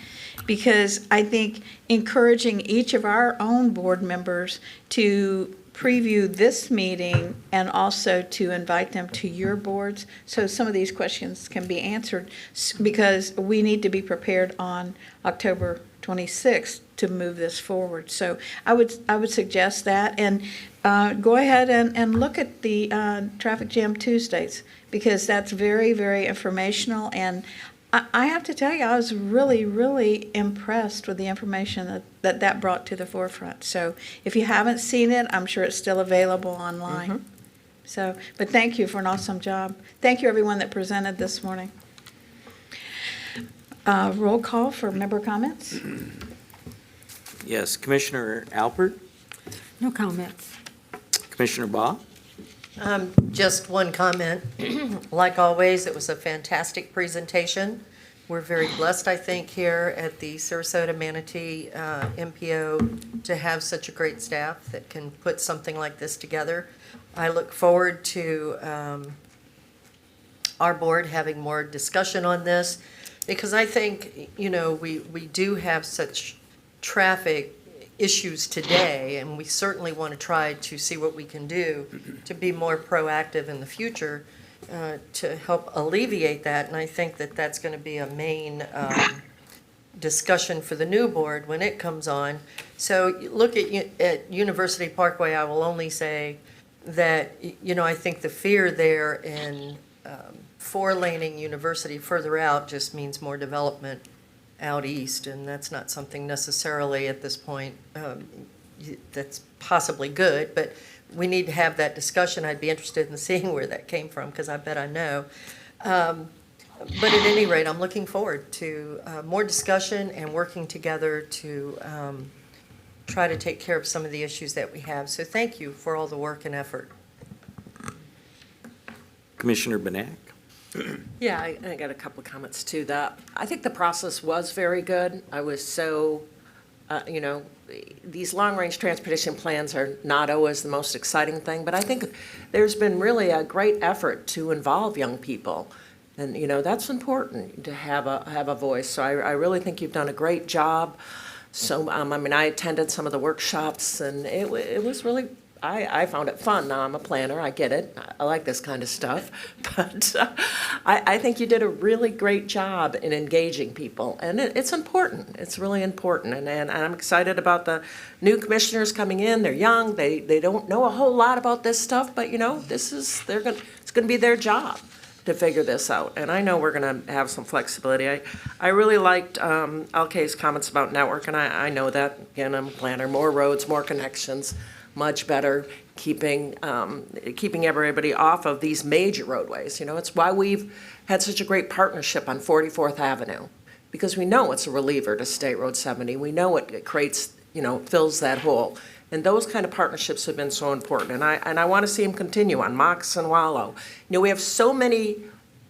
because I think encouraging each of our own board members to preview this meeting and also to invite them to your boards so some of these questions can be answered, because we need to be prepared on October 26th to move this forward. So I would suggest that, and go ahead and look at the Traffic Jam Tuesdays, because that's very, very informational. And I have to tell you, I was really, really impressed with the information that brought to the forefront. So if you haven't seen it, I'm sure it's still available online. Mm-hmm. So, but thank you for an awesome job. Thank you, everyone that presented this morning. Roll call for member comments. Yes, Commissioner Alpert, No comments. Commissioner Baugh. Just one comment. Like always, it was a fantastic presentation. We're very blessed, I think, here at the Sarasota Manatee MPO to have such a great staff that can put something like this together. I look forward to our board having more discussion on this, because I think, you know, we do have such traffic issues today, and we certainly want to try to see what we can do to be more proactive in the future to help alleviate that. And I think that that's going to be a main discussion for the new board when it comes on. So look at University Parkway. I will only say that, you know, I think the fear there in four-laning University further out just means more development out east, and that's not something necessarily at this point that's possibly good, but we need to have that discussion. I'd be interested in seeing where that came from, because I bet I know. But at any rate, I'm looking forward to more discussion and working together to try to take care of some of the issues that we have. So thank you for all the work and effort. Commissioner Benac. Yeah, I got a couple of comments too. I think the process was very good. I was so, you know, these long-range transportation plans are not always the most exciting thing, but I think there's been really a great effort to involve young people. And, you know, that's important to have a voice. So I really think you've done a great job. So, I mean, I attended some of the workshops, and it was really, I found it fun. Now, I'm a planner, I get it. I like this kind of stuff. But I think you did a really great job in engaging people. And it's important. It's really important. And I'm excited about the new commissioners coming in. They're young. They don't know a whole lot about this stuff. But, you know, it's going to be their job to figure this out. And I know we're going to have some flexibility. I really liked LK's comments about network. And I know that. Again, I'm a planner. More roads, more connections. Much better keeping everybody off of these major roadways. You know, it's why we've had such a great partnership on 44th Avenue, because we know it's a reliever to State Road 70. We know it creates, you know, fills that hole. And those kind of partnerships have been so important. And I want to see them continue on Mox and Wallow. You know, we have so many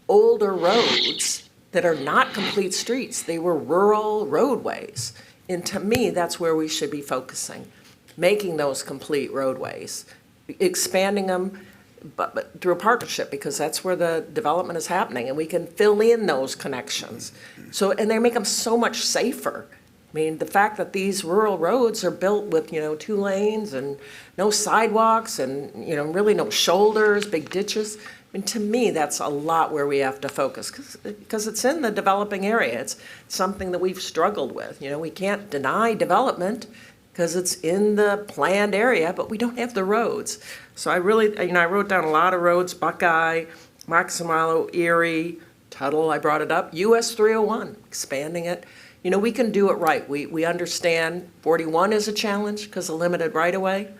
older roads that are not complete streets. They were rural roadways. And to me, that's where we should be focusing. Making those complete roadways, expanding them, but through a partnership, because that's where the development is happening, and we can fill in those connections. So, and they make them so much safer. I mean, the fact that these rural roads are built with, you know, 2 lanes and no sidewalks and, you know, really no shoulders, big ditches. I mean, to me, that's a lot where we have to focus, because it's in the developing area. It's something that we've struggled with. You know, we can't deny development, because it's in the planned area, but we don't have the roads. So I really, you know, I wrote down a lot of roads: Buckeye, Maximalo, Erie, Tuttle, I brought it up, US 301, expanding it. You know, we can do it right. We understand 41 is a challenge because of limited right-of-way,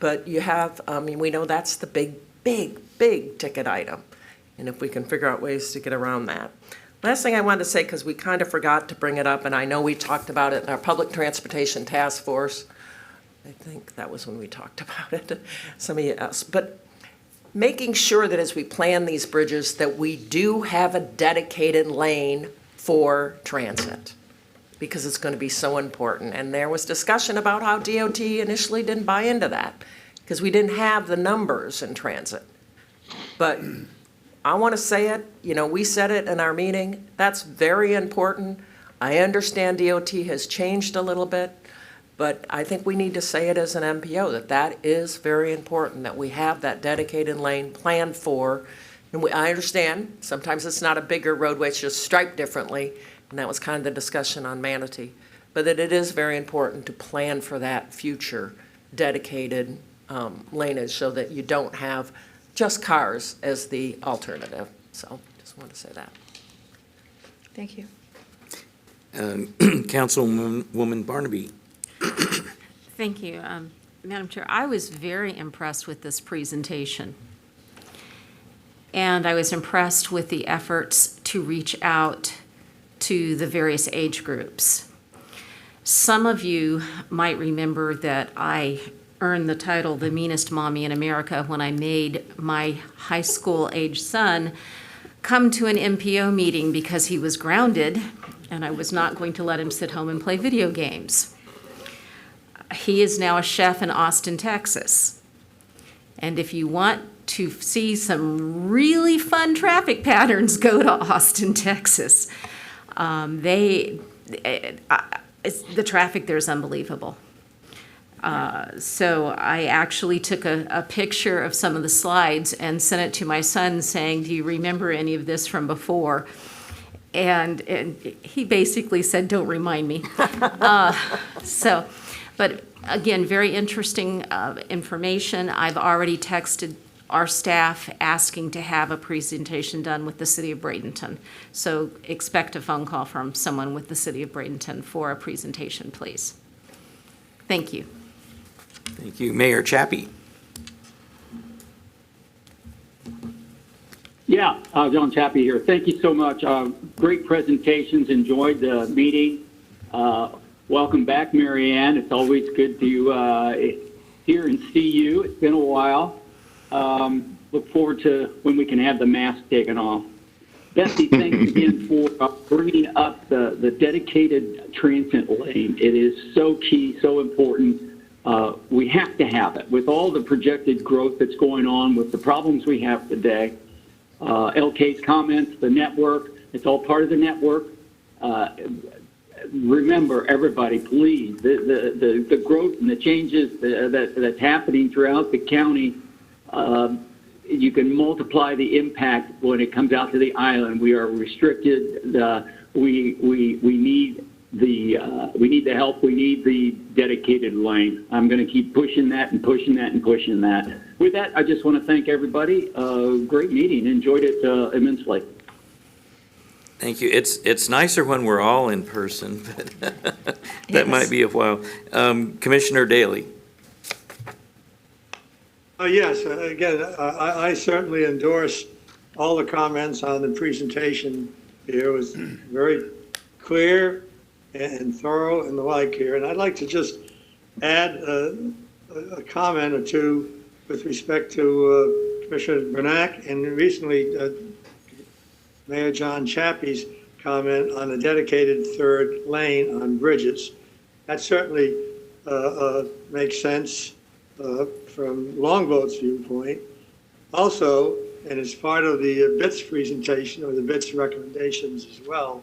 But you have, I mean, we know that's the big ticket item. And if we can figure out ways to get around that. Last thing I wanted to say, because we kind of forgot to bring it up, and I know we talked about it in our Public Transportation Task Force. I think that was when we talked about it, some of you else. But making sure that as we plan these bridges, that we do have a dedicated lane for transit, because it's going to be so important. And there was discussion about how DOT initially didn't buy into that, because we didn't have the numbers in transit. But I want to say it, we said it in our meeting, that's very important. I understand DOT has changed a little bit, but I think we need to say it as an MPO, that is very important, that we have that dedicated lane planned for. And I understand, sometimes it's not a bigger roadway, it's just striped differently, and that was kind of the discussion on Manatee. But that it is very important to plan for that future dedicated laneage so that you don't have just cars as the alternative. So just want to say that. Thank you. Councilwoman Barnebey. Thank you. Madam Chair, I was very impressed with this presentation. And I was impressed with the efforts to reach out to the various age groups. Some of you might remember that I earned the title the meanest mommy in America when I made my high school age son come to an MPO meeting because he was grounded and I was not going to let him sit home and play video games. He is now a chef in Austin, Texas. And if you want to see some really fun traffic patterns, go to Austin, Texas. The traffic there is unbelievable. So I actually took a picture of some of the slides and sent it to my son saying, do you remember any of this from before? And he basically said, don't remind me. But again, very interesting information. I've already texted our staff asking to have a presentation done with the City of Bradenton. So expect a phone call from someone with the City of Bradenton for a presentation, please. Thank you. Thank you. Mayor Chappie. Yeah, John Chappie here. Thank you so much. Great presentations. Enjoyed the meeting. Welcome back, Marianne. It's always good to hear and see you. It's been a while. Look forward to when we can have the mask taken off. Betsy, thanks again for bringing up the dedicated transit lane. It is so key, so important. We have to have it. With all the projected growth that's going on, with the problems we have today, LK's comments, the network, it's all part of the network. Remember, everybody, please, the growth and the changes that's happening throughout the county, you can multiply the impact when it comes out to the island. We are restricted. We need the help. We need the dedicated lane. I'm going to keep pushing that and pushing that and pushing that. With that, I just want to thank everybody. Great meeting. Enjoyed it immensely. Thank you. It's nicer when we're all in person, but that might be a while. Commissioner Daley. Yes, again, I certainly endorse all the comments on the presentation here. It was very clear and thorough and the like here. And I'd like to just add a comment or two with respect to Commissioner Benac and recently Mayor John Chappie's comment on a dedicated third lane on bridges. That certainly makes sense from Longboat's viewpoint. Also, and as part of the BITS presentation or the BITS recommendations as well,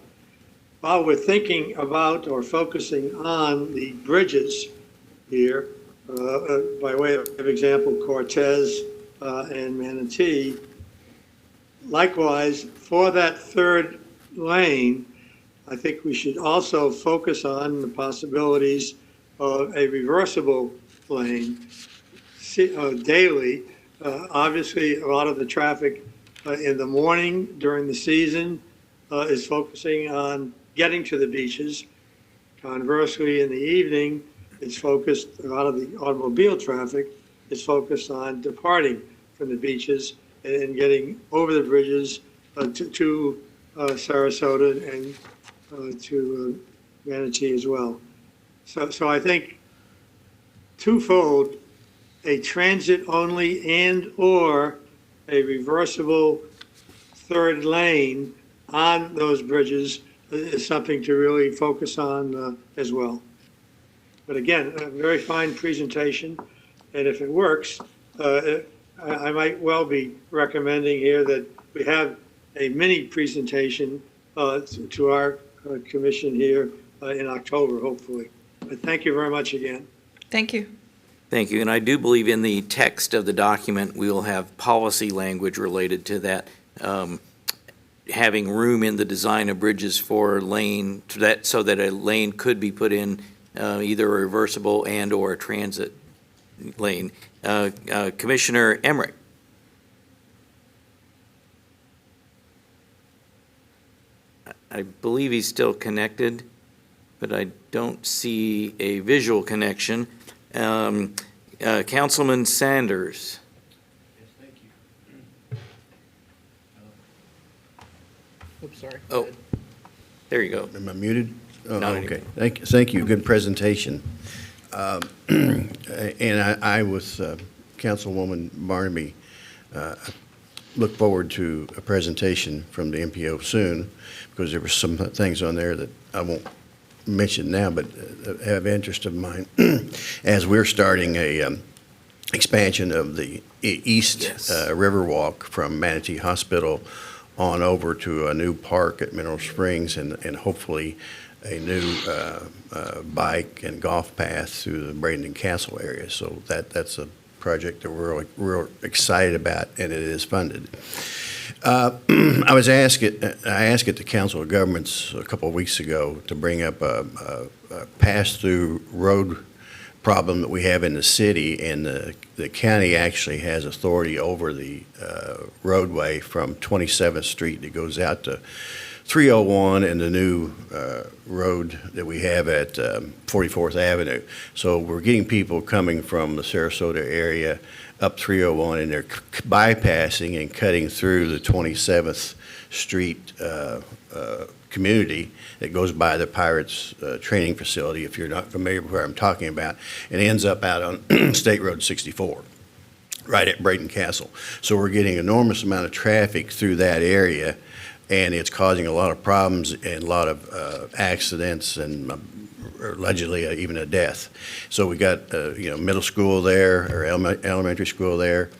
while we're thinking about or focusing on the bridges here, by way of example, Cortez and Manatee, likewise, for that third lane, I think we should also focus on the possibilities of a reversible lane daily. Obviously, a lot of the traffic in the morning during the season is focusing on getting to the beaches. Conversely, in the evening, it's focused, a lot of the automobile traffic is focused on departing from the beaches and getting over the bridges to Sarasota and to Manatee as well. So I think twofold, a transit-only and/or a reversible third lane on those bridges is something to really focus on as well. But again, a very fine presentation, and if it works, I might well be recommending here that we have a mini presentation to our commission here in October, hopefully. But thank you very much again. Thank you. Thank you. And I do believe in the text of the document, we will have policy language related to that, having room in the design of bridges for lane, so that a lane could be put in either a reversible and/or a transit lane. Commissioner Emmerich. I believe he's still connected, but I don't see a visual connection. Councilman Sanders. Yes, thank you. Oops, sorry. Oh, there you go. Am I muted? Oh, Not okay. Thank you. Good presentation. And I with Councilwoman Barnebey look forward to a presentation from the MPO soon, because there were some things on there that I won't mention now, but have interest of mine as we're starting a expansion of the East Riverwalk from Manatee Hospital on over to a new park at Mineral Springs, and hopefully a new bike and golf path through the Bradenton Castle area. So that's a project that we're excited about, and it is funded. I asked at the Council of Governments a couple of weeks ago to bring up a pass-through road problem that we have in the city, and the county actually has authority over the roadway from 27th Street that goes out to 301 and the new road that we have at 44th Avenue. So we're getting people coming from the Sarasota area up 301, and they're bypassing and cutting through the 27th Street community that goes by the Pirates training facility, if you're not familiar with where I'm talking about, and ends up out on State Road 64, right at Bradenton Castle. So we're getting an enormous amount of traffic through that area, and it's causing a lot of problems and a lot of accidents and allegedly even a death. So we got middle school there, or elementary school there,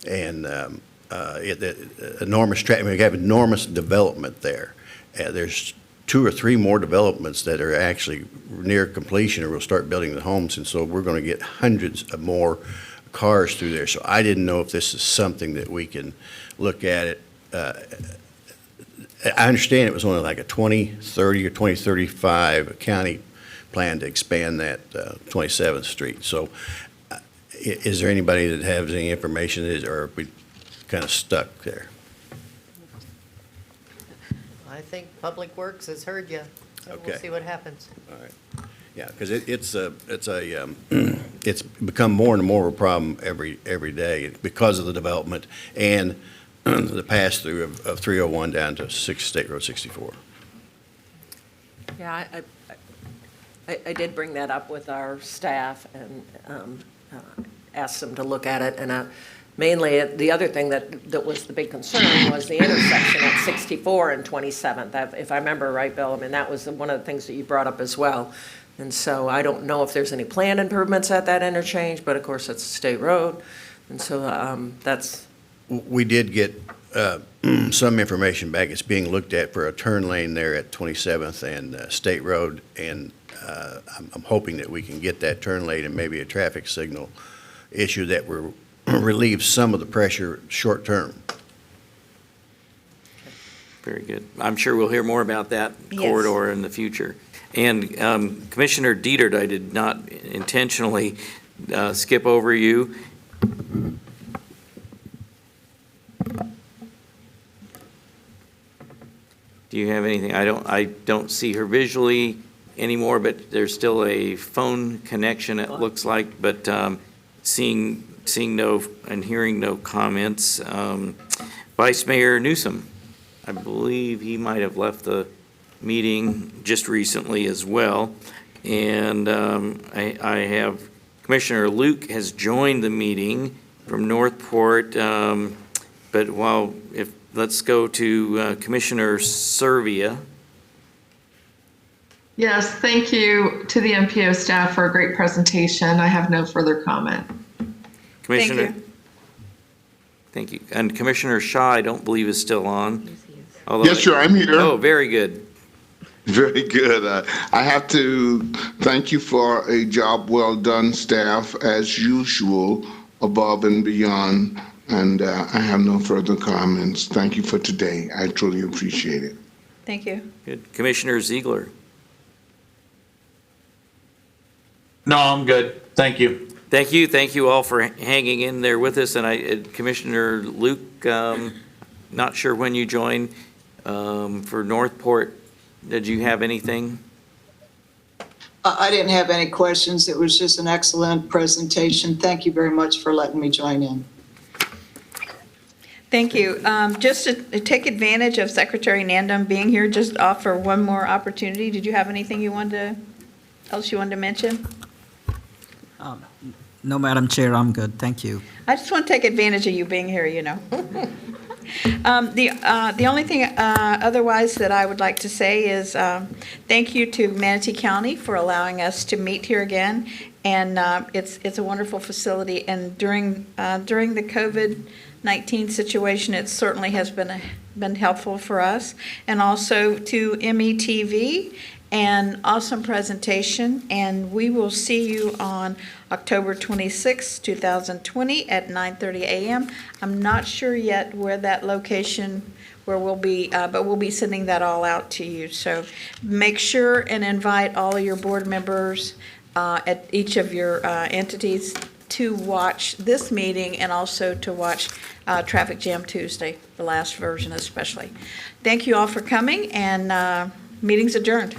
and enormous traffic. We have enormous development there. There's 2 or 3 more developments that are actually near completion, or we'll start building the homes, and so we're going to get hundreds of more cars through there. So I didn't know if this is something that we can look at it. I understand it was only like a 2030 or 2035 county plan to expand that 27th Street. So is there anybody that has any information, or are we kind of stuck there? I think Public Works has heard you, so Okay. we'll see what happens. All right. Yeah, because it's become more and more of a problem every day because of the development and the pass-through of 301 down to State Road 64. Yeah, I did bring that up with our staff and asked them to look at it. And mainly, the other thing that was the big concern was the intersection at 64 and 27th. If I remember right, Bill, I mean, that was one of the things that you brought up as well. And so I don't know if there's any planned improvements at that interchange, but of course, it's a state road. And so that's... We did get some information back. It's being looked at for a turn lane there at 27th and State Road, and I'm hoping that we can get that turn lane and maybe a traffic signal issue that will relieve some of the pressure short term. Very good. I'm sure we'll hear more about that corridor in the future. And Commissioner Dietert, I did not intentionally skip over you. Do you have anything? I don't see her visually anymore, but there's still a phone connection, it looks like. But Seeing no and hearing no comments, Vice Mayor Newsom, I believe he might have left the meeting just recently as well. And I have Commissioner Luke has joined the meeting from Northport. But let's go to Commissioner Servia. Yes, thank you to the MPO staff for a great presentation. I have no further comment. Commissioner? Thank you. And Commissioner Shaw, I don't believe is still on. Yes, sir, I'm here. Oh, very good. Very good. I have to thank you for a job well done, staff, as usual, above and beyond. And I have no further comments. Thank you for today. I truly appreciate it. Thank you. Good. Commissioner Ziegler? No, I'm good. Thank you. Thank you. Thank you all for hanging in there with us. And Commissioner Luke, not sure when you joined for Northport. Did you have anything? I didn't have any questions. It was just an excellent presentation. Thank you very much for letting me join in. Thank you. Just to take advantage of Secretary Nandam being here, just offer one more opportunity. Did you have anything you wanted to mention? No, Madam Chair, I'm good. Thank you. I just want to take advantage of you being here, you know. The only thing otherwise that I would like to say is thank you to Manatee County for allowing us to meet here again. And it's a wonderful facility. And during the COVID-19 situation, it certainly has been helpful for us. And also to METV, an awesome presentation. And we will see you on October 26, 2020 at 9:30 a.m. I'm not sure yet where that location, where we'll be, but we'll be sending that all out to you. So make sure and invite all of your board members at each of your entities to watch this meeting and also to watch Traffic Jam Tuesday, the last version especially. Thank you all for coming, and meeting's adjourned.